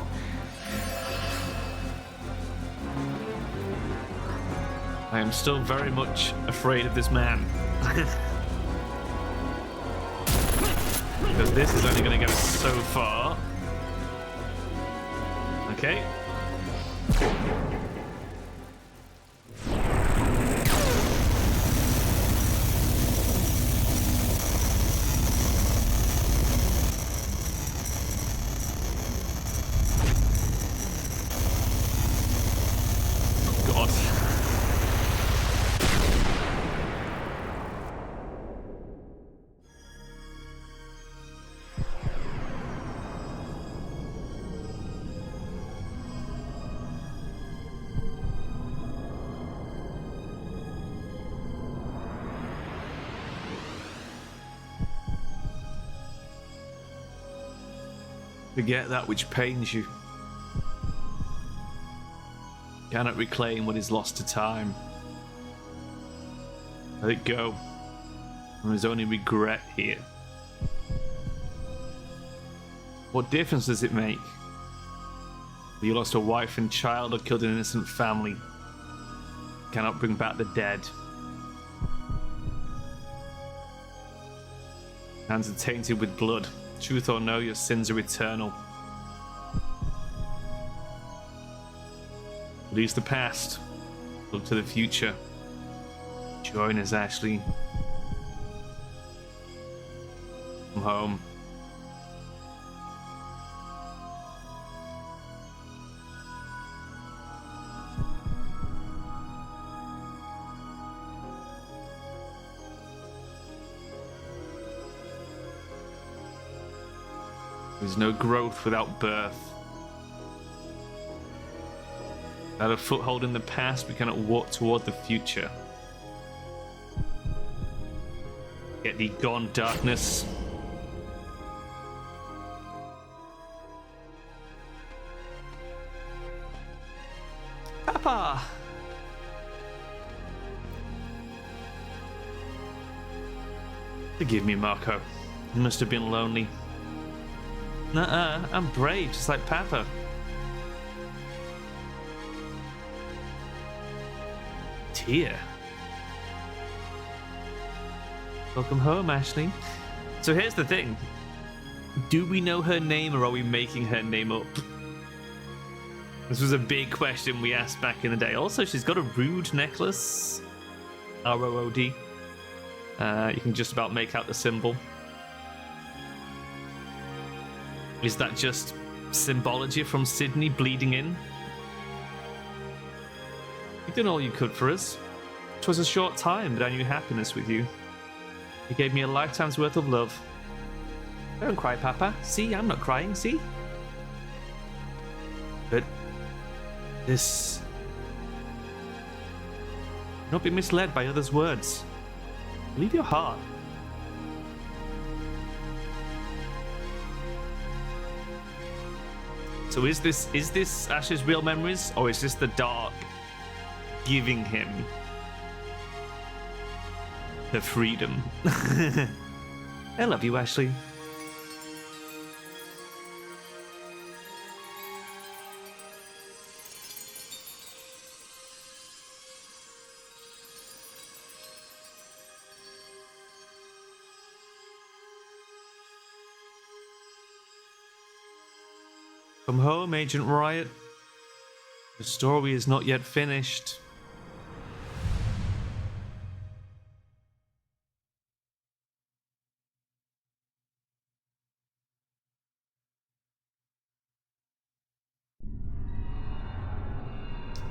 I am still very much afraid of this man. Because this is only going to get us so far. Okay. Forget that which pains you. Cannot reclaim what is lost to time. Let it go. There's only regret here. What difference does it make? You lost a wife and child or killed an innocent family. Cannot bring back the dead. Hands are tainted with blood. Truth or no, your sins are eternal. Release the past. Look to the future. Join us, Ashley. Come home. There's no growth without birth. Without a foothold in the past, we cannot walk toward the future. Get thee gone, darkness. Papa! Forgive me, Marco. You must have been lonely. Nuh-uh, I'm brave, just like Papa. Tear. Welcome home, Ashley. So here's the thing. Do we know her name or are we making her name up? This was a big question we asked back in the day. Also, she's got a rude necklace. R-O-O-D. You can just about make out the symbol. Is that just symbology from Sydney bleeding in? You've done all you could for us. It was a short time, but I knew happiness with you. You gave me a lifetime's worth of love. Don't cry, Papa. See, I'm not crying, see? But this... Do not be misled by others' words. Believe your heart. So is this Ash's real memories, or is this the dark giving him the freedom? I love you, Ashley. Come home, Agent Riot. The story is not yet finished.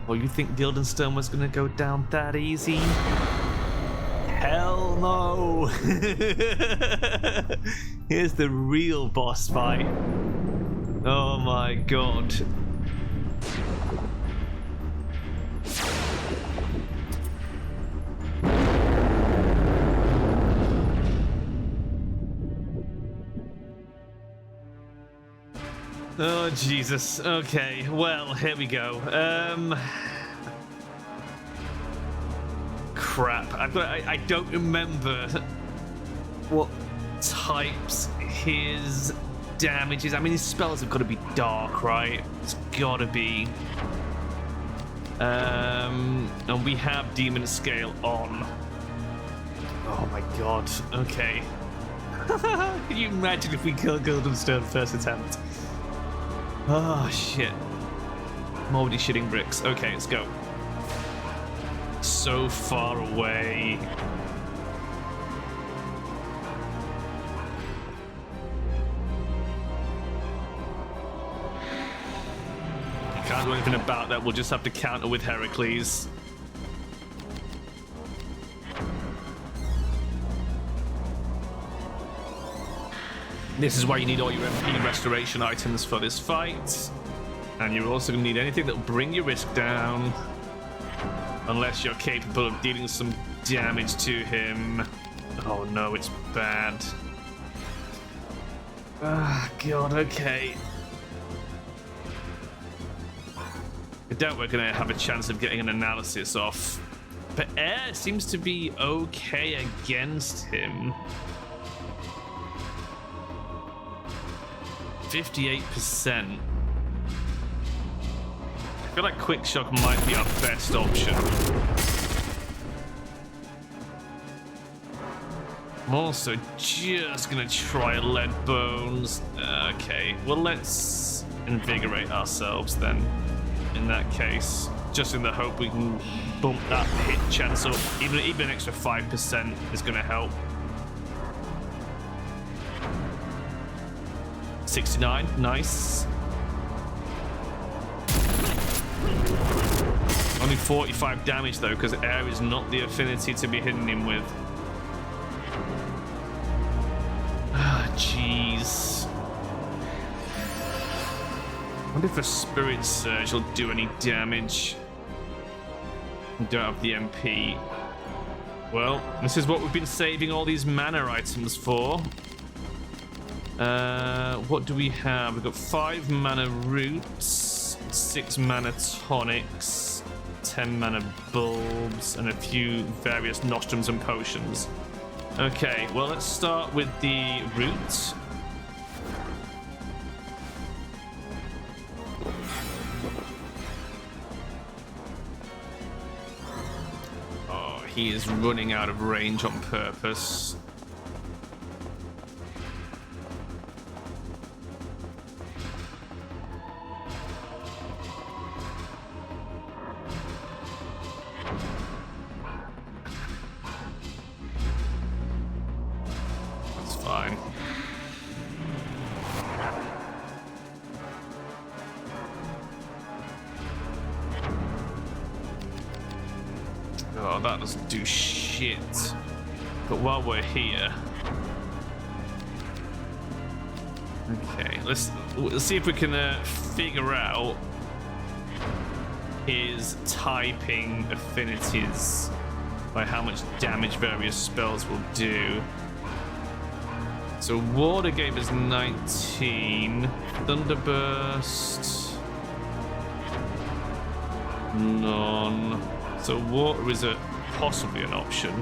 Oh, you think Guildenstern was gonna go down that easy? Hell no! Here's the real boss fight. Oh my god. Oh Jesus. Okay, well, here we go. Crap. I don't remember what types his damages. I mean, his spells have got to be dark, right? It's got to be. And we have Demon Scale on. Oh my god. Okay. Can you imagine if we kill Guildenstern first attempt? Oh shit. I'm already shitting bricks. Okay, let's go. So far away. Can't do anything about that. We'll just have to counter with Heracles. This is why you need all your MP restoration items for this fight. And you're also going to need anything that will bring your risk down. Unless you're capable of dealing some damage to him. Oh no, it's bad. Ah, God, okay. I doubt we're going to have a chance of getting an analysis off But air seems to be okay against him. 58%. I feel like quick shock might be our best option. I'm also just gonna try lead bones. Okay, well, let's invigorate ourselves then. In that case, just in the hope we can bump that hit chance up. Even an extra 5% is gonna help. 69, nice. Only 45 damage though, because air is not the affinity to be hitting him with. Ah, jeez. I wonder if a Spirit Surge will do any damage. We don't have the MP. Well, this is what we've been saving all these mana items for. What do we have? We've got 5 mana roots, 6 mana tonics, 10 mana bulbs, and a few various nostrums and potions. Okay, well, let's start with the root. Oh, he is running out of range on purpose. Fine. Oh, that doesn't do shit. But while we're here, okay, let's see if we can figure out his typing affinities by how much damage various spells will do. So water gave us 19. Thunderburst. None. So water is possibly an option.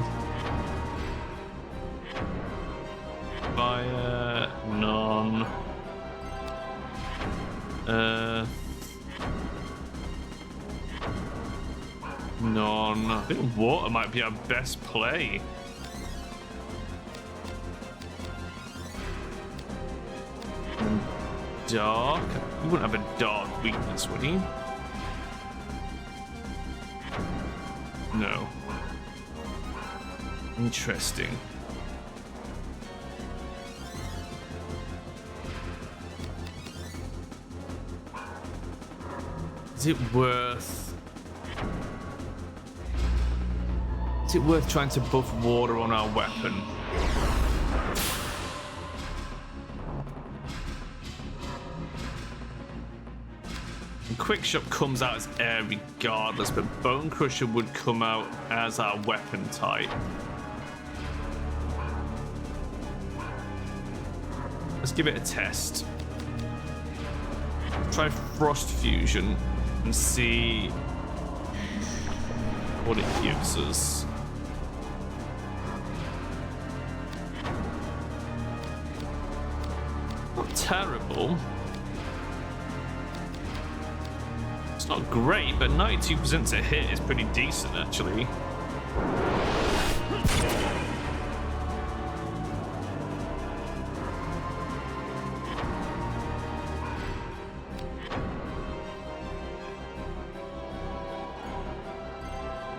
Fire. None. None. I think water might be our best play. Dark? He wouldn't have a dark weakness, would he? No. Interesting. Is it worth trying to buff water on our weapon? Quick Shot comes out as air regardless, but Bone Crusher would come out as our weapon type. Let's give it a test. Try Frost Fusion and see what it gives us. Not terrible. It's not great, but 92% to hit is pretty decent, actually.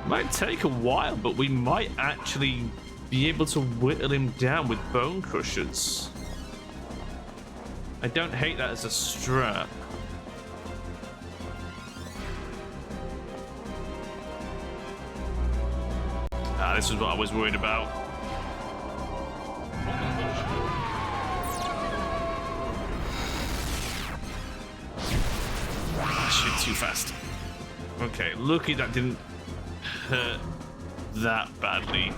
Might take a while, but we might actually be able to whittle him down with Bone Crushers. I don't hate that as a strat. This is what I was worried about. Shit, too fast. Okay, lucky that didn't hurt that badly,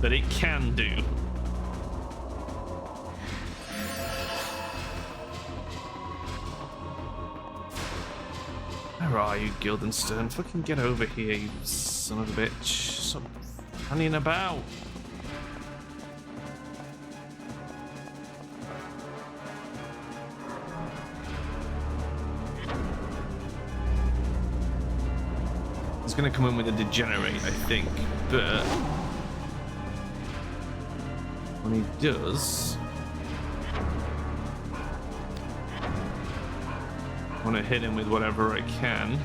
but it can do. Where are you, Guildenstern? Fucking get over here, you son of a bitch. Stop hanging about. He's gonna come in with a degenerate, I think, but when he does, I want to hit him with whatever I can.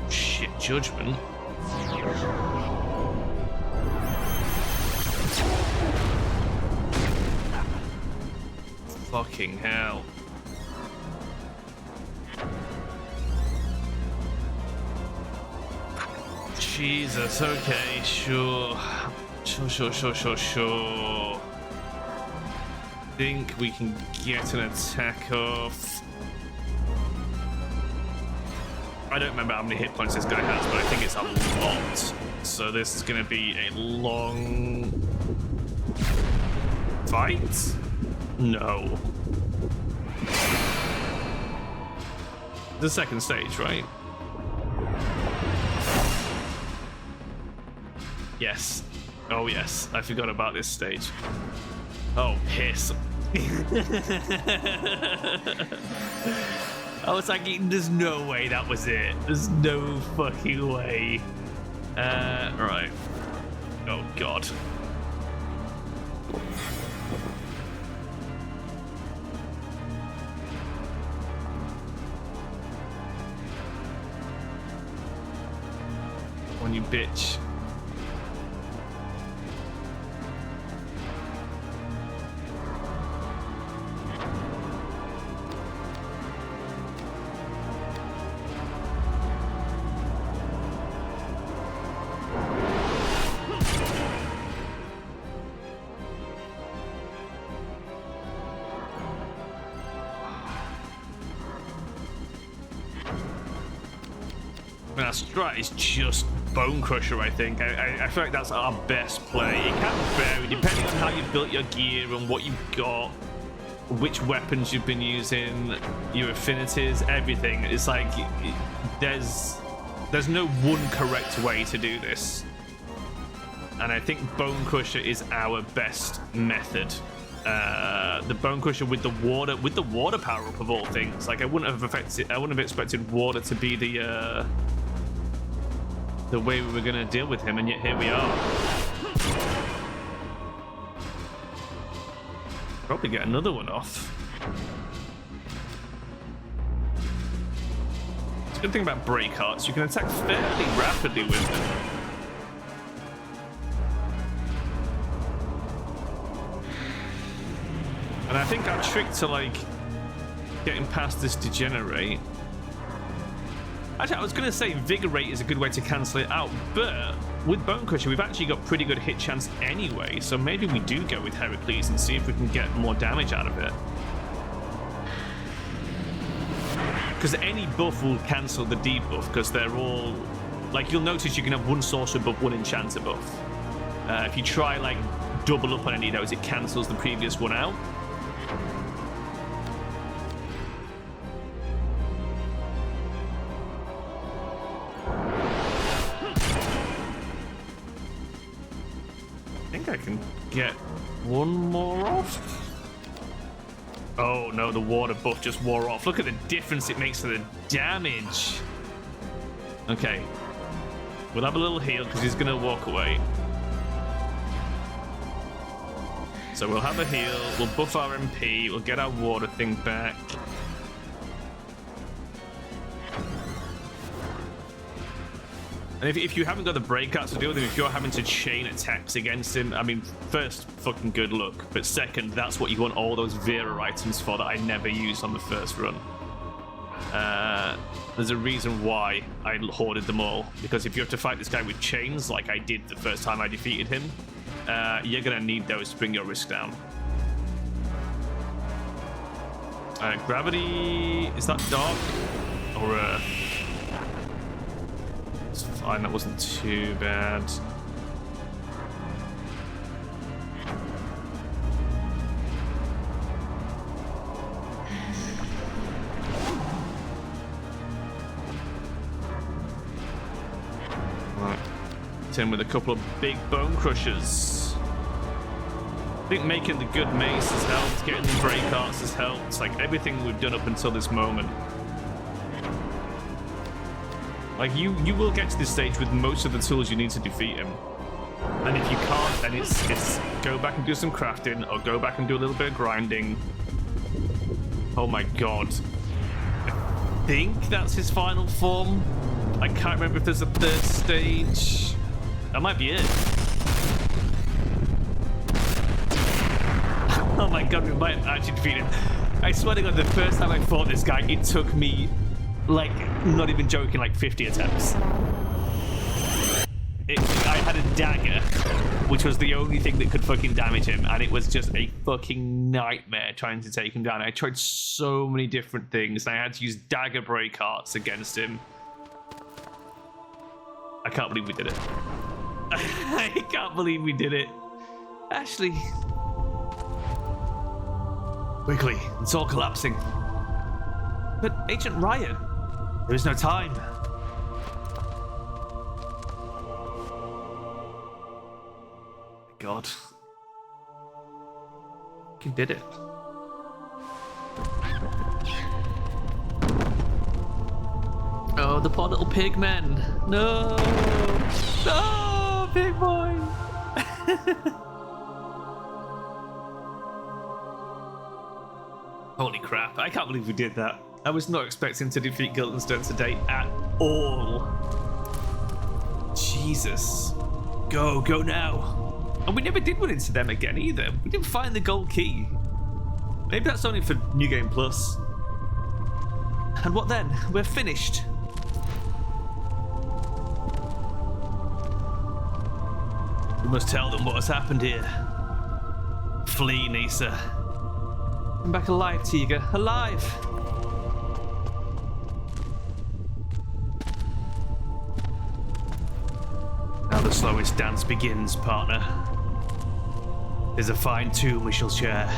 Shit, judgment. Fucking hell. Jesus, okay, sure. Sure. Think we can get an attack off. I don't remember how many hit points this guy has, but I think it's a lot. So this is going to be a long fight? No. The second stage, right? Yes. Oh, yes. I forgot about this stage. Oh, piss. I was like, there's no way that was it. There's no fucking way. Right. Oh, God. On you bitch. Our strat is just Bone Crusher, I think. I feel like that's our best play. It can vary depending on how you've built your gear and what you've got, which weapons you've been using, your affinities, everything. It's like there's no one correct way to do this, and I think Bone Crusher is our best method. The Bone Crusher with the water power up of all things. Like I wouldn't have expected water to be the way we were going to deal with him, and yet here we are. Probably get another one off. It's a good thing about break hearts, you can attack fairly rapidly with them. And I think our trick to like getting past this degenerate. Actually, I was going to say Vigorate is a good way to cancel it out, but with Bone Crusher, we've actually got pretty good hit chance anyway, so maybe we do go with Heracles and see if we can get more damage out of it. Because any buff will cancel the debuff, because they're all... Like, you'll notice you can have one sorcerer buff, one enchanter buff. If you try, like, double up on any of those, it cancels the previous one out. I can get one more off. Oh no, the water buff just wore off. Look at the difference it makes to the damage. Okay, we'll have a little heal because he's gonna walk away. So we'll have a heal, we'll buff our MP, we'll get our water thing back. And if you haven't got the breakouts to deal with him, if you're having to chain attacks against him, I mean, first, fucking good luck. But second, that's what you want all those Vera items for that I never used on the first run. There's a reason why I hoarded them all. Because if you have to fight this guy with chains, like I did the first time I defeated him, you're going to need those to bring your risk down. Gravity, is that dark or earth? It's fine, that wasn't too bad. Right, in with a couple of big bone crushers. I think making the good mace has helped, getting the break arts has helped, like everything we've done up until this moment. Like you will get to this stage with most of the tools you need to defeat him. And if you can't, then it's go back and do some crafting or go back and do a little bit of grinding. Oh my god. I think that's his final form. I can't remember if there's a third stage. That might be it. Oh my god, we might actually defeat him. I swear to god, the first time I fought this guy, it took me, like, not even joking, like 50 attempts. I had a dagger, which was the only thing that could fucking damage him, and it was just a fucking nightmare trying to take him down. I tried so many different things, and I had to use dagger break arts against him. I can't believe we did it. I can't believe we did it. Ashley. Quickly, it's all collapsing. But Agent Riot, there is no time. God. You did it. Oh, the poor little pig men. No! No, big boy! Holy crap, I can't believe we did that. I was not expecting to defeat Guildenstern today at all. Jesus. Go now. And we never did run into them again either. We didn't find the gold key. Maybe that's only for New Game Plus. And what then? We're finished. We must tell them what has happened here. Flee, Nisa. I'm back alive, Tiga. Alive! Now the slowest dance begins, partner. There's a fine tune we shall share.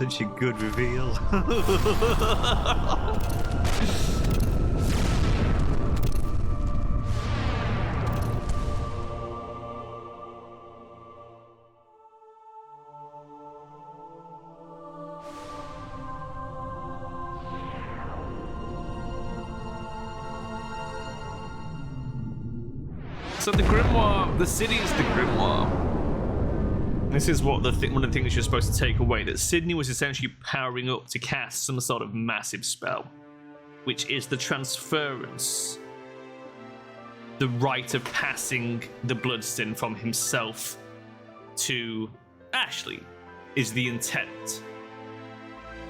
Such a good reveal. So the Grimoire, the city is the Grimoire. This is what one of the things you're supposed to take away, that Sydney was essentially powering up to cast some sort of massive spell, which is the transference, the right of passing the bloodstone from himself to Ashley, is the intent.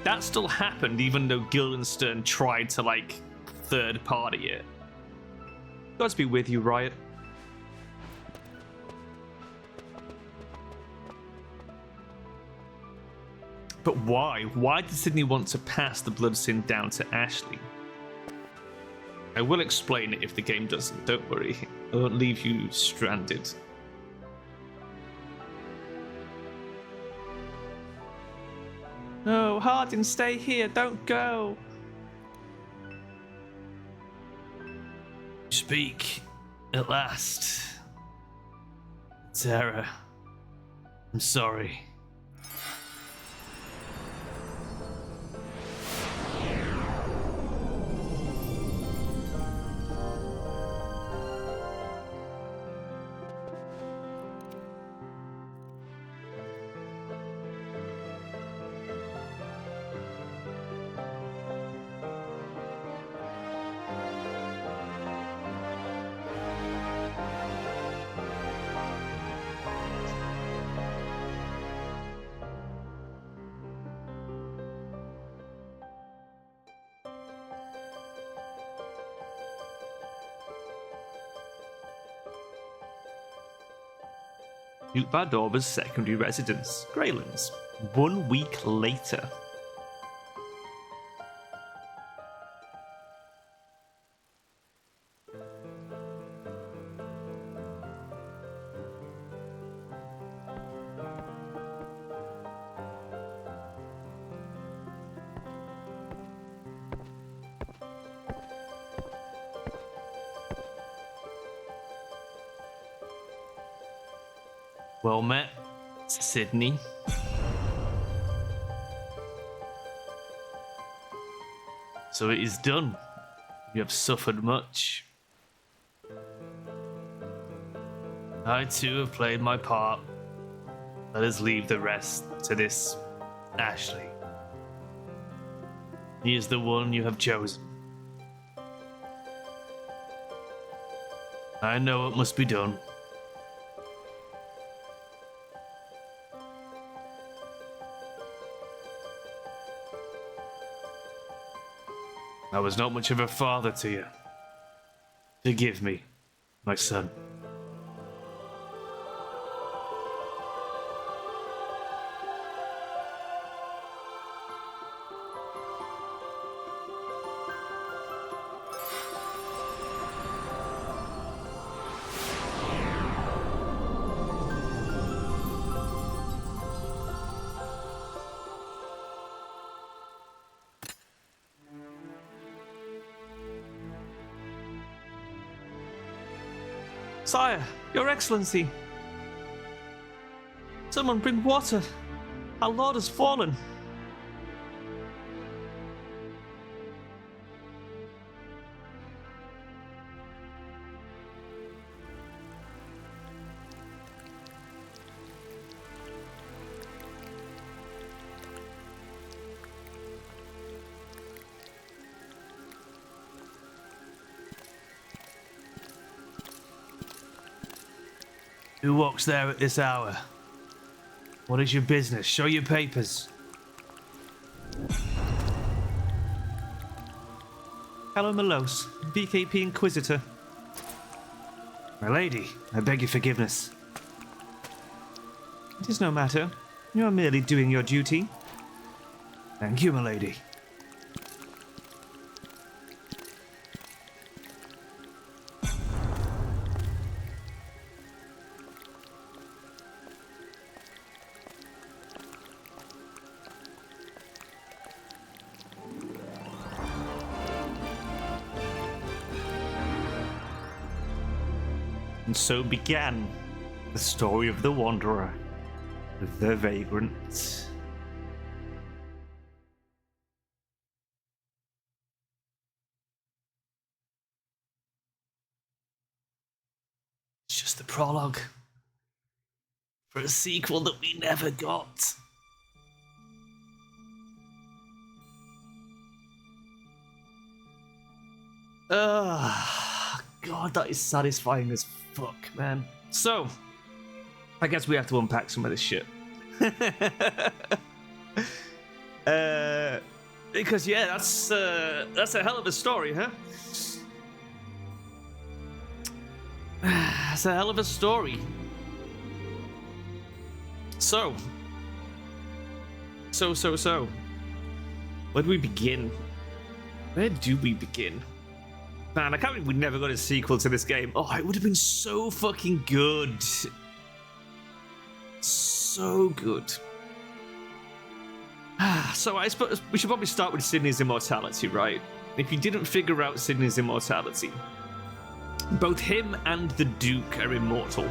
That still happened even though Guildenstern tried to, like, third party it. Gods be with you, Riot. But why? Why did Sydney want to pass the bloodstone down to Ashley? I will explain it if the game doesn't, don't worry. I won't leave you stranded. No, Hardin, stay here, don't go. Speak, at last. Sarah, I'm sorry. Duke Bardorba's secondary residence, Greylands. 1 week later. Well met, Sydney. So it is done. You have suffered much. I too have played my part. Let us leave the rest to this Ashley. He is the one you have chosen. I know what must be done. I was not much of a father to you. Forgive me, my son. Sire, Your Excellency. Someone bring water. Our lord has fallen. Who walks there at this hour? What is your business? Show your papers. Hello, Melos, BKP Inquisitor. My lady, I beg your forgiveness. It is no matter. You are merely doing your duty. Thank you, my lady. And so began the story of the Wanderer, the Vagrant. It's just the prologue for a sequel that we never got. God, that is satisfying as fuck, man. So, I guess we have to unpack some of this shit. Because yeah, that's a hell of a story, huh? That's a hell of a story. So. Where do we begin? Where do we begin? Man, I can't believe we never got a sequel to this game. Oh, it would have been so fucking good. So good. So I suppose we should probably start with Sydney's immortality, right? If you didn't figure out Sydney's immortality, both him and the Duke are immortal.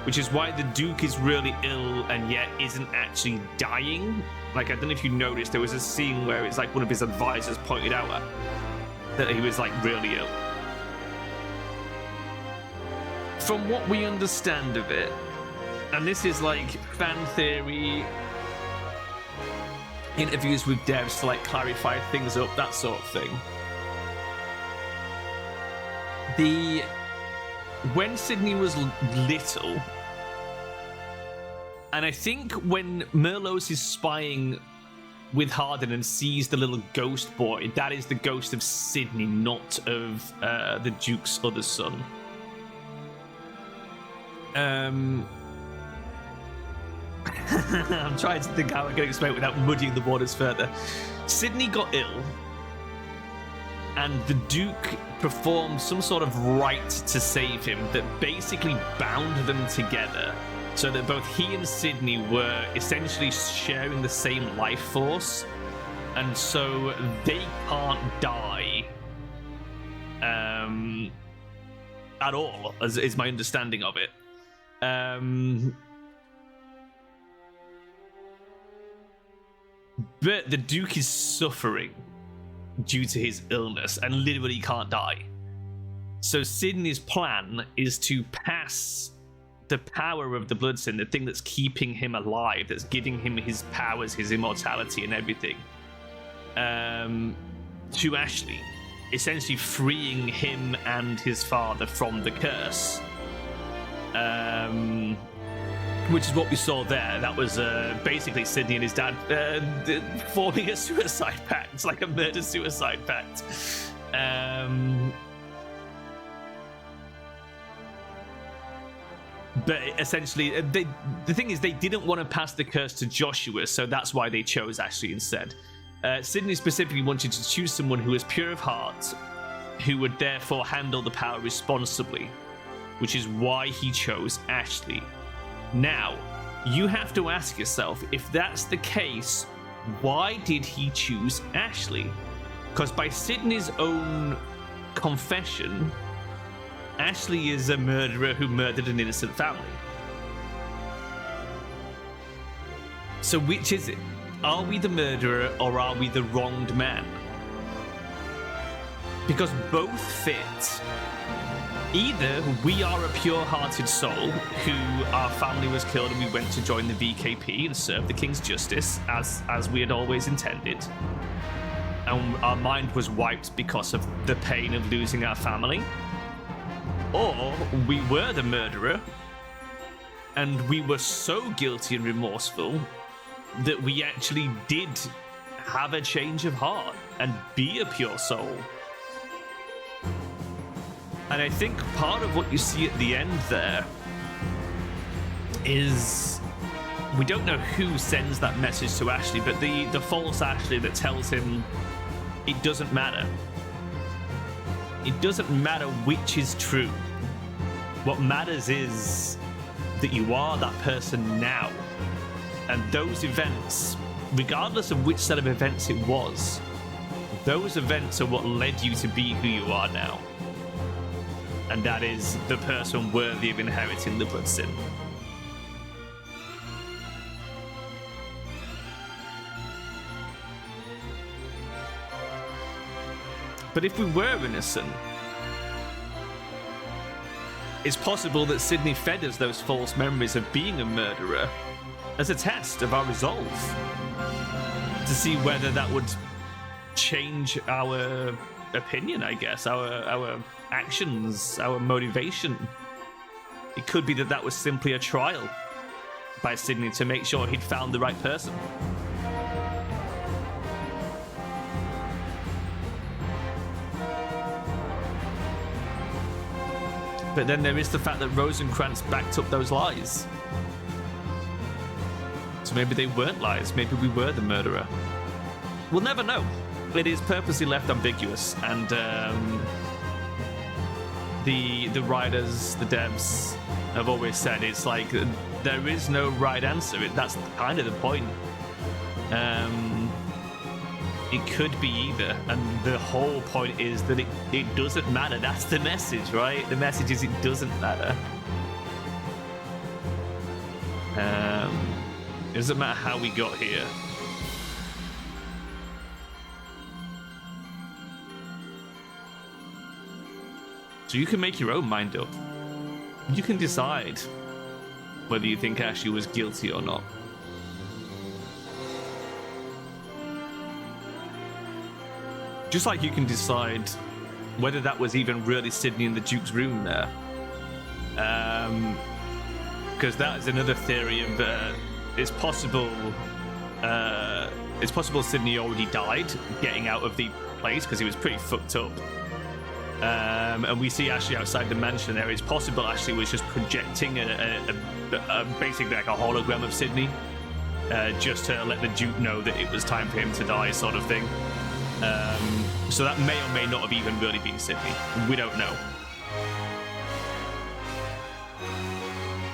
Which is why the Duke is really ill and yet isn't actually dying. Like, I don't know if you noticed, there was a scene where it's like one of his advisors pointed out that he was like really ill. From what we understand of it, and this is like fan theory, interviews with devs to like clarify things up, that sort of thing. When Sydney was little, and I think when Merlos is spying with Harden and sees the little ghost boy, that is the ghost of Sydney, not of the Duke's other son. I'm trying to think how I can explain it without muddying the waters further. Sydney got ill, and the Duke performed some sort of rite to save him that basically bound them together so that both he and Sydney were essentially sharing the same life force, and so they can't die at all, as is my understanding of it. But the Duke is suffering due to his illness and literally can't die. So Sydney's plan is to pass the power of the Blood Sin, the thing that's keeping him alive, that's giving him his powers, his immortality and everything, to Ashley, essentially freeing him and his father from the curse. Which is what we saw there. That was basically Sydney and his dad forming a suicide pact. It's like a murder-suicide pact. But essentially, the thing is, they didn't want to pass the curse to Joshua, so that's why they chose Ashley instead. Sydney specifically wanted to choose someone who was pure of heart, who would therefore handle the power responsibly, which is why he chose Ashley. Now, you have to ask yourself, if that's the case, why did he choose Ashley? Because by Sydney's own confession, Ashley is a murderer who murdered an innocent family. So which is it? Are we the murderer or are we the wronged man? Because both fit. Either we are a pure-hearted soul who our family was killed and we went to join the VKP and serve the King's justice as we had always intended, and our mind was wiped because of the pain of losing our family, or we were the murderer and we were so guilty and remorseful that we actually did have a change of heart and be a pure soul. And I think part of what you see at the end there is, we don't know who sends that message to Ashley, but the false Ashley that tells him it doesn't matter. It doesn't matter which is true. What matters is that you are that person now. And those events, regardless of which set of events it was, those events are what led you to be who you are now. And that is the person worthy of inheriting the Blood Sin. But if we were innocent, it's possible that Sydney fed us those false memories of being a murderer as a test of our resolve, to see whether that would change our opinion, I guess, our actions, our motivation. It could be that that was simply a trial by Sydney to make sure he'd found the right person. But then there is the fact that Rosencrantz backed up those lies. So maybe they weren't lies, maybe we were the murderer. We'll never know. It is purposely left ambiguous, and the writers, the devs, have always said it's like there is no right answer. That's kind of the point. It could be either, and the whole point is that it doesn't matter. That's the message, right? The message is it doesn't matter. It doesn't matter how we got here. So you can make your own mind up. You can decide whether you think Ashley was guilty or not. Just like you can decide whether that was even really Sydney in the Duke's room there. Because that is another theory of it's possible Sydney already died getting out of the place because he was pretty fucked up. And we see Ashley outside the mansion there. It's possible Ashley was just projecting basically like a hologram of Sydney, just to let the Duke know that it was time for him to die, sort of thing. So that may or may not have even really been Sydney. We don't know.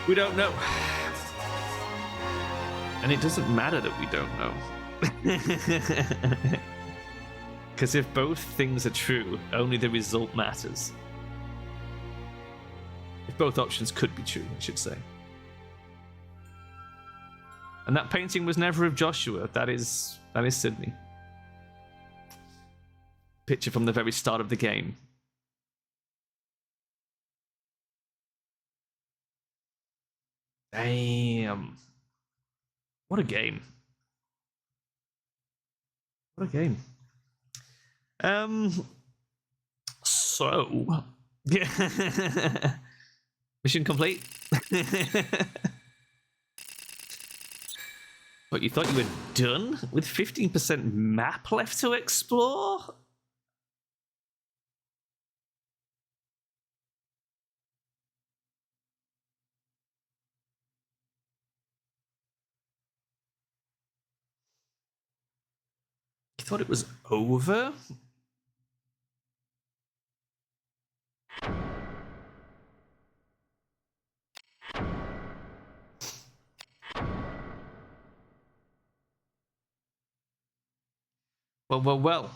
We don't know. And it doesn't matter that we don't know. Because if both things are true, only the result matters. If both options could be true, I should say. And that painting was never of Joshua. That is Sydney. Picture from the very start of the game. Damn. What a game. What a game. So yeah. Mission complete. What, you thought you were done with 15% map left to explore? You thought it was over? Well.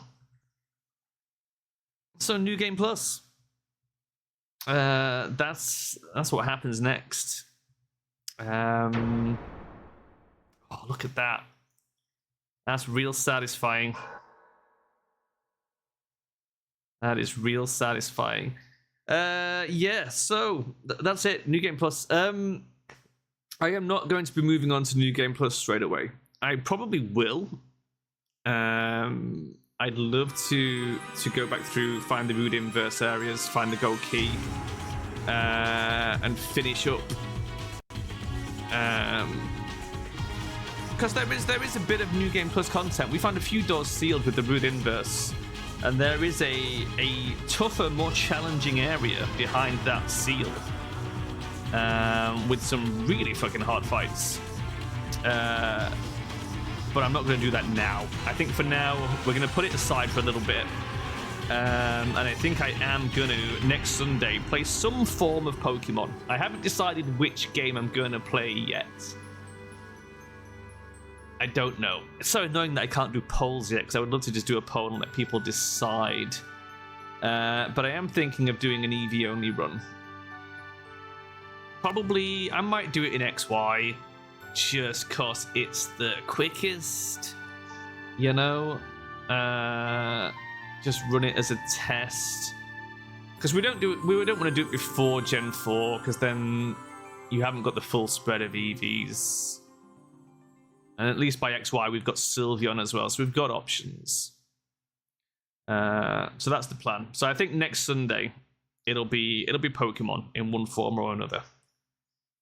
So New Game Plus. That's what happens next. Oh, look at that. That's real satisfying. That is real satisfying. Yeah, so that's it. New Game Plus. I am not going to be moving on to New Game Plus straight away. I probably will. I'd love to go back through, find the Rude Inverse areas, find the gold key, and finish up. Because there is a bit of New Game Plus content. We found a few doors sealed with the Rude Inverse, and there is a tougher, more challenging area behind that seal, with some really fucking hard fights. But I'm not going to do that now. I think for now, we're going to put it aside for a little bit. And I think I am going to, next Sunday, play some form of Pokemon. I haven't decided which game I'm going to play yet. I don't know. It's so annoying that I can't do polls yet, because I would love to just do a poll and let people decide. But I am thinking of doing an EV-only run. Probably, I might do it in XY. Just cause it's the quickest, you know. Just run it as a test, because we don't want to do it before Gen 4, because then you haven't got the full spread of EVs. And at least by XY we've got Sylveon as well, so we've got options. So that's the plan. So I think next Sunday it'll be Pokemon in one form or another.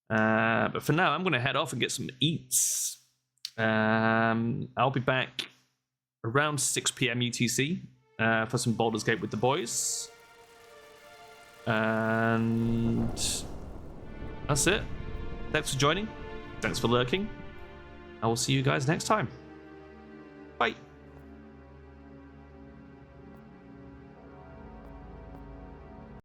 But for now, I'm going to head off and get some eats. I'll be back around 6 p.m. UTC for some Baldur's Gate with the boys. And that's it. Thanks for joining. Thanks for lurking. I will see you guys next time. Bye.